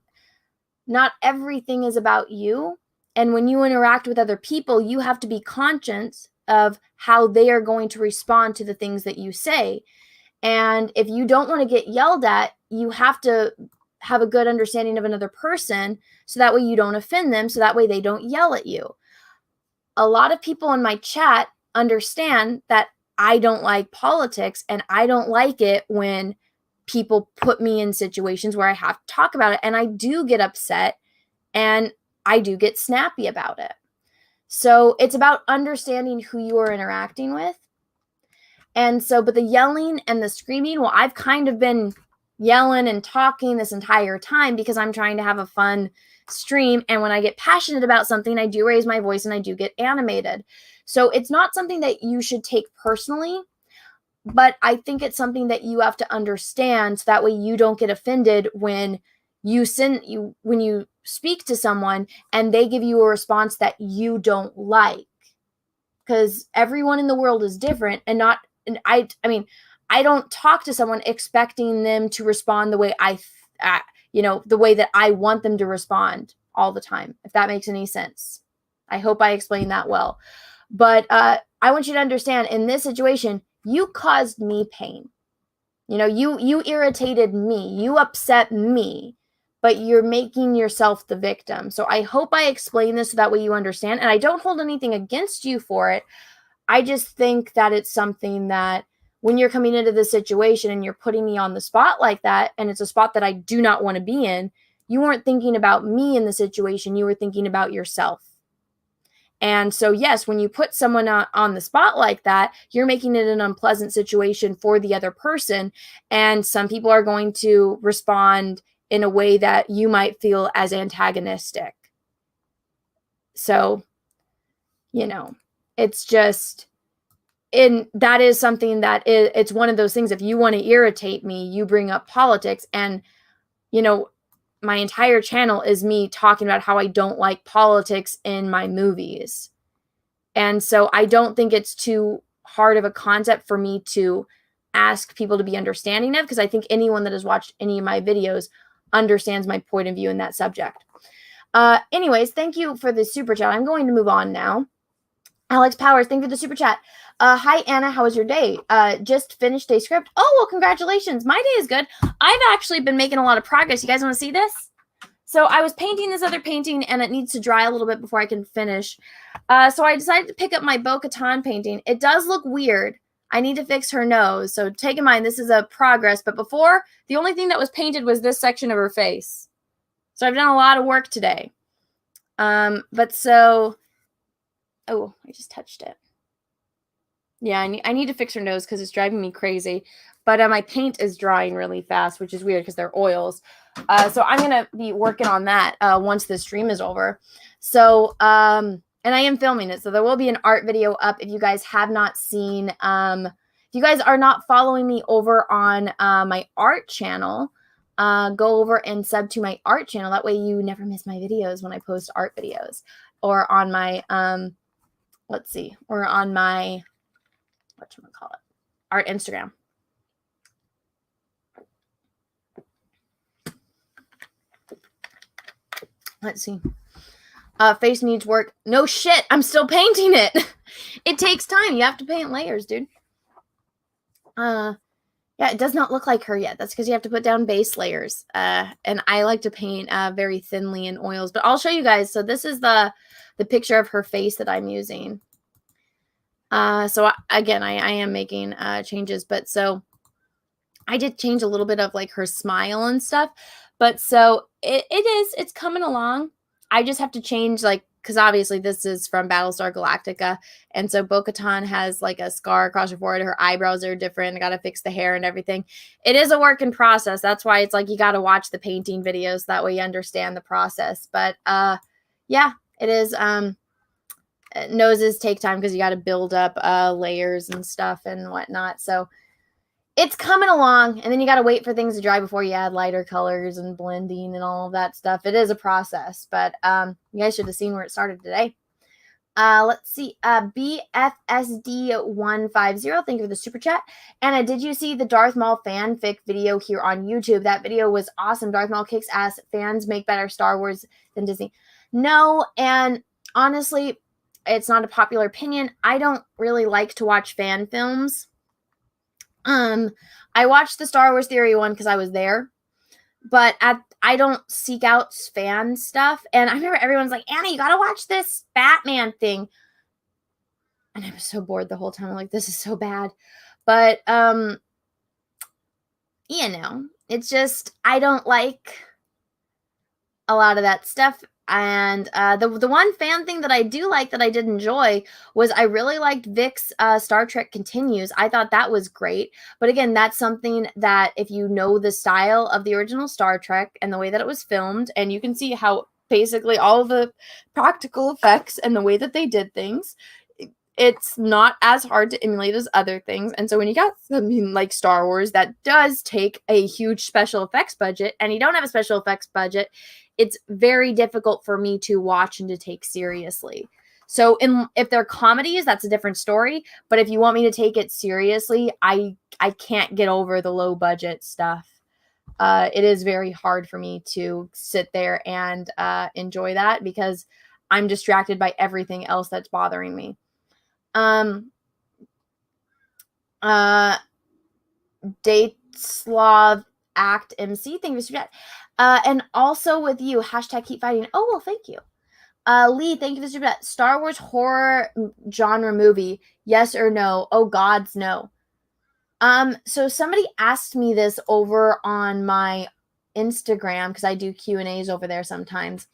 everything is about you. And when you interact with other people, you have to be conscious of how they are going to respond to the things that you say. And if you don't want to get yelled at, you have to have a good understanding of another person, so that way you don't offend them, so that way they don't yell at you. A lot of people in my chat understand that I don't like politics, and I don't like it when people put me in situations where I have to talk about it. And I do get upset and I do get snappy about it. So it's about understanding who you are interacting with. And so, but the yelling and the screaming, well, I've kind of been yelling and talking this entire time because I'm trying to have a fun stream. And when I get passionate about something, I do raise my voice and I do get animated. So it's not something that you should take personally, but I think it's something that you have to understand, so that way you don't get offended when you speak to someone and they give you a response that you don't like. Because everyone in the world is different, and I don't talk to someone expecting them to respond the way the way that I want them to respond all the time, if that makes any sense. I hope I explained that well. But I want you to understand, in this situation, you caused me pain. You irritated me. You upset me. But you're making yourself the victim. So I hope I explain this so that way you understand. And I don't hold anything against you for it. I just think that it's something that when you're coming into this situation and you're putting me on the spot like that, and it's a spot that I do not want to be in, you weren't thinking about me in the situation. You were thinking about yourself. And so, yes, when you put someone on the spot like that, you're making it an unpleasant situation for the other person. And some people are going to respond in a way that you might feel as antagonistic. So, it's just, and that is something that it's one of those things. If you want to irritate me, you bring up politics. And, my entire channel is me talking about how I don't like politics in my movies. And so I don't think it's too hard of a concept for me to ask people to be understanding of, because I think anyone that has watched any of my videos understands my point of view in that subject. Anyways, thank you for the super chat. I'm going to move on now. Alex Powers, thank you for the super chat. Hi, Anna. How was your day? Just finished a script. Oh, well, congratulations. My day is good. I've actually been making a lot of progress. You guys want to see this? So I was painting this other painting, and it needs to dry a little bit before I can finish. So I decided to pick up my Bo-Katan painting. It does look weird. I need to fix her nose. So take in mind, this is a progress. But before, the only thing that was painted was this section of her face. So I've done a lot of work today. Oh, I just touched it. Yeah, I need to fix her nose because it's driving me crazy. But my paint is drying really fast, which is weird because they're oils. So I'm going to be working on that once the stream is over. So, and I am filming it. So there will be an art video up if you guys have not seen. If you guys are not following me over on my art channel, go over and sub to my art channel. That way you never miss my videos when I post art videos. Or on my, or on my, whatchamacallit, art Instagram. Let's see. Face needs work. No shit. I'm still painting it. It takes time. You have to paint layers, dude. Yeah, Yeah, it does not look like her yet. That's because you have to put down base layers. And I like to paint very thinly in oils. But I'll show you guys. So this is the picture of her face that I'm using. Again, I am making changes. But so I did change a little bit of like her smile and stuff. But so it's coming along. I just have to change, like, because obviously this is from Battlestar Galactica. And so Bo-Katan has like a scar across her forehead. Her eyebrows are different. I got to fix the hair and everything. It is a work in process. That's why it's like you got to watch the painting videos. That way you understand the process. But yeah, it is. Noses take time because you got to build up layers and stuff and whatnot. So it's coming along, and then you got to wait for things to dry before you add lighter colors and blending and all of that stuff. It is a process, but you guys should have seen where it started today. Let's see. BFSD150, thank you for the super chat. Anna, did you see the Darth Maul fanfic video here on YouTube? That video was awesome. Darth Maul kicks ass. Fans make better Star Wars than Disney. No, and honestly, it's not a popular opinion. I don't really like to watch fan films. I watched the Star Wars Theory one because I was there, but I don't seek out fan stuff. And I remember everyone's like, Anna, you gotta watch this Batman thing. And I was so bored the whole time. I'm like, this is so bad. But you know, it's just I don't like a lot of that stuff. And the one fan thing that I do like that I did enjoy was I really liked Vic's Star Trek Continues. I thought that was great. But again, that's something that if you know the style of the original Star Trek and the way that it was filmed, and you can see how basically all the practical effects and the way that they did things, it's not as hard to emulate as other things. And so when you got something like Star Wars that does take a huge special effects budget, and you don't have a special effects budget, it's very difficult for me to watch and to take seriously. So if they're comedies, that's a different story. But if you want me to take it seriously, I can't get over the low budget stuff. It is very hard for me to sit there and enjoy that because I'm distracted by everything else that's bothering me. Dateslav Act MC, thank you for that. And also with you, hashtag keep fighting. Oh, well, thank you. Lee, thank you for super chat. Star Wars horror genre movie, yes or no? Oh, gods, no. So somebody asked me this over on my Instagram because I do Q&As over there sometimes.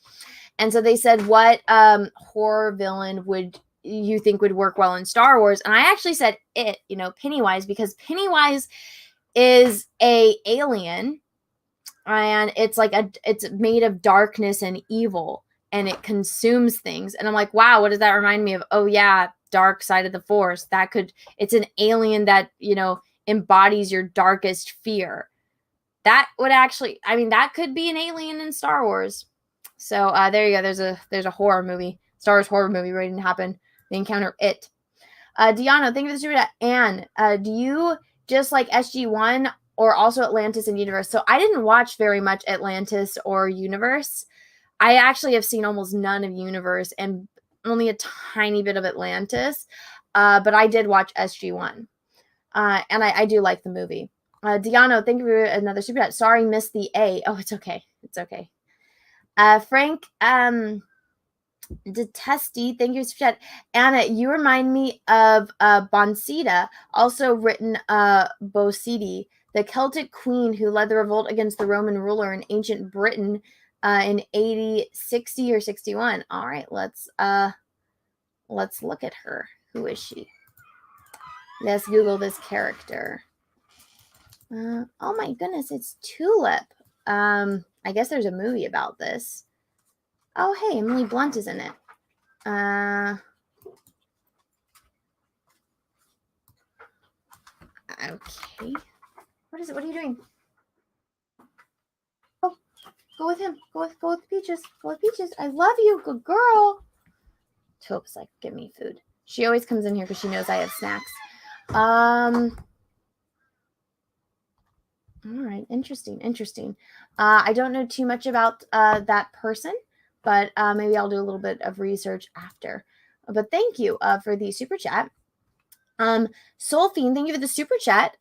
And so they said, what horror villain would you think would work well in Star Wars? And I actually said it, Pennywise, because Pennywise is a alien, and it's like it's made of darkness and evil, and it consumes things. And I'm like, wow, what does that remind me of? Oh yeah, dark side of the Force. It's an alien that, embodies your darkest fear. That would actually, that could be an alien in Star Wars. So there you go. There's a horror movie, Star Wars horror movie waiting to happen. They encounter it. Diano, thank you for the super chat. Anne, do you just like SG-1 or also Atlantis and Universe? So I didn't watch very much Atlantis or Universe. I actually have seen almost none of Universe and only a tiny bit of Atlantis. But I did watch SG-1. And I do like the movie. Diano, thank you for another super chat. Sorry, missed the A. Oh, it's okay. It's okay. Frank, Detesty, thank you for chat. Anna, you remind me of Bonsita, also written Bosidi, the Celtic queen who led the revolt against the Roman ruler in ancient Britain in 60 or 61. All right, let's look at her. Who is she? Let's Google this character. Oh my goodness, it's Tulip. I guess there's a movie about this. Oh, hey, Emily Blunt is in it. Okay. What is it? What are you doing? Oh, go with him. Go with Peaches. Go with Peaches. I love you. Good girl. Tulip's like, give me food. She always comes in here because she knows I have snacks. All right. Interesting. I don't know too much about that person. But maybe I'll do a little bit of research after. But thank you for the super chat. Soul Fiend, thank you for the super chat.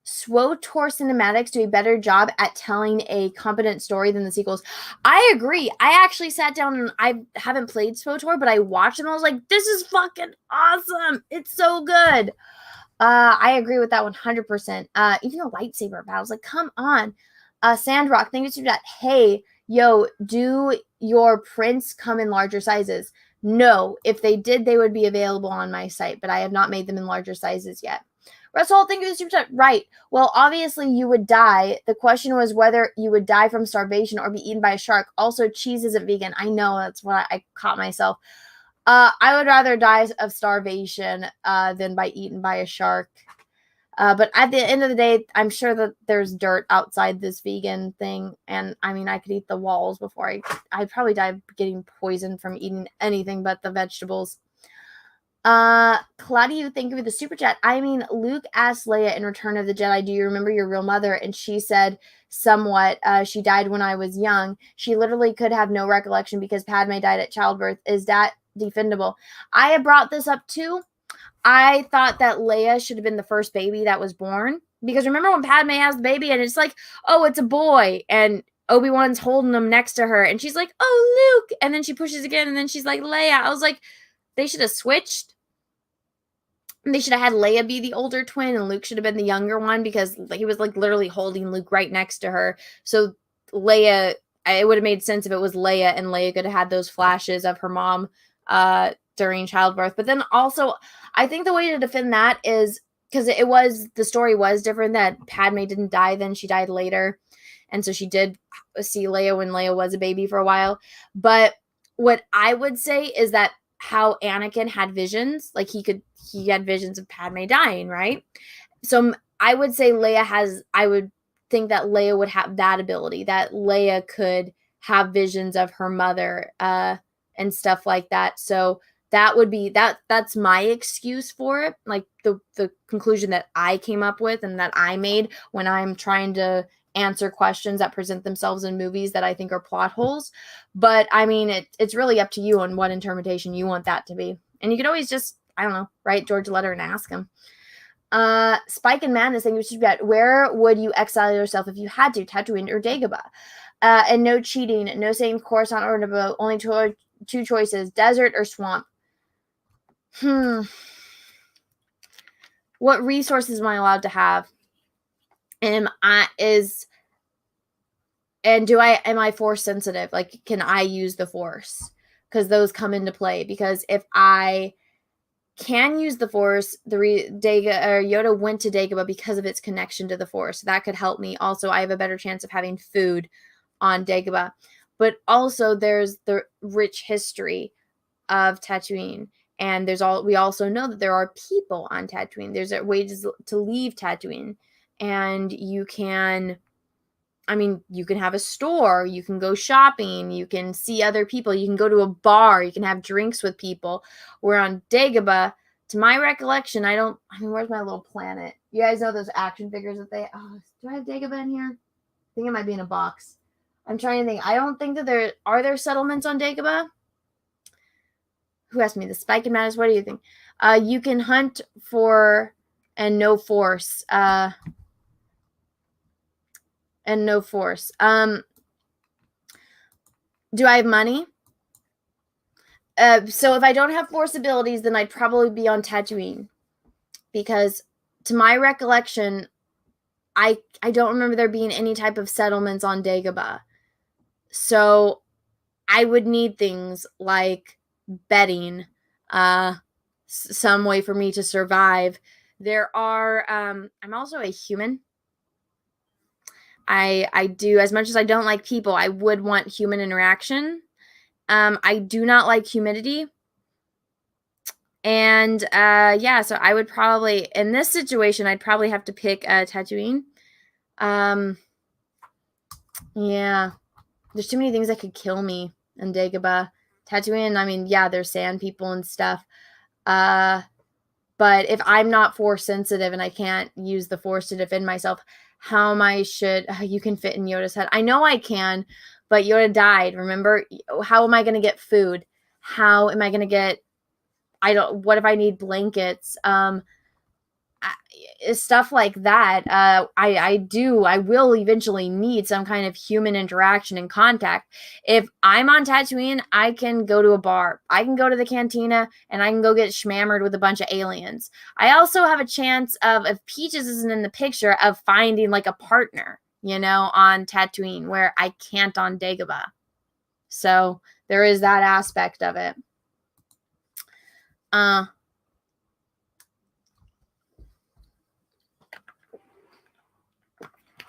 SWTOR cinematics do a better job at telling a competent story than the sequels. I agree. I actually sat down and I haven't played SWTOR, but I watched them. I was like, this is fucking awesome. It's so good. I agree with that 100%. Even the lightsaber battles, like, come on. Sandrock, thank you for that. Hey, yo, do your prints come in larger sizes? No. If they did, they would be available on my site, but I have not made them in larger sizes yet. Russell, thank you for the super chat. Right. Well, obviously you would die. The question was whether you would die from starvation or be eaten by a shark. Also, cheese isn't vegan. I know, that's what I caught myself. I would rather die of starvation than by eaten by a shark. But at the end of the day, I'm sure that there's dirt outside this vegan thing. And I mean, I could eat the walls before I'd probably die of getting poisoned from eating anything but the vegetables. Claudia, thank you for the super chat. I mean, Luke asked Leia in Return of the Jedi, do you remember your real mother? And she said somewhat, she died when I was young. She literally could have no recollection because Padme died at childbirth. Is that defendable? I have brought this up too. I thought that Leia should have been the first baby that was born. Because remember when Padme has the baby and it's like, oh, it's a boy. And Obi-Wan's holding him next to her. And she's like, oh, Luke. And then she pushes again. And then she's like, Leia. I was like, they should have switched. They should have had Leia be the older twin and Luke should have been the younger one because he was like literally holding Luke right next to her. So Leia, it would have made sense if it was Leia and Leia could have had those flashes of her mom during childbirth. But then also, I think the way to defend that is because the story was different that Padme didn't die then, she died later. And so she did see Leia when Leia was a baby for a while. But what I would say is that how Anakin had visions, like he had visions of Padme dying, right? So I would say I would think that Leia would have that ability, that Leia could have visions of her mother and stuff like that. So that would be, that's my excuse for it. Like the conclusion that I came up with and that I made when I'm trying to answer questions that present themselves in movies that I think are plot holes. But I mean, it's really up to you on what interpretation you want that to be. And you could always just, I don't know, write George a letter and ask him. Spike and Madness, thank you for that. Where would you exile yourself if you had to? Tatooine or Dagobah? And no cheating, no saying Coruscant or Naboo, only two choices, desert or swamp. What resources am I allowed to have? Am I force sensitive? Like, can I use the force? Because those come into play. Because if I can use the force, Yoda went to Dagobah because of its connection to the force. That could help me. Also, I have a better chance of having food on Dagobah. But also, there's the rich history of Tatooine. And we also know that there are people on Tatooine. There's ways to leave Tatooine. And you can have a store, you can go shopping, you can see other people, you can go to a bar, you can have drinks with people. Where on Dagobah, to my recollection, where's my little planet? You guys know those action figures that do I have Dagobah in here? I think it might be in a box. I'm trying to think. I don't think that are there settlements on Dagobah? Who asked me this? Spike and Madness, what do you think? You can hunt for and no force. And no force. Do I have money? So if I don't have force abilities, then I'd probably be on Tatooine. Because to my recollection, I don't remember there being any type of settlements on Dagobah. So I would need things like bedding, some way for me to survive. There are, I'm also a human. I do, as much as I don't like people, I would want human interaction. I do not like humidity. And so I would probably, in this situation, I'd probably have to pick Tatooine. Yeah. There's too many things that could kill me in Dagobah. Tatooine, there's sand people and stuff. But if I'm not force sensitive and I can't use the force to defend myself, you can fit in Yoda's head. I know I can, but Yoda died, remember? How am I going to get food? How am I going to get, what if I need blankets? stuff like that. I will eventually need some kind of human interaction and contact. If I'm on Tatooine, I can go to a bar, I can go to the cantina, and I can go get schmammered with a bunch of aliens. I also have a chance of, if Peaches isn't in the picture, of finding like a partner, on Tatooine, where I can't on Dagobah. So there is that aspect of it.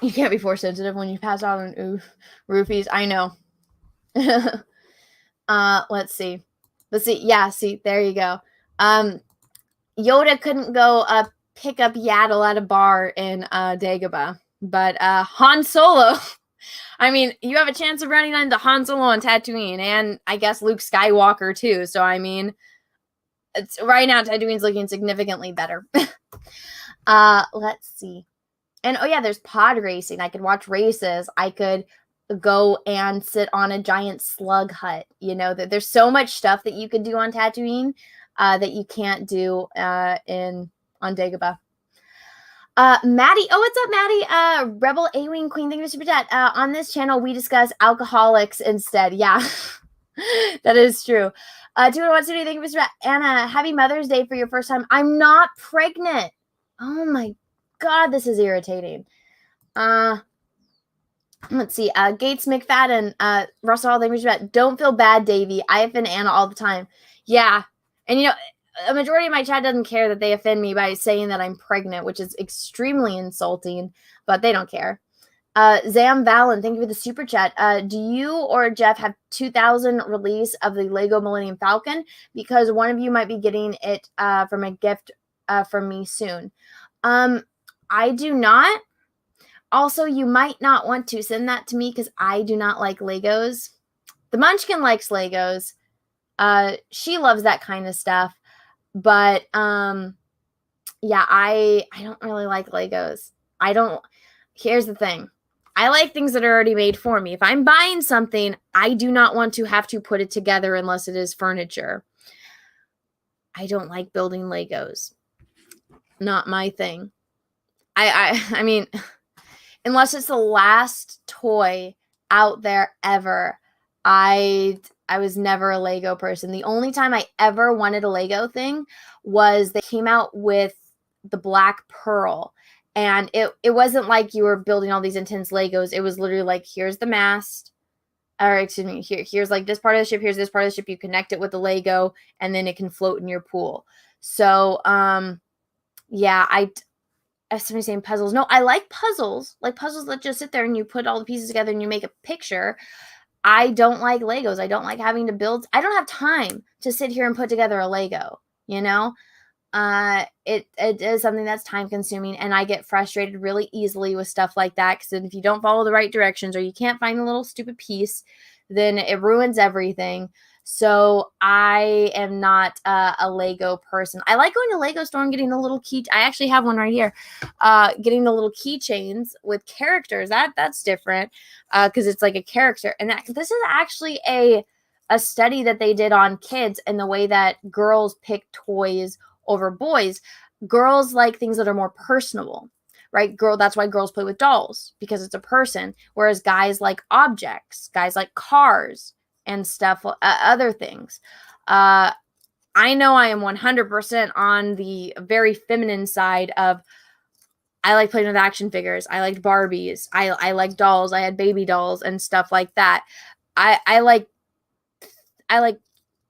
You can't be force sensitive when you pass out on roofies. I know. Let's see. Yeah, see, there you go. Yoda couldn't go pick up Yaddle at a bar in Dagobah, but Han Solo. I mean, you have a chance of running into Han Solo on Tatooine, and I guess Luke Skywalker too. So I mean, it's right now Tatooine's looking significantly better. Let's see. And oh yeah, there's pod racing. I could watch races. I could go and sit on a giant slug hut. There's so much stuff that you could do on Tatooine that you can't do on Dagobah. Maddie, what's up, Maddie? Rebel A-Wing Queen, thank you for super chat. On this channel, we discuss alcoholics instead. Yeah, that is true. 212, thank you for super chat. Anna, happy Mother's Day for your first time. I'm not pregnant. Oh my God, this is irritating. Let's see. Gates McFadden, Russell, thank you for super chat. Don't feel bad, Davey. I offend Anna all the time. Yeah, and a majority of my chat doesn't care that they offend me by saying that I'm pregnant, which is extremely insulting, but they don't care. Zam Valen, thank you for the super chat. Do you or Jeff have 2000 release of the Lego Millennium Falcon? Because one of you might be getting it from a gift from me soon. I do not. Also, you might not want to send that to me because I do not like Legos. The Munchkin likes Legos. She loves that kind of stuff. But yeah, I don't really like Legos. Here's the thing. I like things that are already made for me. If I'm buying something, I do not want to have to put it together unless it is furniture. I don't like building Legos. Not my thing. I mean, unless it's the last toy out there ever, I was never a Lego person. The only time I ever wanted a Lego thing was they came out with the Black Pearl. And it wasn't like you were building all these intense Legos. It was literally like, here's the mast. Or excuse me, here's like this part of the ship. Here's this part of the ship. You connect it with the Lego, and then it can float in your pool. So, yeah, somebody saying puzzles. No, I like puzzles. Like puzzles that just sit there and you put all the pieces together and you make a picture. I don't like Legos. I don't like having to build. I don't have time to sit here and put together a Lego, It is something that's time consuming, and I get frustrated really easily with stuff like that, because if you don't follow the right directions or you can't find the little stupid piece, then it ruins everything. So I am not a Lego person. I like going to Lego store and getting the little key. I actually have one right here. Getting the little keychains with characters. That's different because it's like a character. And this is actually a study that they did on kids and the way that girls pick toys over boys. Girls like things that are more personable, right? That's why girls play with dolls, because it's a person, whereas guys like objects, guys like cars and stuff, other things. I know I am 100% on the very feminine side of, I like playing with action figures. I liked Barbies. I like dolls. I had baby dolls and stuff like that. I like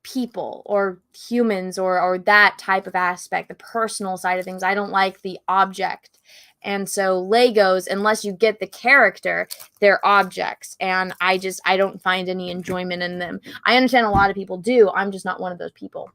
people or humans or that type of aspect, the personal side of things. I don't like the object. And so Legos, unless you get the character, they're objects. And I don't find any enjoyment in them. I understand a lot of people do. I'm just not one of those people.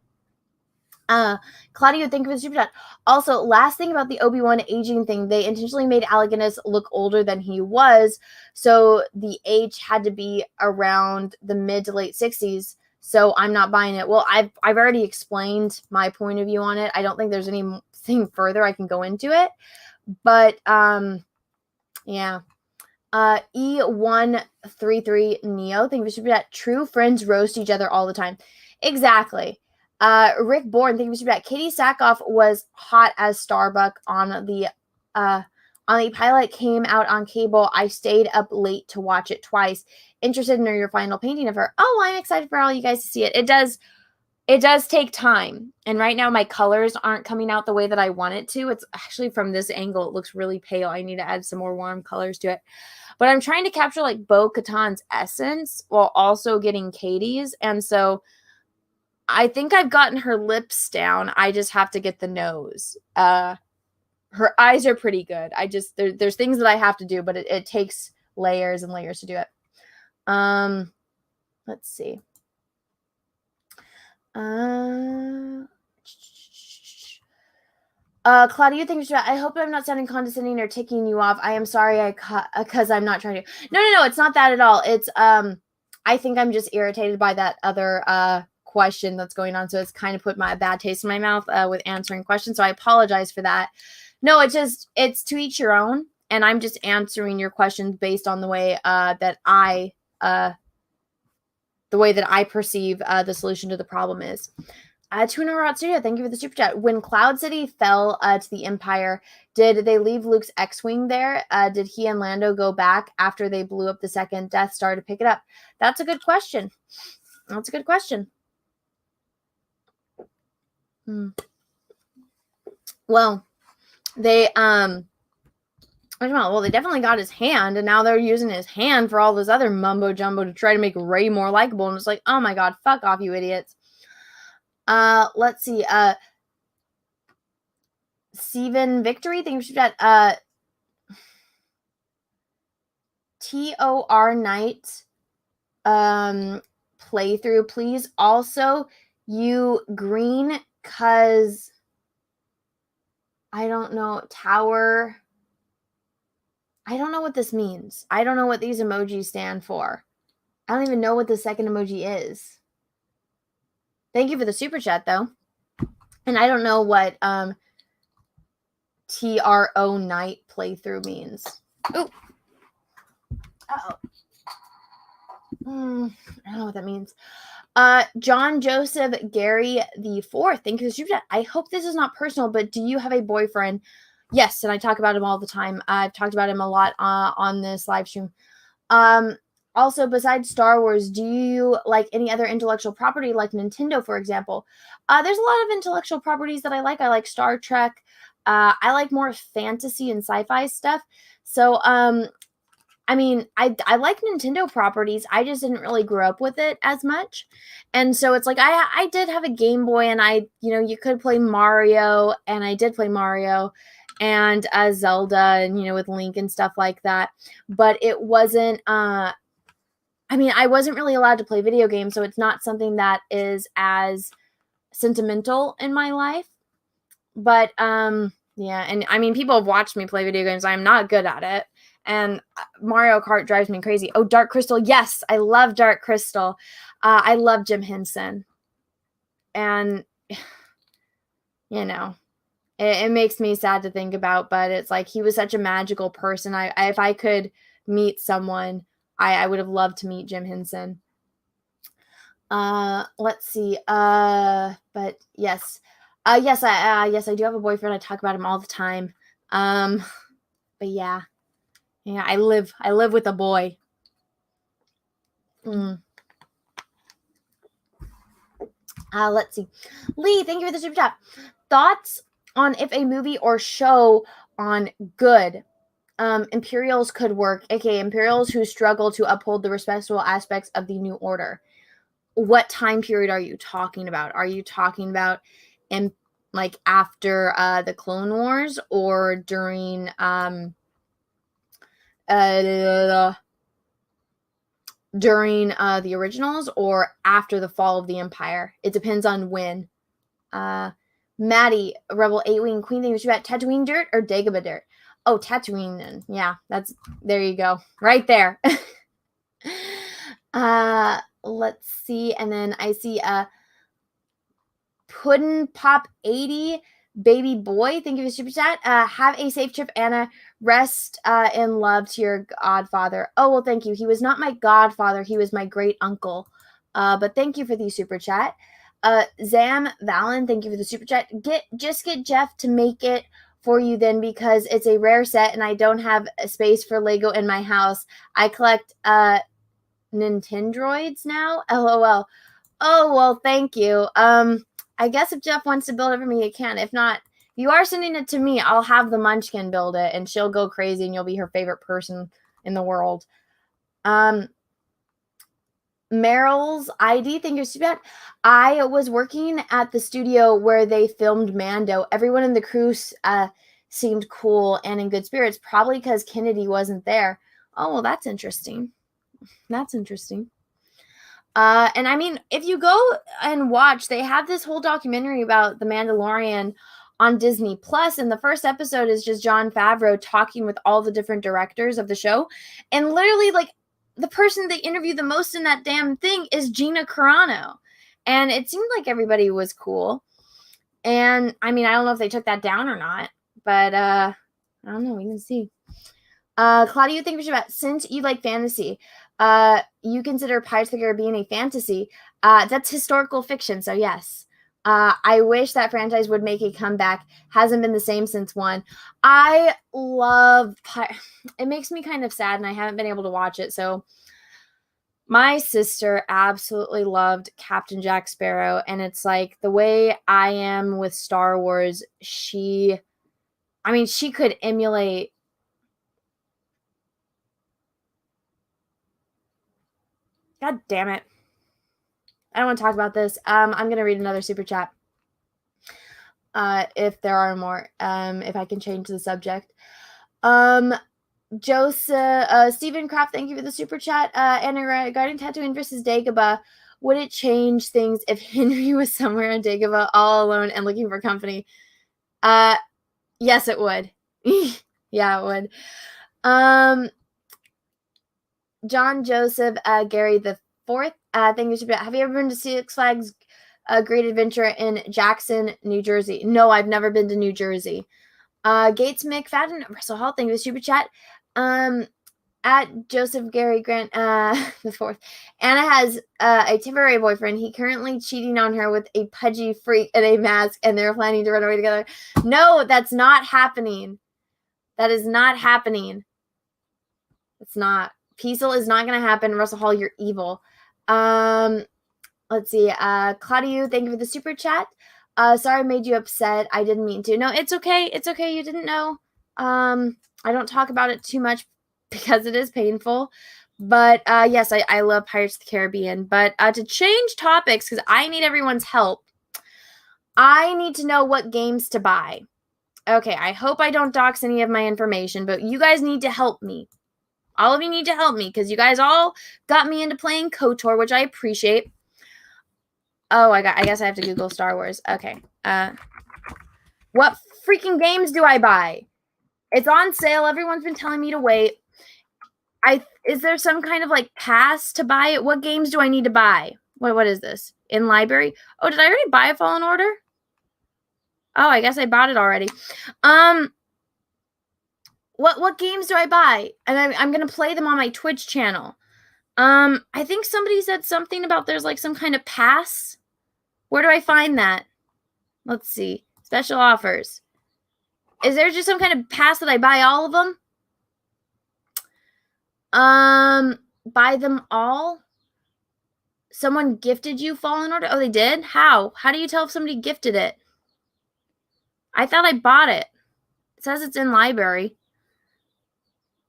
Claudio, thank you for the super chat. Also, last thing about the Obi-Wan aging thing, they intentionally made Alec Guinness look older than he was. So the age had to be around the mid to late 60s. So I'm not buying it. Well, I've already explained my point of view on it. I don't think there's anything further I can go into it. But yeah. E133 Neo, thank you for that. True friends roast each other all the time. Exactly. Rick Bourne, thank you for that. Katie Sackhoff was hot as Starbuck on the pilot, came out on cable. I stayed up late to watch it twice. Interested in your final painting of her. Oh, I'm excited for all you guys to see it. It does take time. And right now my colors aren't coming out the way that I want it to. It's actually from this angle, it looks really pale. I need to add some more warm colors to it. But I'm trying to capture like Bo Katan's essence while also getting Katie's. And so I think I've gotten her lips down. I just have to get the nose. Her eyes are pretty good. There's things that I have to do, but it takes layers and layers to do it. Let's see. Claudia, thanks for that. I hope I'm not sounding condescending or ticking you off. I am sorry because I'm not trying to. No, it's not that at all. It's I think I'm just irritated by that other question that's going on. So it's kind of put my bad taste in my mouth with answering questions. So I apologize for that. No, it's to each your own. And I'm just answering your questions based on the way that I perceive the solution to the problem is. Tuna Rot Studio, thank you for the super chat. When Cloud City fell to the Empire, did they leave Luke's X-Wing there? Did he and Lando go back after they blew up the second Death Star to pick it up? That's a good question. Well, they they definitely got his hand, and now they're using his hand for all this other mumbo jumbo to try to make Rey more likable. And it's like, oh my god, fuck off, you idiots. Let's see. Steven Victory, thank you for that. TOR Night playthrough, please. Also, you green, cause I don't know, tower. I don't know what this means. I don't know what these emojis stand for. I don't even know what the second emoji is. Thank you for the super chat, though. And I don't know what TRO Night playthrough means. Ooh. Uh-oh. I don't know what that means. John Joseph Gary the Fourth. Thank you for the super chat. I hope this is not personal, but do you have a boyfriend? Yes, and I talk about him all the time. I've talked about him a lot on this live stream. Also, besides Star Wars, do you like any other intellectual property like Nintendo, for example? There's a lot of intellectual properties that I like. I like Star Trek. I like more fantasy and sci-fi stuff. So, I mean, I like Nintendo properties. I just didn't really grow up with it as much. And so it's like I did have a Game Boy, and you could play Mario, and I did play Mario and Zelda, and with Link and stuff like that. But it wasn't I wasn't really allowed to play video games, so it's not something that is as sentimental in my life. But yeah, and people have watched me play video games. I'm not good at it. And Mario Kart drives me crazy. Oh, Dark Crystal. Yes, I love Dark Crystal. I love Jim Henson. And, it makes me sad to think about, but it's like he was such a magical person. If I could meet someone, I would have loved to meet Jim Henson. Let's see. But yes. Yes, I do have a boyfriend. I talk about him all the time. But yeah. Yeah, I live with a boy. Let's see. Lee, thank you for the super chat. Thoughts on if a movie or show on good Imperials could work, aka Imperials who struggle to uphold the respectable aspects of the New Order. What time period are you talking about? Are you talking about after the Clone Wars, or during the originals, or after the fall of the Empire? It depends on when. Maddie, Rebel 8-Wing Queen, thinks about Tatooine dirt or Dagobah dirt? Oh, Tatooine then. Yeah, there you go. Right there. Let's see. And then I see Puddin Pop 80 Baby Boy. Thank you for super chat. Have a safe trip, Anna. Rest in love to your godfather. Oh, well, thank you. He was not my godfather. He was my great uncle. But thank you for the super chat. Zam Valen, thank you for the super chat. Just get Jeff to make it for you then, because it's a rare set and I don't have a space for Lego in my house. I collect Nintendroids now. LOL. Oh, well, thank you. I guess if Jeff wants to build it for me, he can. If not, you are sending it to me, I'll have the Munchkin build it, and she'll go crazy, and you'll be her favorite person in the world. Meryl's ID, thank you so much. I was working at the studio where they filmed Mando. Everyone in the crew seemed cool and in good spirits, probably because Kennedy wasn't there. Oh, well, that's interesting. That's interesting. And I mean, if you go and watch, they have this whole documentary about The Mandalorian on Disney Plus, and the first episode is just Jon Favreau talking with all the different directors of the show. And literally, like, the person they interview the most in that damn thing is Gina Carano. And it seemed like everybody was cool. And I mean, I don't know if they took that down or not, but I don't know. We can see. Claudia, thank you about, since you like fantasy, you consider Pirates of the Caribbean a fantasy. That's historical fiction, so yes. I wish that franchise would make a comeback. Hasn't been the same since 1. I love it. Makes me kind of sad, and I haven't been able to watch it. So my sister absolutely loved Captain Jack Sparrow, and it's like the way I am with Star Wars. She could emulate. God damn it. I don't want to talk about this. I'm going to read another super chat. If there are more, if I can change the subject. Joseph, Stephen Kraft, thank you for the super chat. And regarding Tatooine versus Dagobah, would it change things if Henry was somewhere on Dagobah all alone and looking for company? Yes, it would. Yeah, it would. John Joseph, Gary the Fourth. Thank you so much. Have you ever been to Six Flags Great Adventure in Jackson, New Jersey? No, I've never been to New Jersey. Gates McFadden, Russell Hall, thank you for the super chat. At Joseph Gary Grant the Fourth. Anna has a temporary boyfriend. He currently cheating on her with a pudgy freak in a mask, and they're planning to run away together. No, that's not happening. That is not happening. It's not. Peaceful is not going to happen. Russell Hall, you're evil. Let's see. Claudia, thank you for the super chat. Sorry I made you upset. I didn't mean to. No, it's okay. It's okay. You didn't know. I don't talk about it too much because it is painful. But yes, I love Pirates of the Caribbean. But to change topics, because I need everyone's help, I need to know what games to buy. Okay, I hope I don't dox any of my information, but you guys need to help me. All of you need to help me because you guys all got me into playing KOTOR, which I appreciate. Oh, I guess I have to Google Star Wars. Okay. What freaking games do I buy? It's on sale. Everyone's been telling me to wait. Is there some kind of like pass to buy it? What games do I need to buy? What is this? In library? Oh, did I already buy a Fallen Order? Oh, I guess I bought it already. What games do I buy? And I'm going to play them on my Twitch channel. I think somebody said something about there's like some kind of pass. Where do I find that? Let's see. Special offers. Is there just some kind of pass that I buy all of them? Buy them all? Someone gifted you Fallen Order? Oh, they did? How? How do you tell if somebody gifted it? I thought I bought it. It says it's in library.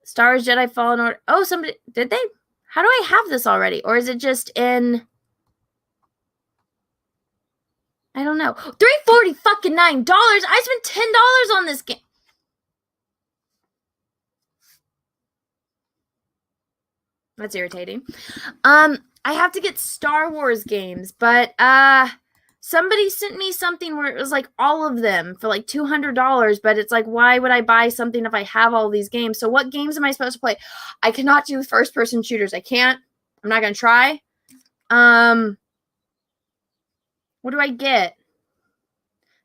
Star Wars Jedi Fallen Order. Oh, somebody did they? How do I have this already? Or is it just in? I don't know. $3.49. I spent $10 on this game. That's irritating. I have to get Star Wars games, but somebody sent me something where it was like all of them for like $200, but it's like, why would I buy something if I have all these games? So what games am I supposed to play? I cannot do first-person shooters. I can't. I'm not going to try. What do I get?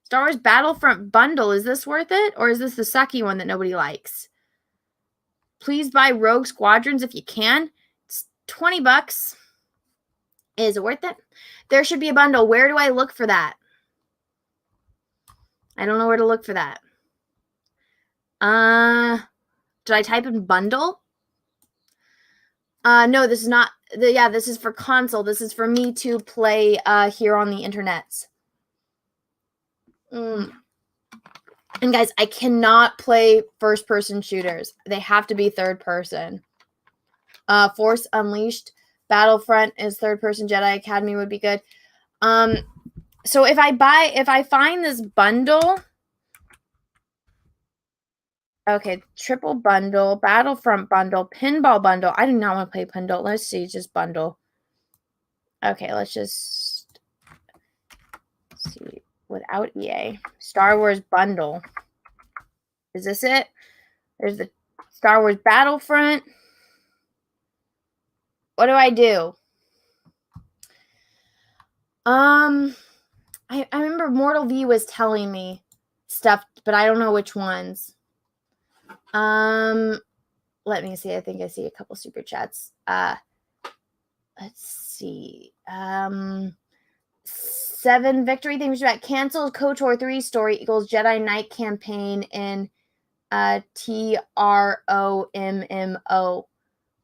Star Wars Battlefront bundle. Is this worth it? Or is this the sucky one that nobody likes? Please buy Rogue Squadrons if you can. It's $20. Is it worth it? There should be a bundle. Where do I look for that? I don't know where to look for that. Did I type in bundle? No, this is not. Yeah, this is for console. This is for me to play here on the internets. And guys, I cannot play first-person shooters. They have to be third-person. Force Unleashed, Battlefront is third-person. Jedi Academy would be good. So if I find this bundle, okay, triple bundle, Battlefront bundle, pinball bundle. I do not want to play bundle. Let's see, just bundle. Okay, let's just see. Without EA. Star Wars bundle. Is this it? There's the Star Wars Battlefront. What do I do? I remember Mortal V was telling me stuff, but I don't know which ones. Let me see. I think I see a couple super chats. Let's see. 7 victory things about canceled KOTOR 3 story equals Jedi Knight campaign in TROMMO.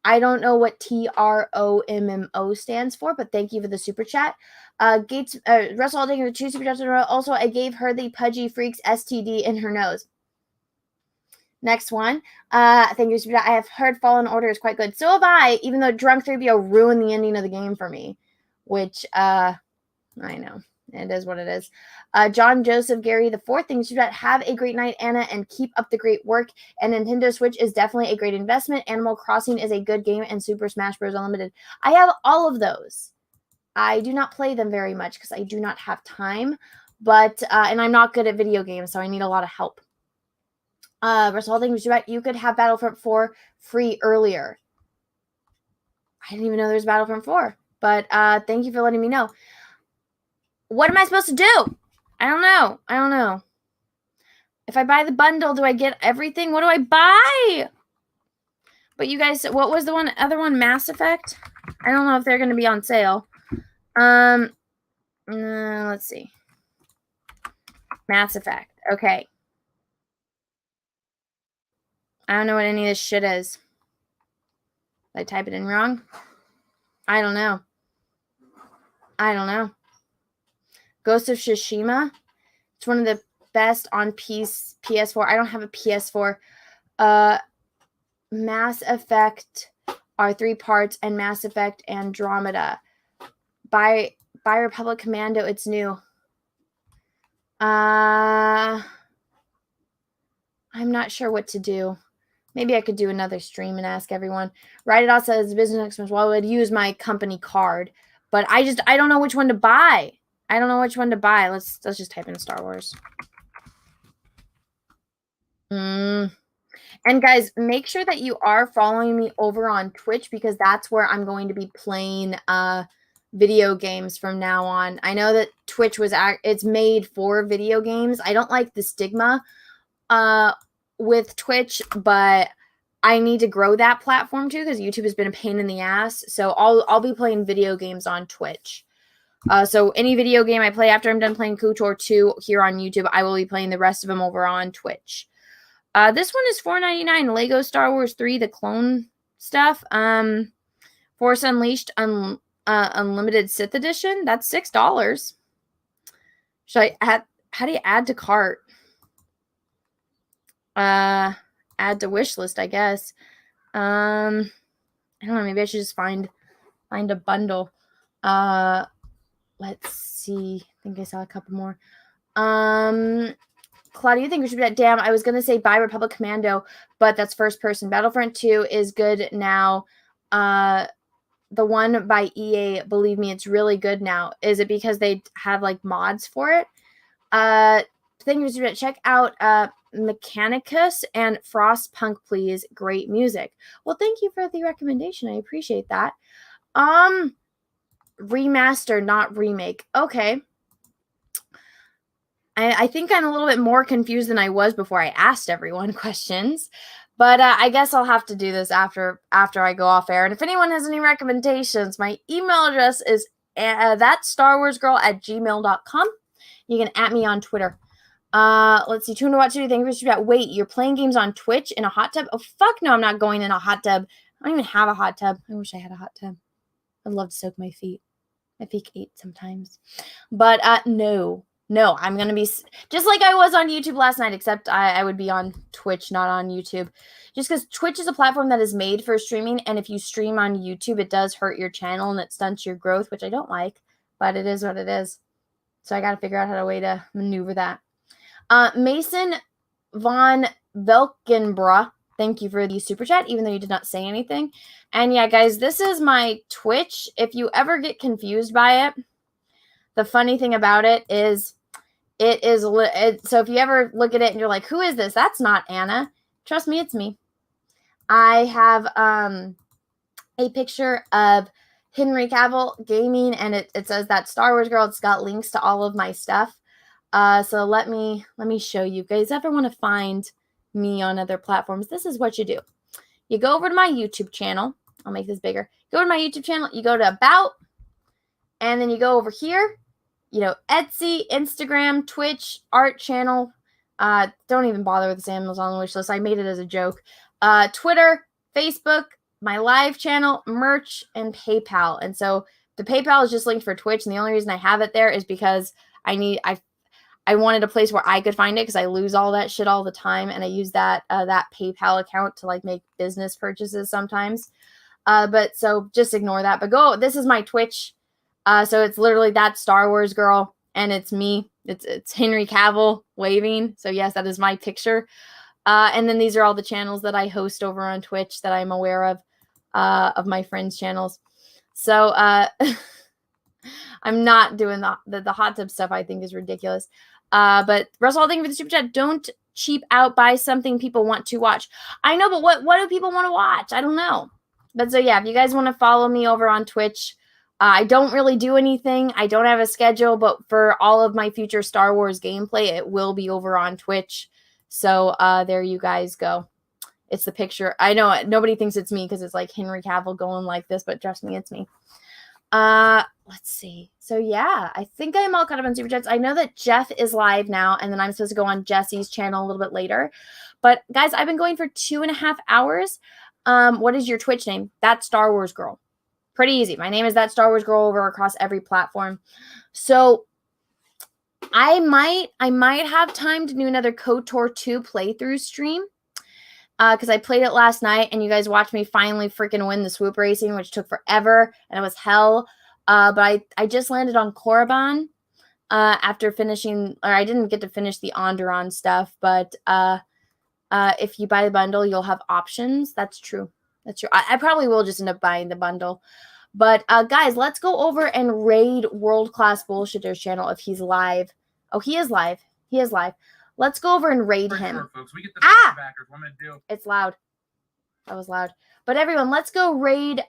I don't know what TROMMO stands for, but thank you for the super chat. Gates Russell taking the 2 super chats in a row. Also, I gave her the Pudgy Freaks STD in her nose. Next one. Thank you, super chat. I have heard Fallen Order is quite good. So have I, even though Drunk 3BO ruined the ending of the game for me, which I know. It is what it is. John Joseph Gary the fourth thing you should have a great night, Anna, and keep up the great work. And Nintendo Switch is definitely a great investment. Animal Crossing is a good game, and Super Smash Bros. Unlimited. I have all of those. I do not play them very much because I do not have time, but and I'm not good at video games, so I need a lot of help. Russell, you could have Battlefront 4 free earlier. I didn't even know there was Battlefront 4, but thank you for letting me know. What am I supposed to do? I don't know. If I buy the bundle, do I get everything? What do I buy? But you guys, what was the other one? Mass Effect? I don't know if they're going to be on sale. Let's see. Mass Effect. Okay. I don't know what any of this shit is. Did I type it in wrong? I don't know. Ghost of Tsushima. It's one of the best on PS4. I don't have a PS4. Mass Effect are 3 parts, and Mass Effect Andromeda. By Republic Commando, it's new. I'm not sure what to do. Maybe I could do another stream and ask everyone. Write it out says business expense. Well, I would use my company card, but I don't know which one to buy. Let's just type in Star Wars. And guys, make sure that you are following me over on Twitch because that's where I'm going to be playing video games from now on. I know that Twitch it's made for video games. I don't like the stigma with Twitch, but I need to grow that platform too because YouTube has been a pain in the ass. So I'll be playing video games on Twitch. So any video game I play after I'm done playing KOTOR 2 here on YouTube, I will be playing the rest of them over on Twitch. This one is $4.99. Lego Star Wars 3, the clone stuff. Force Unleashed Unlimited Sith Edition. That's $6. Should I add? How do you add to cart? Add to wish list, I guess. I don't know. Maybe I should just find a bundle. Let's see. I think I saw a couple more. Claudia, you think we should be that? Damn, I was going to say buy Republic Commando, but that's first person. Battlefront 2 is good now. The one by EA, believe me, it's really good now. Is it because they have like mods for it? Think we should check out Mechanicus and Frostpunk, please. Great music. Well, thank you for the recommendation. I appreciate that. Remaster, not remake. Okay. I think I'm a little bit more confused than I was before I asked everyone questions. But I guess I'll have to do this after I go off air. And if anyone has any recommendations, my email address is that's StarWarsGirl@gmail.com. You can at me on Twitter. Let's see. Tune to watch anything. Wait, you're playing games on Twitch in a hot tub? Oh, fuck no, I'm not going in a hot tub. I don't even have a hot tub. I wish I had a hot tub. I'd love to soak my feet. My feet ache sometimes. But no, I'm going to be just like I was on YouTube last night, except I would be on Twitch, not on YouTube. Just because Twitch is a platform that is made for streaming, and if you stream on YouTube, it does hurt your channel and it stunts your growth, which I don't like, but it is what it is. So I got to figure out a way to maneuver that. Mason von Velkenbra, thank you for the super chat, even though you did not say anything. And yeah, guys, this is my Twitch. If you ever get confused by it, the funny thing about it is, so if you ever look at it and you're like, who is this? That's not Anna. Trust me, it's me. I have a picture of Henry Cavill gaming, and it says that Star Wars Girl. It's got links to all of my stuff. So let me show you. Guys ever want to find me on other platforms? This is what you do. You go over to my YouTube channel. I'll make this bigger. Go to my YouTube channel. You go to About, and then you go over here. Etsy, Instagram, Twitch, art channel. Don't even bother with this Amazon wish list. I made it as a joke. Twitter, Facebook, my live channel, merch, and PayPal. And so the PayPal is just linked for Twitch, and the only reason I have it there is because I wanted a place where I could find it because I lose all that shit all the time, and I use that PayPal account to make business purchases sometimes. But so just ignore that. But this is my Twitch. So it's literally that Star Wars Girl, and it's me. It's Henry Cavill waving. So yes, that is my picture. And then these are all the channels that I host over on Twitch that I'm aware of my friends' channels. So I'm not doing the hot tub stuff. I think is ridiculous. But Russell, thank you for the super chat. Don't cheap out, buy something people want to watch. I know, but what do people want to watch? I don't know. But so yeah, if you guys want to follow me over on Twitch, I don't really do anything. I don't have a schedule, but for all of my future Star Wars gameplay, it will be over on Twitch. So there you guys go. It's the picture. I know nobody thinks it's me because it's like Henry Cavill going like this, but trust me, it's me. Let's see. So yeah, I think I'm all caught up on Super Chats. I know that Jeff is live now, and then I'm supposed to go on Jesse's channel a little bit later. But guys, I've been going for 2.5 hours. What is your Twitch name? That's Star Wars Girl. Pretty easy. My name is That Star Wars Girl over across every platform. So I might have time to do another KOTOR 2 playthrough stream. Because I played it last night, and you guys watched me finally freaking win the swoop racing, which took forever, and it was hell. But I just landed on Korriban after finishing, or I didn't get to finish the Onderon stuff, but if you buy the bundle, you'll have options. That's true. That's true. I probably will just end up buying the bundle. But guys, let's go over and raid World Class Bullshitter's channel if he's live. Oh, he is live. He is live. Let's go over and raid him. Sure, folks. We get the backers. What I'm gonna do. It's loud. That was loud. But everyone, let's go raid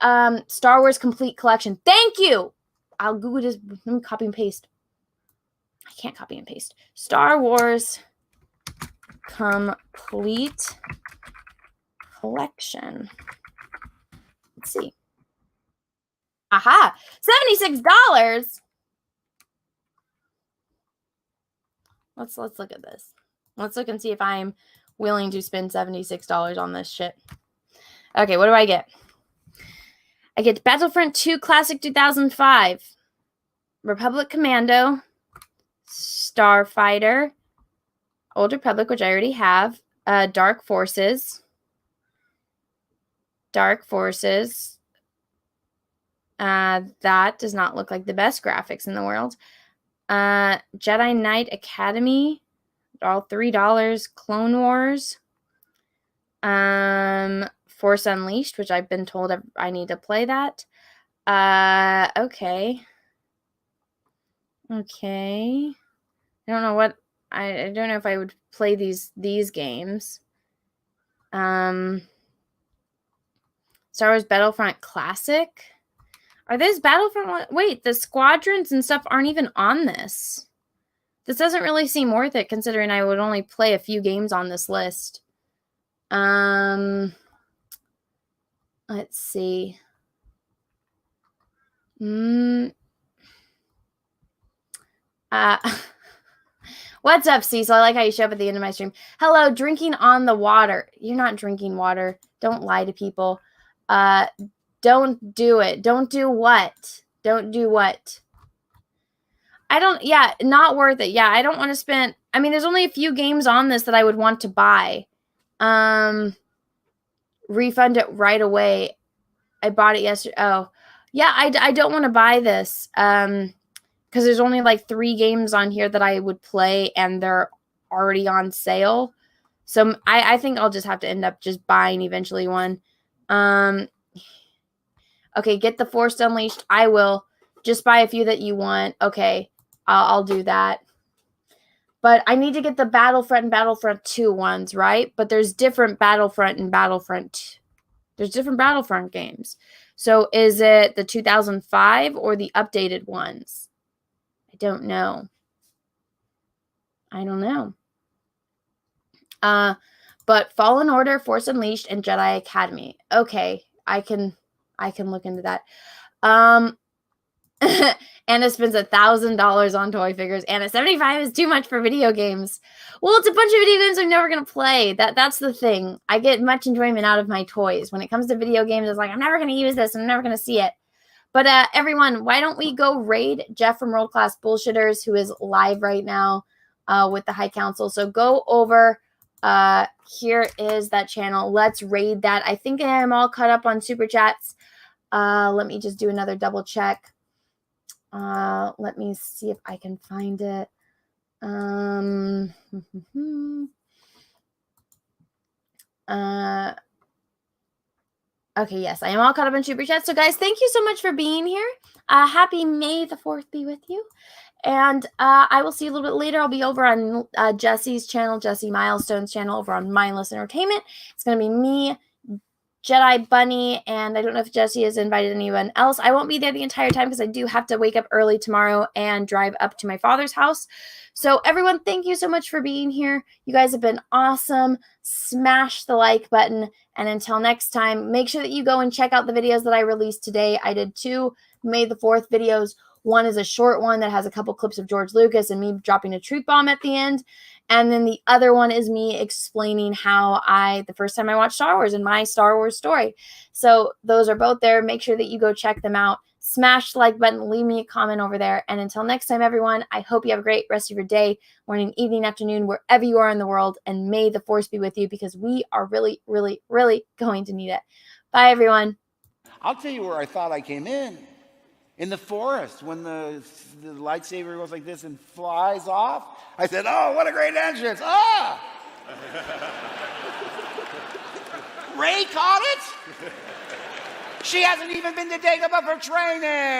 Star Wars Complete Collection. Thank you. I'll Google this. Let me copy and paste. I can't copy and paste. Star Wars Complete Collection. Let's see. Aha! $76. Let's look at this. Let's look and see if I'm willing to spend $76 on this shit. Okay, what do I get? I get Battlefront 2 Classic 2005, Republic Commando, Starfighter, Old Republic, which I already have, Dark Forces. That does not look like the best graphics in the world. Jedi Knight Academy, all $3. Clone Wars, Force Unleashed, which I've been told I need to play that. Okay. I don't know what I don't know if I would play these games. Star Wars Battlefront Classic. Are these Battlefront? Wait, the squadrons and stuff aren't even on this. This doesn't really seem worth it considering I would only play a few games on this list. Let's see. What's up, Cecil? I like how you show up at the end of my stream. Hello, drinking on the water. You're not drinking water. Don't lie to people. Don't do it. Don't do what? Don't do what? Yeah, not worth it. Yeah, I don't want to spend, I mean, there's only a few games on this that I would want to buy. Refund it right away. I bought it yesterday. Oh, yeah, I don't want to buy this. Because there's only like 3 games on here that I would play and they're already on sale. So I think I'll just have to end up just buying eventually one. Okay, get the Force Unleashed. I will. Just buy a few that you want. Okay, I'll do that. But I need to get the Battlefront and Battlefront 2 ones, right? But there's different Battlefront and Battlefront. There's different Battlefront games. So is it the 2005 or the updated ones? I don't know. I don't know. But Fallen Order, Force Unleashed, and Jedi Academy. Okay, I can look into that. Anna spends $1,000 on toy figures. Anna, 75 is too much for video games. Well, it's a bunch of video games I'm never gonna play. That's the thing. I get much enjoyment out of my toys. When it comes to video games, it's like I'm never gonna use this. I'm never gonna see it. But everyone, why don't we go raid Jeff from World Class Bullshitters, who is live right now with the High Council. So go over. Here is that channel. Let's raid that. I think I am all caught up on super chats. Let me just do another double check. Let me see if I can find it. Okay, yes, I am all caught up in super chat. So, guys, thank you so much for being here. Happy May the 4th be with you. And I will see you a little bit later. I'll be over on Jesse's channel, Jesse Milestone's channel, over on Mindless Entertainment. It's going to be me, Jedi Bunny, and I don't know if Jesse has invited anyone else. I won't be there the entire time because I do have to wake up early tomorrow and drive up to my father's house. So everyone, thank you so much for being here. You guys have been awesome. Smash the like button. And until next time, make sure that you go and check out the videos that I released today. I did 2 May the 4th videos. One is a short one that has a couple clips of George Lucas and me dropping a truth bomb at the end. And then the other one is me explaining how the first time I watched Star Wars and my Star Wars story. So those are both there. Make sure that you go check them out. Smash the like button. Leave me a comment over there. And until next time, everyone, I hope you have a great rest of your day, morning, evening, afternoon, wherever you are in the world. And may the Force be with you because we are really, really, really going to need it. Bye, everyone. I'll tell you where I thought I came in. In the forest, when the lightsaber goes like this and flies off, I said, oh, what a great entrance. Ah! Ray caught it? She hasn't even been to Dagobah for training.